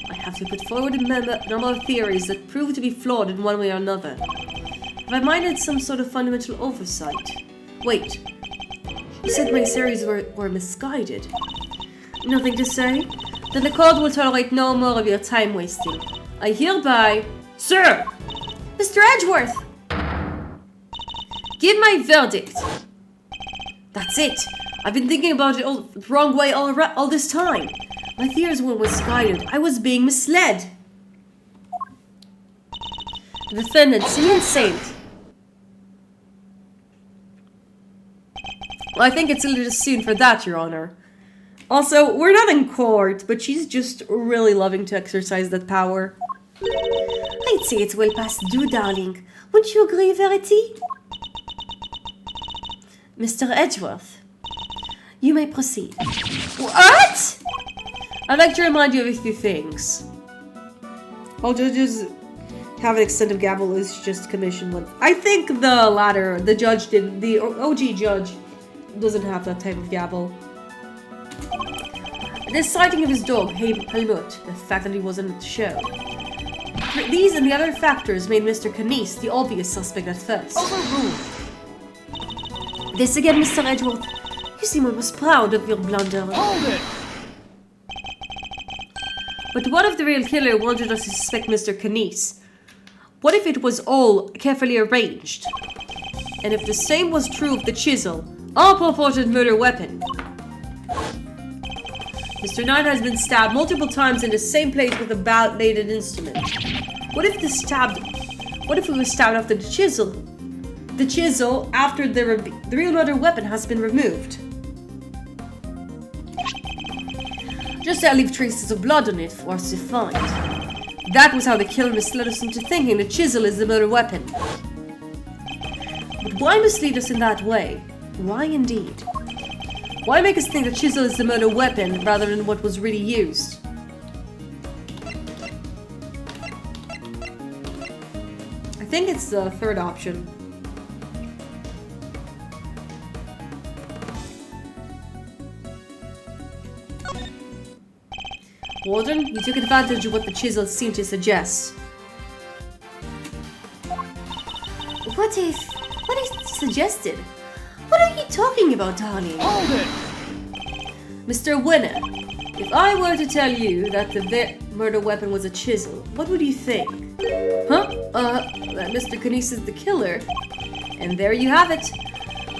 I have to put forward a number of theories that prove to be flawed in one way or another. Have I minded some sort of fundamental oversight? Wait, you said my theories were misguided. Nothing to say? Then the court will tolerate no more of your time wasting. I hereby... Sir! Mr. Edgeworth! Give my verdict. That's it. I've been thinking about it the wrong way all this time. My theories were misguided. I was being misled. The defendant, Simeon Saint. Well, I think it's a little soon for that, Your Honor. Also, we're not in court, but she's just really loving to exercise that power. I'd say it's well past due, darling. Wouldn't you agree, Verity? Mr. Edgeworth, you may proceed. What? I'd like to remind you of a few things. All judges have an extended gavel is just commissioned one. I think the latter, the OG judge doesn't have that type of gavel. The sighting of his dog, Helmut, the fact that he wasn't at the show. These and the other factors made Mr. Canis the obvious suspect at first. Overruled. This again, Mr. Edgeworth. You seem almost proud of your blunder. Hold it! But what if the real killer wanted us to suspect Mr. Canis? What if it was all carefully arranged? And if the same was true of the chisel, our purported murder weapon? Mr. Knight has been stabbed multiple times in the same place with a bladed instrument. What if he was stabbed after the chisel? The chisel after the real murder weapon has been removed. Just to leave traces of blood on it for us to find. That was how the killer misled us into thinking the chisel is the murder weapon. But why mislead us in that way? Why indeed? Why make us think the chisel is the murder weapon rather than what was really used? I think it's the third option. Warden, you took advantage of what the chisel seemed to suggest. What is suggested? What are you talking about, darling? Hold it! Mr. Winner, if I were to tell you that the murder weapon was a chisel, what would you think? Huh? That Mr. Kanice is the killer. And there you have it.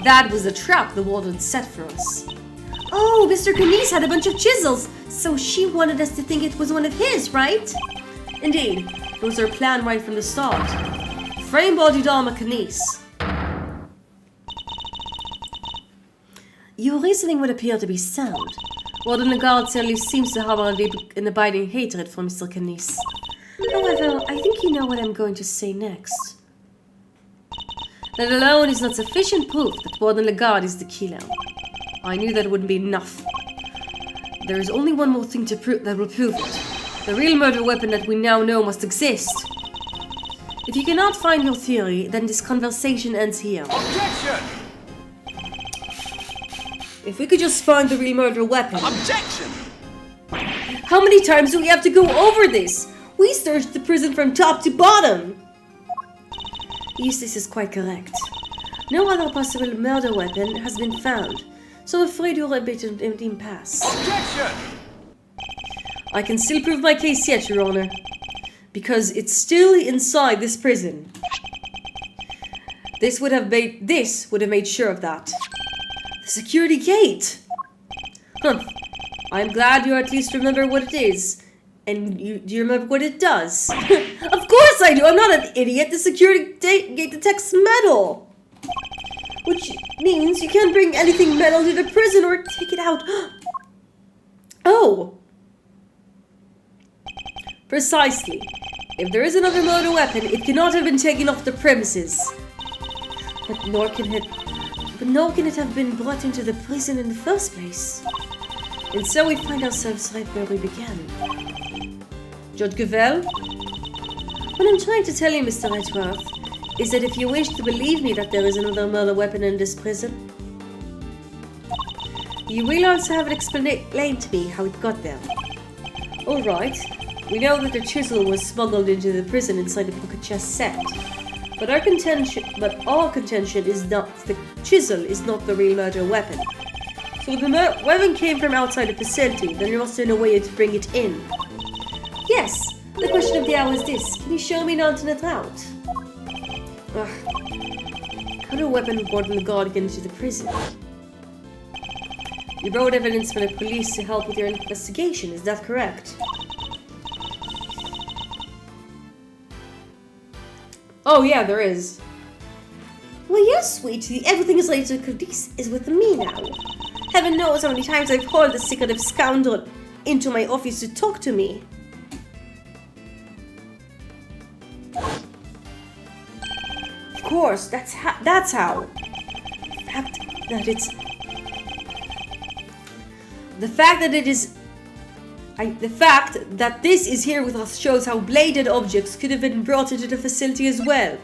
That was a trap the warden set for us. Oh, Mr. Kanice had a bunch of chisels, so she wanted us to think it was one of his, right? Indeed, it was her plan right from the start. Frame-bodied armor Kanice. Your reasoning would appear to be sound. Warden Lagarde certainly seems to have an abiding hatred for Mr. Kanice. However, I think you know what I'm going to say next. That alone is not sufficient proof that Warden Lagarde is the killer. I knew that wouldn't be enough. There is only one more thing to prove that will prove it. The real murder weapon that we now know must exist. If you cannot find your theory, then this conversation ends here. Objection! If we could just find the real murder weapon. Objection! How many times do we have to go over this? We searched the prison from top to bottom. Eustace is quite correct. No other possible murder weapon has been found, so I'm afraid you're a bit in impasse. Objection! I can still prove my case yet, Your Honor. Because it's still inside this prison. This would have made sure of that. The security gate! Huh. I'm glad you at least remember what it is. And do you remember what it does? Of course I do! I'm not an idiot! The security gate detects metal! Which means you can't bring anything metal to the prison or take it out. Oh! Precisely. If there is another murder weapon, it cannot have been taken off the premises. But nor can it have been brought into the prison in the first place. And so we find ourselves right where we began. Judge Gavel? What I'm trying to tell you, Mr. Edgeworth, is that if you wish to believe me that there is another murder weapon in this prison, you will also have it explained to me how it got there. Alright, we know that the chisel was smuggled into the prison inside the pocket chest set. But our contention is that the chisel is not the real murder weapon. So if the weapon came from outside the facility, then there must have been a way to bring it in. yes, the question of the hour is this. Can you show me an alternate route? How did a weapon Warden Lagarde get into the prison? You brought evidence from the police to help with your investigation, is that correct? Oh yeah, there is. Well, yes, sweetie. Everything is related to Cadiz is with me now. Heaven knows how many times I've called the secretive scoundrel into my office to talk to me. Of course, that's how. The fact that this is here with us shows how bladed objects could have been brought into the facility as well.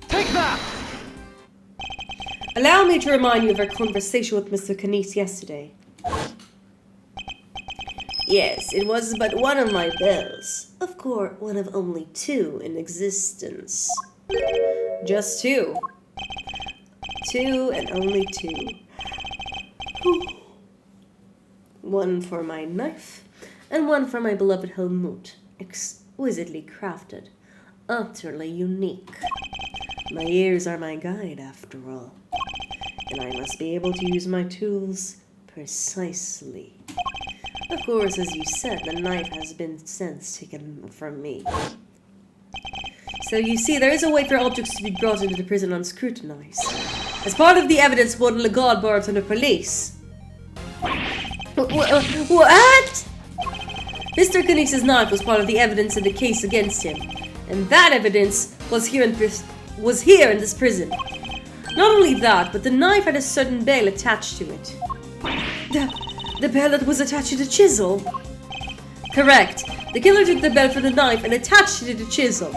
Take that! Allow me to remind you of our conversation with Mr. Kanice yesterday. Yes, it was but one of my bells. Of course, one of only two in existence. Just two. Two and only two. One for my knife, and one for my beloved Helmut. Exquisitely crafted. Utterly unique. My ears are my guide, after all. And I must be able to use my tools Precisely. Of course, as you said, the knife has been since taken from me. So you see, there is a way for objects to be brought into the prison unscrutinized. As part of the evidence, one legal brought to the police. What? Mr. Knies's knife was part of the evidence in the case against him, and that evidence was here in this prison. Not only that, but the knife had a certain bell attached to it. The bell that was attached to the chisel? Correct. The killer took the bell from the knife and attached it to the chisel.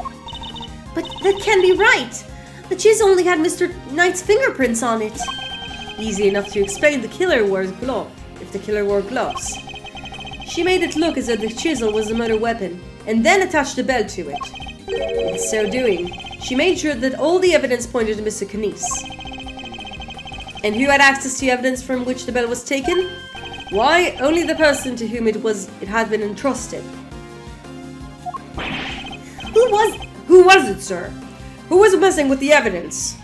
But that can't be right. The chisel only had Mr. Knight's fingerprints on it. Easy enough to explain. The killer wears gloves. If the killer wore gloves. She made it look as though the chisel was a murder weapon, and then attached the bell to it. In so doing, she made sure that all the evidence pointed to Mr. Knies. And who had access to evidence from which the bell was taken? Why, only the person to whom it had been entrusted. Who was it, sir? Who was messing with the evidence?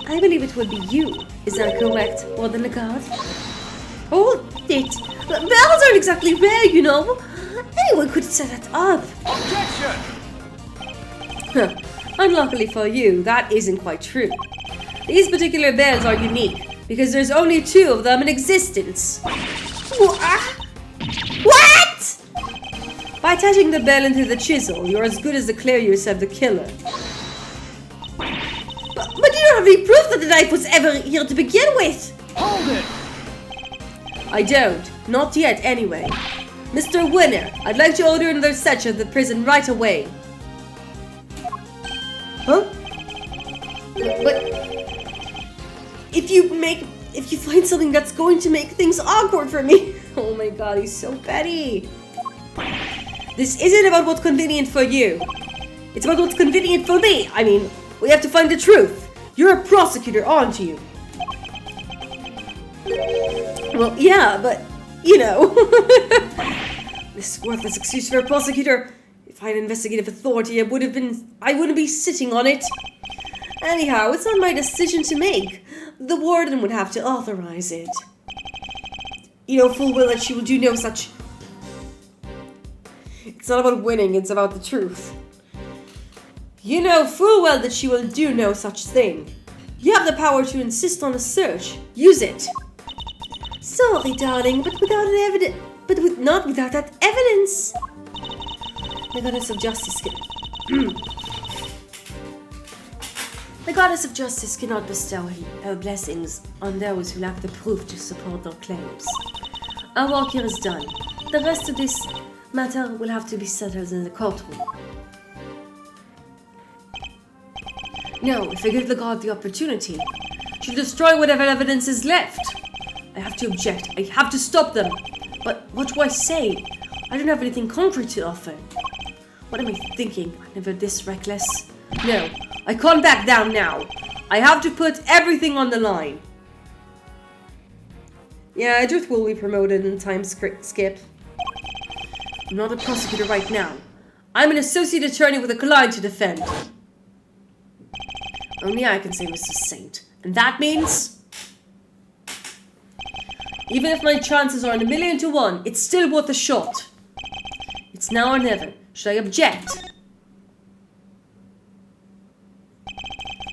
I believe it would be you. Is that correct, Warden Lagarde? Hold it! The bells aren't exactly rare, you know. Anyone could set that up. Objection! Unluckily for you, that isn't quite true. These particular bells are unique, because there's only 2 of them in existence. What? By attaching the bell into the chisel, you're as good as declare yourself the killer. But you don't have any proof that the knife was ever here to begin with. Hold it! I don't. Not yet, anyway. Mr. Winner, I'd like to order another search of the prison right away. Huh? But if you find something that's going to make things awkward for me. Oh my god, he's so petty. This isn't about what's convenient for you. It's about what's convenient for me. I mean, we have to find the truth. You're a prosecutor, aren't you? Well, yeah, but, you know. This worthless excuse for a prosecutor. If I had investigative authority, I wouldn't be sitting on it. Anyhow, it's not my decision to make. The warden would have to authorize it. You know full well that she will do no such... It's not about winning, it's about the truth. You know full well that she will do no such thing. You have the power to insist on a search. Use it. Sorry, darling, but not without that evidence. The goddess of justice The goddess of justice cannot bestow her blessings on those who lack the proof to support their claims. Our work here is done. The rest of this matter will have to be settled in the courtroom. No, if I give the god the opportunity, she'll destroy whatever evidence is left. I have to object. I have to stop them. But what do I say? I don't have anything concrete to offer. What am I thinking? I'm never this reckless. No, I can't back down now. I have to put everything on the line. Yeah, Edgeworth will be promoted in time skip. I'm not a prosecutor right now. I'm an associate attorney with a client to defend. Only I can say Mr. Saint. And that means... even if my chances are in 1,000,000 to 1, it's still worth a shot. It's now or never. Should I object?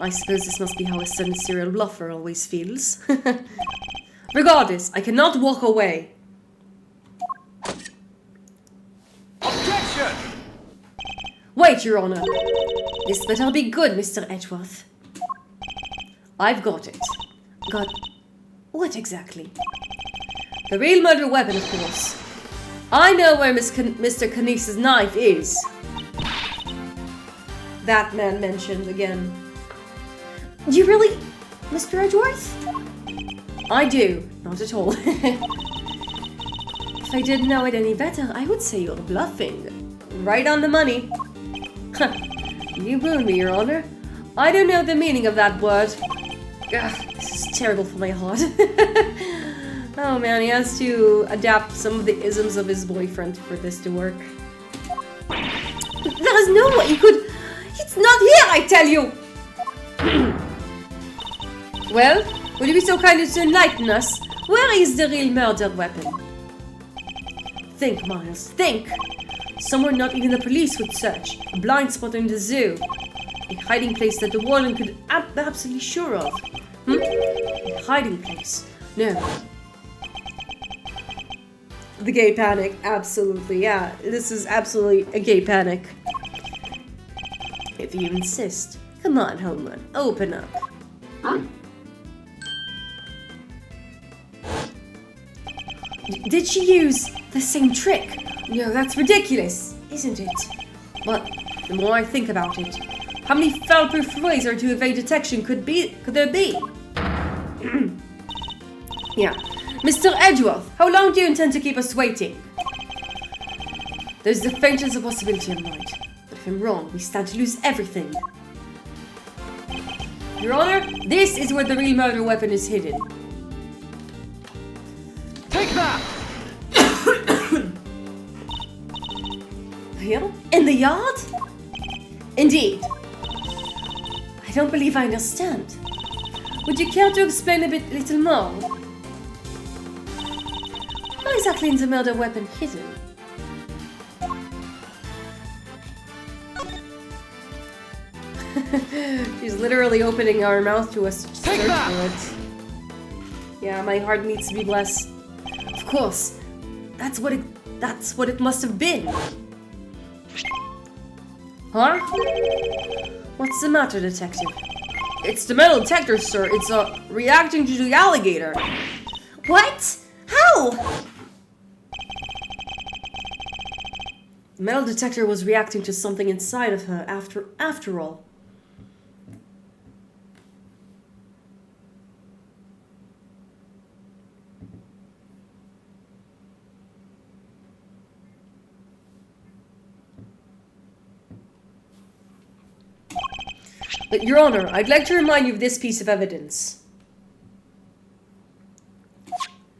I suppose this must be how a sudden serial bluffer always feels. Regardless, I cannot walk away. Objection! Wait, Your Honor. This better be good, Mr. Edgeworth. I've got it. Got what exactly? The real murder weapon, of course. I know where Mr. Knies's knife is. That man mentioned again. You really, Mr. Edgeworth? I do. Not at all. If I didn't know it any better, I would say you're bluffing. Right on the money. You ruined me, Your Honor. I don't know the meaning of that word. Ugh, this is terrible for my heart. Oh man, he has to adapt some of the isms of his boyfriend for this to work. There is no way you could... It's not here, I tell you! Well, would you be so kind as to enlighten us? Where is the real murder weapon? Think, Miles, think! Somewhere not even the police would search. A blind spot in the zoo. A hiding place that the warden could be absolutely sure of. A hiding place. No. The gay panic, absolutely, yeah. This is absolutely a gay panic. If you insist. Come on, home run, open up. Did she use the same trick? No, that's ridiculous, isn't it? But the more I think about it, how many foul-proof ways or to evade detection could there be? Yeah. Mr. Edgeworth, how long do you intend to keep us waiting? There's the faintest of possibility I'm right. But if I'm wrong, we stand to lose everything. Your Honor, this is where the real murder weapon is hidden. Take that! Here? In the yard? Indeed. I don't believe I understand. Would you care to explain a little more? How exactly is the murder weapon hidden? She's literally opening our mouth to us to search for it. Yeah, my heart needs to be blessed. Of course. That's what it must have been. Huh? What's the matter, detective? It's the metal detector, sir. It's reacting to the alligator. What? How? The metal detector was reacting to something inside of her after all. But, Your Honor, I'd like to remind you of this piece of evidence.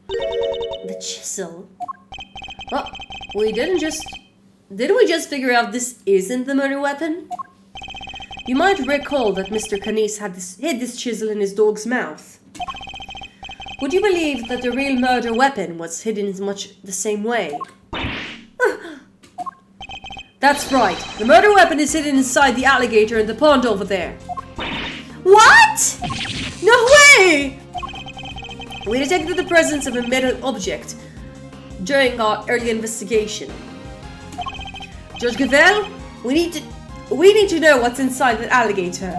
The chisel? Well, didn't we just figure out this isn't the murder weapon? You might recall that Mr. Canis hid this chisel in his dog's mouth. Would you believe that the real murder weapon was hidden in much the same way? That's right. The murder weapon is hidden inside the alligator in the pond over there. What? No way! We detected the presence of a metal object during our early investigation. Judge Gavel, we need to know what's inside that alligator.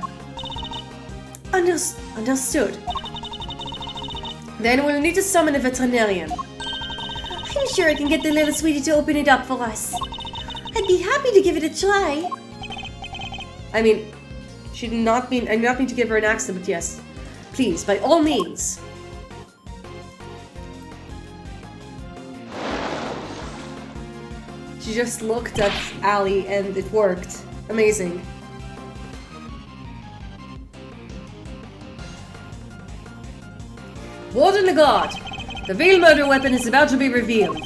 Understood. Then we'll need to summon a veterinarian. I'm sure I can get the little sweetie to open it up for us. I'd be happy to give it a try. I mean, I do not mean to give her an accent, but yes. Please, by all means. She just looked at Ali and it worked. Amazing. Warden Lagarde, the real murder weapon is about to be revealed.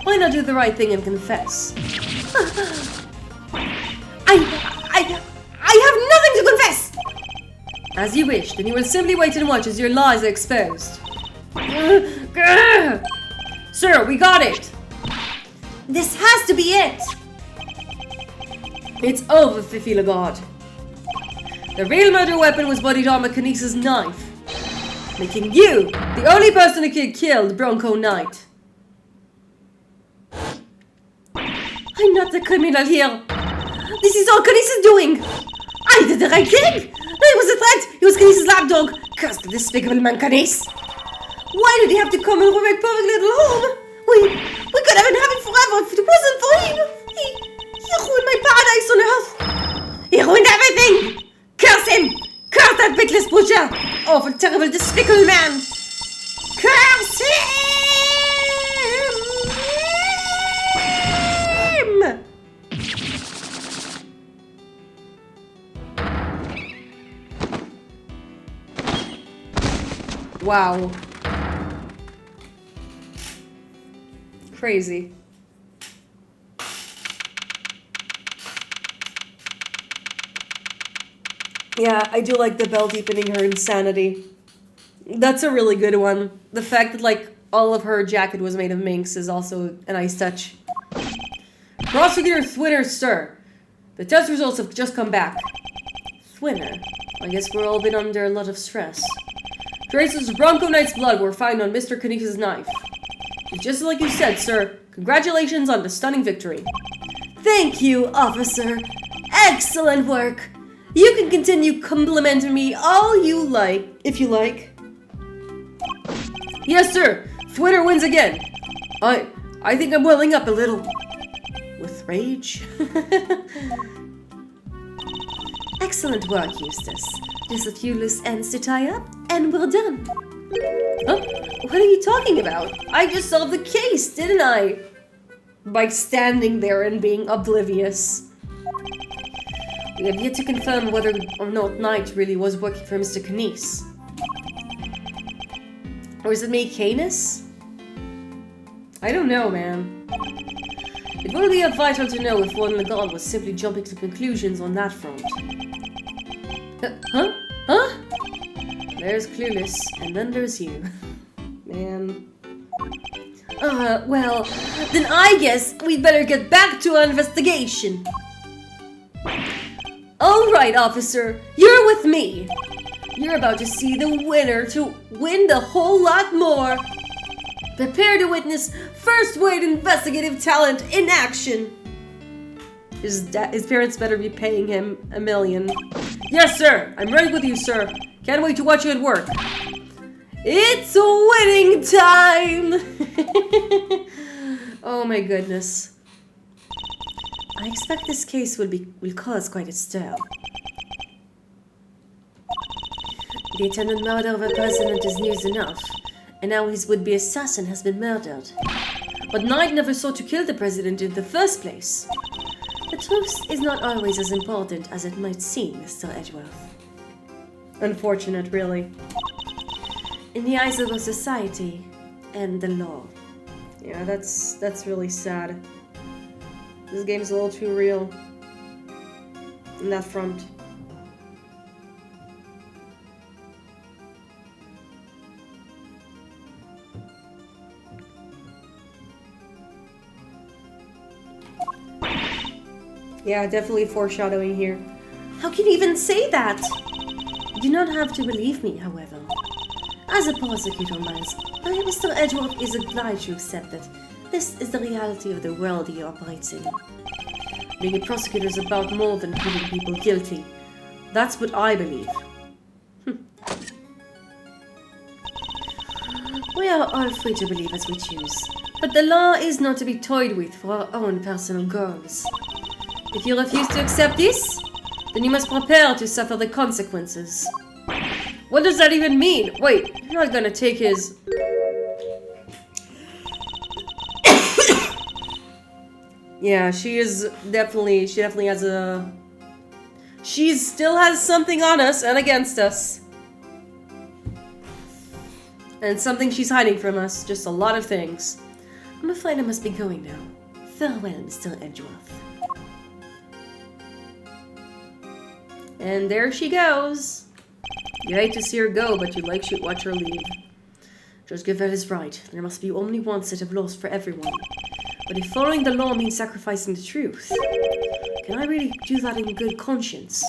Why not do the right thing and confess? I have nothing to confess! As you wish, then you will simply wait and watch as your lies are exposed. Sir, we got it! This has to be it! It's over, Fifi Lagarde. The real murder weapon was bodied armor Canis's knife, making you the only person who could kill Bronco Knight. I'm not the criminal here. This is all Canis is doing. I did the right thing. It was a threat. He was Canis's lapdog. Curse the despicable man, Canis. Why did he have to come and ruin my perfect little home? We could have inhabited forever if it wasn't for him. He ruined my paradise on earth. He ruined everything. Curse him. Curse that pitless butcher. Awful, terrible, despicable man. Curse him. Wow. Crazy. Yeah, I do like the bell deepening her insanity. That's a really good one. The fact that, like, all of her jacket was made of minks is also a nice touch. Prosecutor Thwinner, sir. The test results have just come back. Thwinner? I guess we're all been under a lot of stress. Traces of Bronco Knight's blood were found on Mr. Kanise's knife. It's just like you said, sir. Congratulations on the stunning victory. Thank you, officer. Excellent work. You can continue complimenting me all you like, if you like. Yes, sir. Thwinner wins again. I think I'm welling up a little. With rage? Excellent work, Eustace. Just a few loose ends to tie up, and we're done. Huh? What are you talking about? I just solved the case, didn't I? By standing there and being oblivious. We have yet to confirm whether or not Knight really was working for Mr. Canise. Or is it me, Canis? I don't know, man. It would be vital to know if Warden Legal was simply jumping to conclusions on that front. Huh? Huh? There's Clueless, and then there's you. Man. Well, then I guess we'd better get back to our investigation. All right, officer, you're with me. You're about to see the winner to win the whole lot more. Prepare to witness first-rate investigative talent in action. His parents better be paying him $1 million. Yes, sir. I'm right with you, sir. Can't wait to watch you at work. It's winning time! Oh my goodness. I expect this case will cause quite a stir. The attempted murder of a president is news enough, and now his would-be assassin has been murdered. But Knight never sought to kill the president in the first place. The truth is not always as important as it might seem, Mr. Edgeworth. Unfortunate, really. In the eyes of our society and the law. Yeah, that's really sad. This game's a little too real on that front. Yeah, definitely foreshadowing here. How can you even say that? You do not have to believe me, however. As a prosecutor, Miles, Mr. Edgeworth is obliged to accept that this is the reality of the world he operates in. Being a prosecutor is about more than proving people guilty. That's what I believe. We are all free to believe as we choose, but the law is not to be toyed with for our own personal goals. If you refuse to accept this, then you must prepare to suffer the consequences. What does that even mean? Wait, you're not gonna take his... Yeah, she definitely has a... She still has something on us and against us. And something she's hiding from us. Just a lot of things. I'm afraid I must be going now. Farewell, Mr. Edgeworth. And there she goes. You hate to see her go, but you like to watch her leave. Judge Gavelle is right. There must be only one set of laws for everyone. But if following the law means sacrificing the truth, can I really do that in good conscience?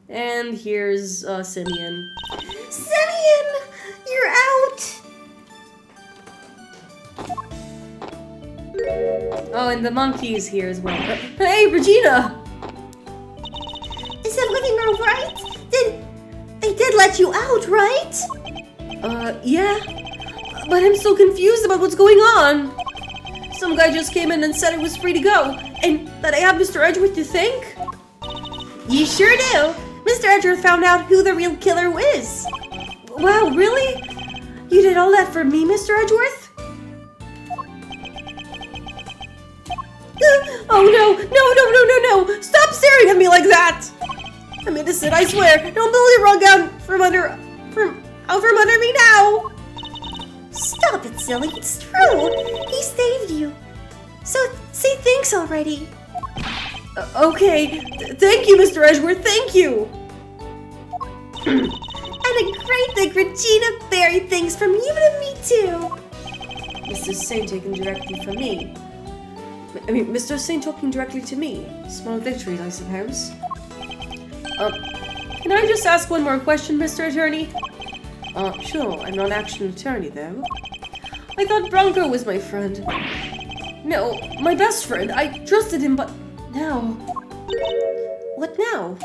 And here's Simeon. Simeon! You're out! Oh, and the monkey is here as well. Hey, Regina! Is everything alright? They did let you out, right? Yeah. But I'm so confused about what's going on. Some guy just came in and said it was free to go. And that I have Mr. Edgeworth to thank? You sure do. Mr. Edgeworth found out who the real killer is. Wow, really? You did all that for me, Mr. Edgeworth? Oh, no. Stop staring at me like that. I'm innocent, I swear. Don't pull the rug out from under me now. Stop it, silly. It's true. He saved you. So say thanks already. Okay. Thank you, Mr. Edgeworth. Thank you. And And a great big Regina Berry thanks from you to me too. Mr. Saint taking directly from me. I mean, Mr. Saint talking directly to me. Small victories, I suppose. Can I just ask one more question, Mr. Attorney? Sure, I'm not actually an attorney, though. I thought Bronco was my friend. No, my best friend. I trusted him, but now... What now?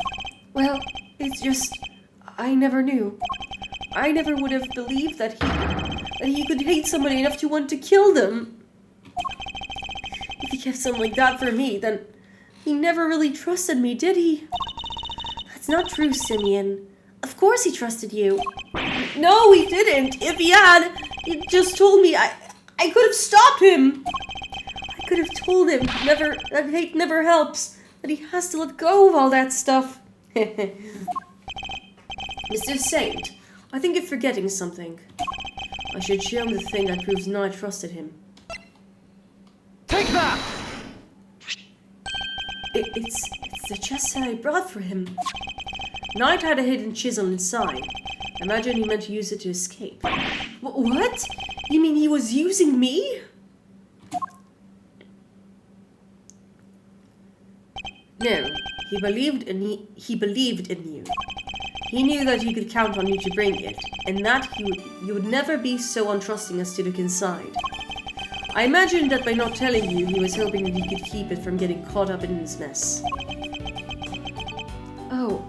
Well, it's just... I never knew. I never would have believed that he could hate somebody enough to want to kill them. If he kept something like that for me, then he never really trusted me, did he? That's not true, Simeon. Of course he trusted you. No, he didn't. If he had, he just told me. I could have stopped him. I could have told him that hate never helps, that he has to let go of all that stuff. Mr. Saint, I think you're forgetting something. I should show him the thing that proves no I trusted him. Take that! It's the chest that I brought for him. Knight had a hidden chisel inside. I imagine he meant to use it to escape. What? You mean he was using me? No, he believed in you. He knew that he could count on you to bring it, and that you would never be so untrusting as to look inside. I imagined that by not telling you, he was hoping that you could keep it from getting caught up in his mess. Oh.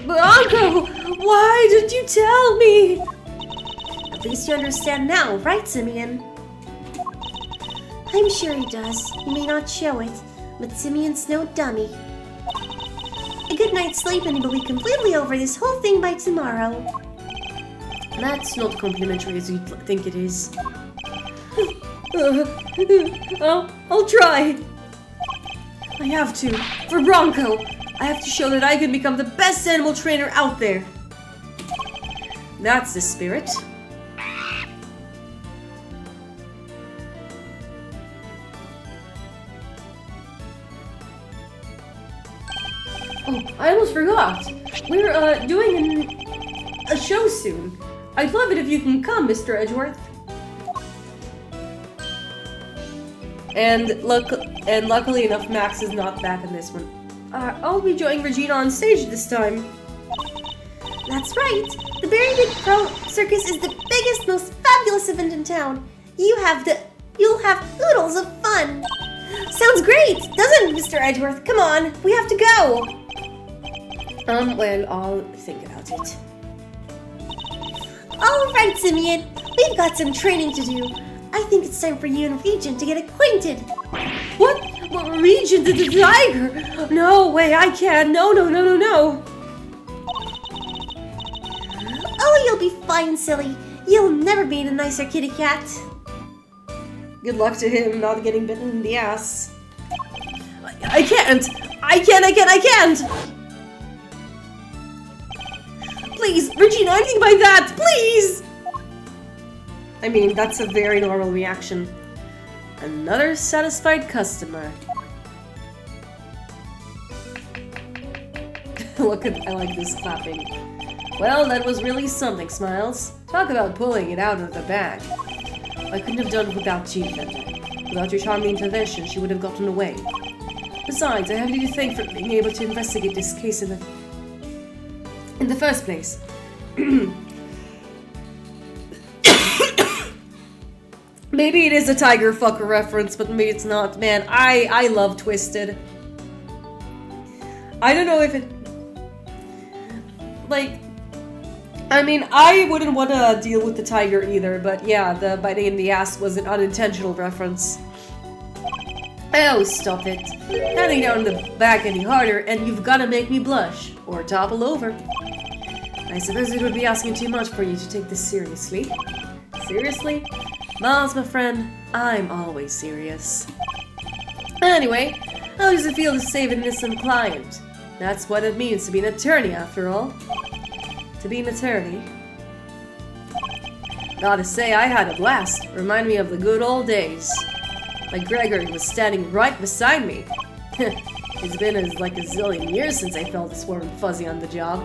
Bronco! Why did you tell me? At least you understand now, right, Simeon? I'm sure he does. He may not show it, but Simeon's no dummy. A good night's sleep and he'll be completely over this whole thing by tomorrow. That's not complimentary as you think it is. I'll try. I have to. For Bronco. I have to show that I can become the best animal trainer out there. That's the spirit. Oh, I almost forgot. We're doing a show soon. I'd love it if you can come, Mr. Edgeworth. And luckily enough, Max is not back in this one. I'll be joining Regina on stage this time. That's right. The Berry Big Pro Circus is the biggest, most fabulous event in town. You'll have oodles of fun. Sounds great, doesn't it, Mr. Edgeworth? Come on, we have to go. Well, I'll think about it. All right, Simeon. We've got some training to do. I think it's time for you and Regent to get acquainted. What? Regent the tiger? No way, I can't. No. Oh, you'll be fine, silly. You'll never be a nicer kitty cat. Good luck to him not getting bitten in the ass. I can't! Please, Regina, anything by that, please! I mean, that's a very normal reaction. Another satisfied customer. I like this clapping. Well, that was really something, Smiles. Talk about pulling it out of the bag. I couldn't have done it without you, Fender. Without your charming intervention, she would have gotten away. Besides, I have you to thank for being able to investigate this case in the first place. Maybe it is a tiger fucker reference, but maybe it's not. Man, I love Twisted. I don't know if it... Like... I mean, I wouldn't want to deal with the tiger either, but yeah, the biting in the ass was an unintentional reference. Oh, stop it. Handing down the bag any harder, and you've got to make me blush, or topple over. I suppose it would be asking too much for you to take this seriously. Seriously? Miles, my friend, I'm always serious. Anyway, how does it feel to save an innocent client? That's what it means to be an attorney, after all. To be an attorney. Gotta say, I had a blast. Remind me of the good old days. Like Gregory was standing right beside me. It's been like a zillion years since I felt this warm and fuzzy on the job.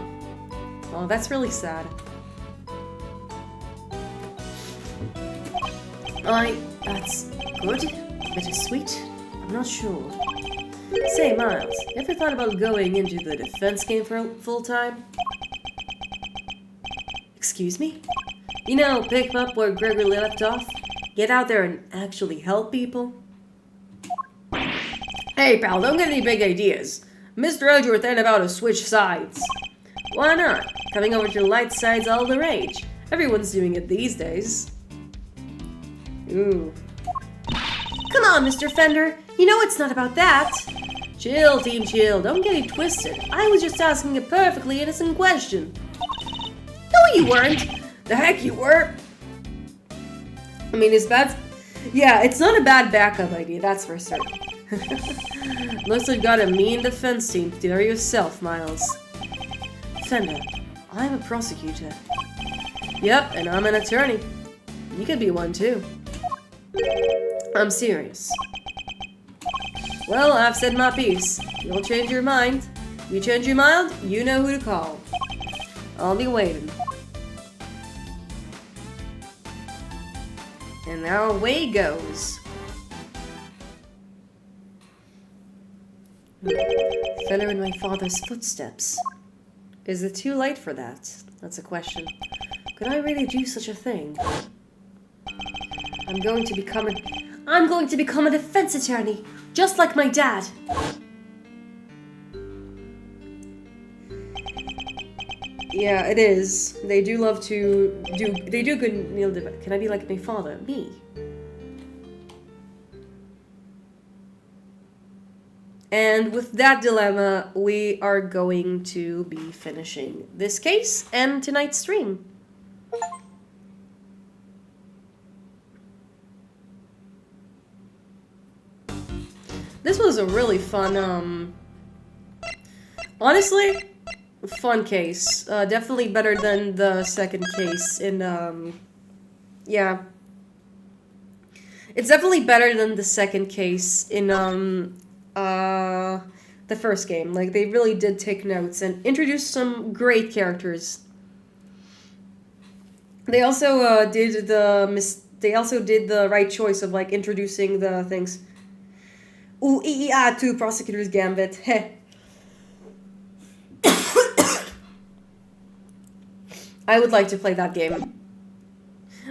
Oh, that's really sad. That's good. Bittersweet. I'm not sure. Say, Miles, you ever thought about going into the defense game for full time? Excuse me? You know, pick up where Gregory left off. Get out there and actually help people. Hey, pal, don't get any big ideas. Mr. Edgeworth ain't about to switch sides. Why not? Coming over to the light side's all the rage. Everyone's doing it these days. Ooh. Come on, Mr. Fender. You know it's not about that. Chill, team, chill. Don't get it twisted. I was just asking a perfectly innocent question. No, you weren't. The heck you were. I mean, is that... Yeah, it's not a bad backup idea, that's for certain. Looks like you got a mean defense team to do yourself, Miles. Fender, I'm a prosecutor. Yep, and I'm an attorney. You could be one too. I'm serious. Well, I've said my piece. You'll change your mind. You change your mind, you know who to call. I'll be waiting. And now away goes. Follow in my father's footsteps. Is it too late for that? That's a question. Could I really do such a thing? I'm going to become a defense attorney, just like my dad. Yeah, it is. They do love to they do good meal development. Can I be like my father? Me. And with that dilemma, we are going to be finishing this case and tonight's stream. This was a really fun, honestly, fun case. Definitely better than the second case in, yeah. It's definitely better than the second case in, the first game. Like, they really did take notes and introduce some great characters. They also, did the right choice of, like, introducing the things. Ooh, to Prosecutor's Gambit. Heh. I would like to play that game.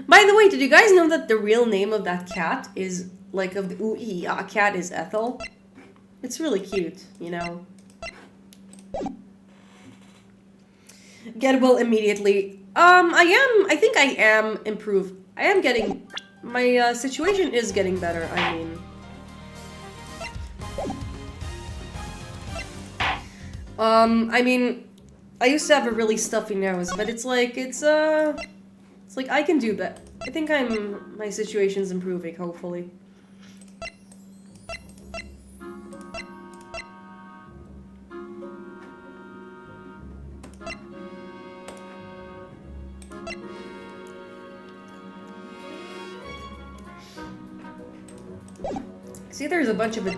By the way, did you guys know that the real name of that cat is, like, of the ooh, cat is Ethel? It's really cute, you know. Gettable immediately. I think I am improved. I am getting, my, situation is getting better, I mean. I used to have a really stuffy nose, but it's like I can do that. I think my situation's improving, hopefully. See, there's a bunch of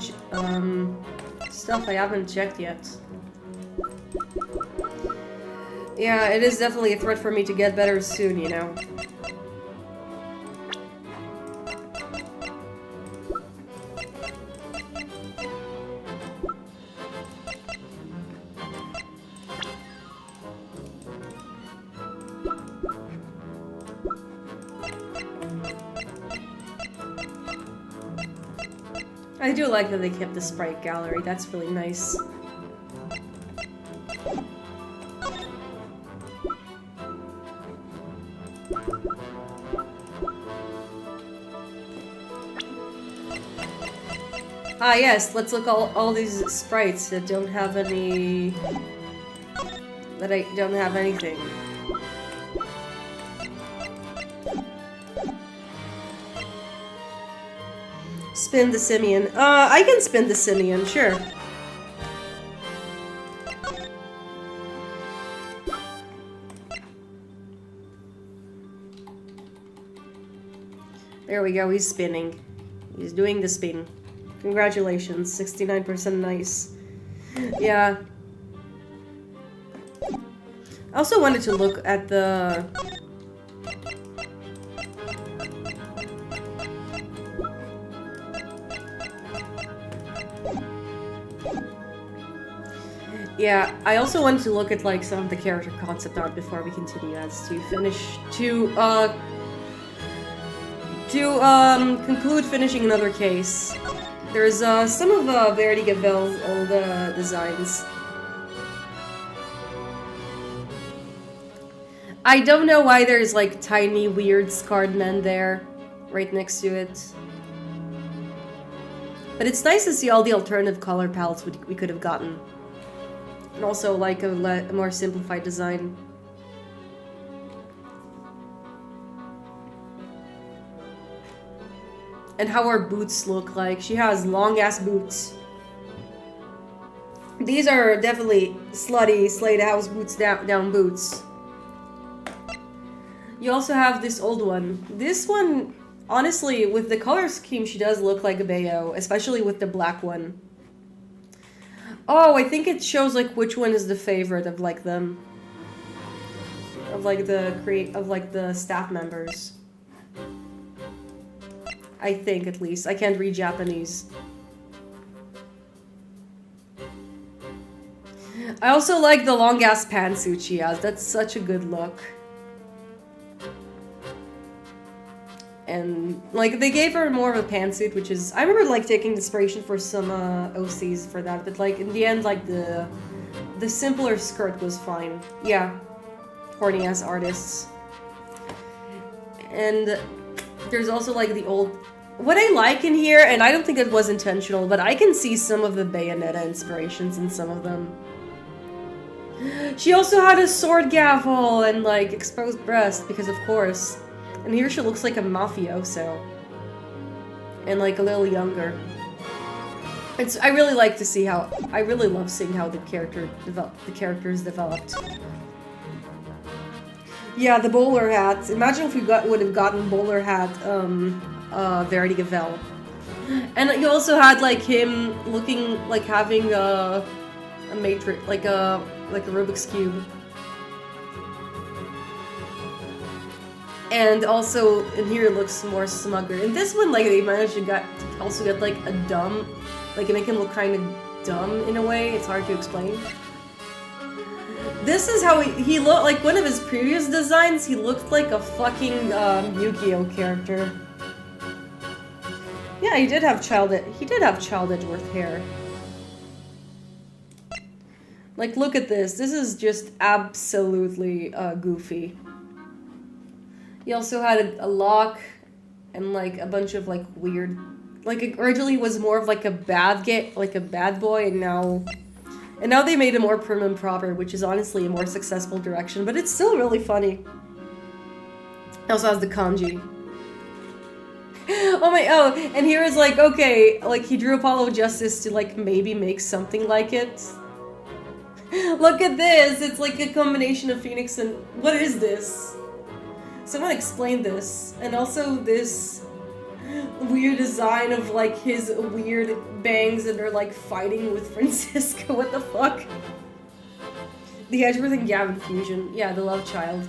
stuff I haven't checked yet. Yeah, it is definitely a threat for me to get better soon, you know. I do like that they kept the sprite gallery, that's really nice. Ah yes, let's look all these sprites that don't have any... that I don't have anything. Spin the simian. I can spin the simian, sure. There we go, he's spinning. He's doing the spin. Congratulations, 69% nice. Yeah. also wanted to look at the... Yeah, I also wanted to look at like some of the character concept art before we continue as to conclude finishing another case. There's some of Verity Gavel's old designs. I don't know why there's like tiny weird scarred men there, right next to it. But it's nice to see all the alternative color palettes we could have gotten. And also like a more simplified design. And how her boots look like. She has long ass boots. These are definitely slutty Slade House boots down boots. You also have this old one. This one, honestly, with the color scheme, she does look like a Bayo, especially with the black one. Oh, I think it shows like which one is the favorite of like them. Of like the staff members. I think at least. I can't read Japanese. I also like the long ass pantsuit she has. That's such a good look. And like they gave her more of a pantsuit, which is I remember like taking inspiration for some OCs for that, but like in the end like the simpler skirt was fine. Yeah. Horny ass artists. And there's also like the old what I like in here, and I don't think it was intentional, but I can see some of the Bayonetta inspirations in some of them. She also had a sword gavel and like exposed breast, because of course. And here she looks like a mafioso. And like a little younger. I really like to see how I really love seeing how the characters developed. Yeah, the bowler hat. Imagine if we would have gotten bowler hat Verity Gavel. And you also had like him looking like having a matrix like a Rubik's Cube. And also, in here it looks more smugger. In this one, like, they managed to also get, like, a dumb... Like, make him look kind of dumb, in a way. It's hard to explain. This is how he looked... Like, one of his previous designs, he looked like a fucking, Yu-Gi-Oh! Character. Yeah, he did have child Edgeworth hair. Like, look at this. This is just absolutely, goofy. He also had a lock and like a bunch of like weird, like originally was more of like a bad boy, and now they made him more prim and proper, which is honestly a more successful direction, but it's still really funny. He also has the kanji. And here is like, okay, like he drew Apollo Justice to like maybe make something like it. Look at this, it's like a combination of Phoenix and, what is this? Someone explain this. And also this weird design of like his weird bangs and they're like fighting with Francisco. What the fuck? The Edgeworth and Gavin fusion. Yeah, the love child.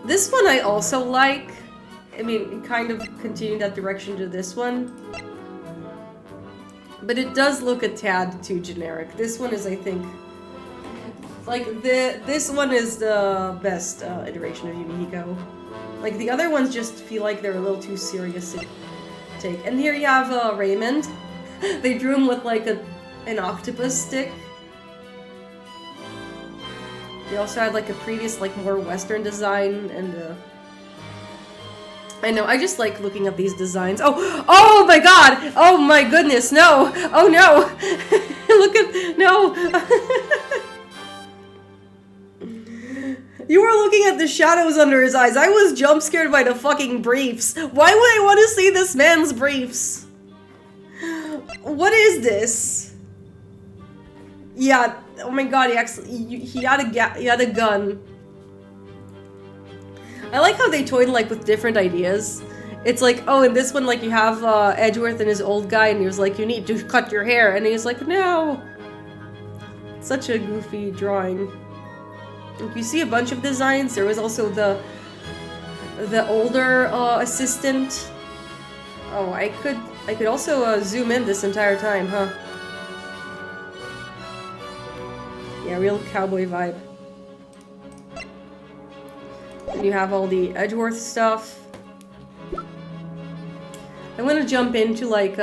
This one I also like. I mean, it kind of continued that direction to this one. But it does look a tad too generic. This one is, I think... Like, this one is the best iteration of Yumihiko. Like, the other ones just feel like they're a little too serious to take. And here you have Raymond. They drew him with, like, an octopus stick. They also had, like, a previous, like, more Western design, and, I know, I just like looking at these designs. Oh my god! Oh my goodness, no! Oh no! Look at, no! You were looking at the shadows under his eyes. I was jump scared by the fucking briefs. Why would I want to see this man's briefs? What is this? Yeah, oh my god, he had a gun. I like how they toyed like with different ideas. It's like, oh, in this one, like you have Edgeworth and his old guy, and he was like, you need to cut your hair, and he's like, no. Such a goofy drawing. Like, you see a bunch of designs. There was also the older assistant. Oh, I could also zoom in this entire time, huh? Yeah, real cowboy vibe. And you have all the Edgeworth stuff. I'm gonna jump into like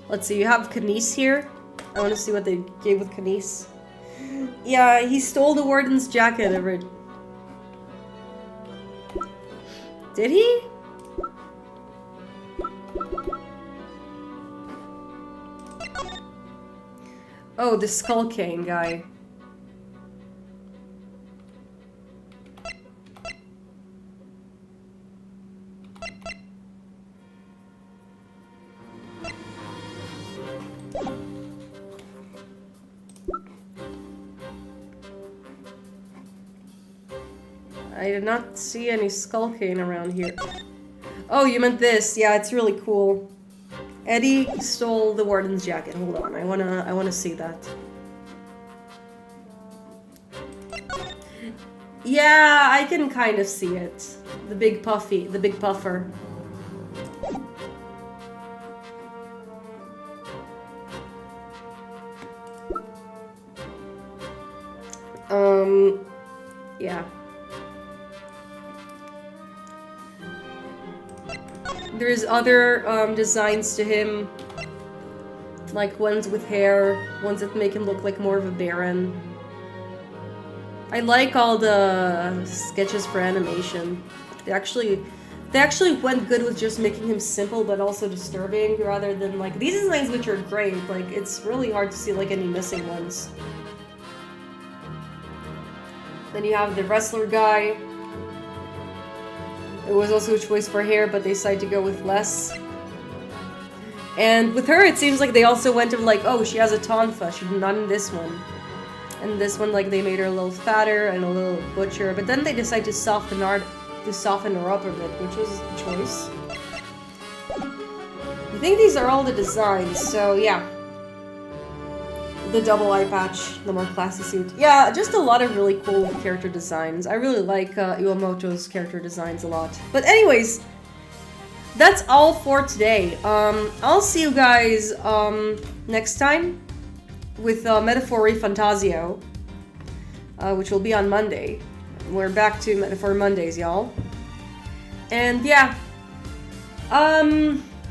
let's see, you have Kanice here. I want to see what they gave with Kanice. Yeah, he stole the warden's jacket. Did he? Oh, the Skull Cane guy. I did not see any Skull Cane around here. Oh, you meant this. Yeah, it's really cool. Eddie stole the warden's jacket. Hold on, I wanna see that. Yeah, I can kind of see it. The big puffer. Yeah. There's other designs to him, like ones with hair, ones that make him look like more of a baron. I like all the sketches for animation. They actually went good with just making him simple but also disturbing, rather than like these designs, which are great. Like, it's really hard to see like any missing ones. Then you have the wrestler guy. It was also a choice for hair, but they decided to go with less. And with her, it seems like they also went of like, oh, she has a tonfa. She's not in this one. And this one, like, they made her a little fatter and a little butcher. But then they decided to soften her up a bit, which was a choice. I think these are all the designs, so yeah. The double eye patch, the more classy suit. Yeah, just a lot of really cool character designs. I really like Iwamoto's character designs a lot. But anyways, that's all for today. I'll see you guys next time with Metaphor Fantasio, which will be on Monday. We're back to Metaphor Mondays, y'all. And yeah,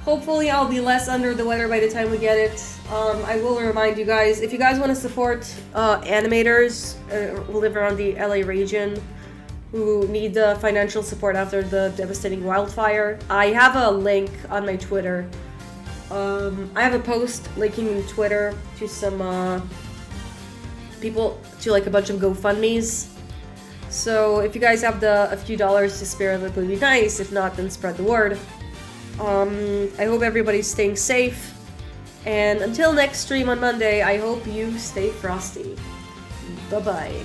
hopefully I'll be less under the weather by the time we get it. I will remind you guys, if you guys want to support animators who live around the LA region who need financial support after the devastating wildfire, I have a link on my Twitter. I have a post linking in Twitter to some people, to like a bunch of GoFundMes. So if you guys have a few dollars to spare, that would be nice. If not, then spread the word. I hope everybody's staying safe. And until next stream on Monday, I hope you stay frosty. Bye-bye.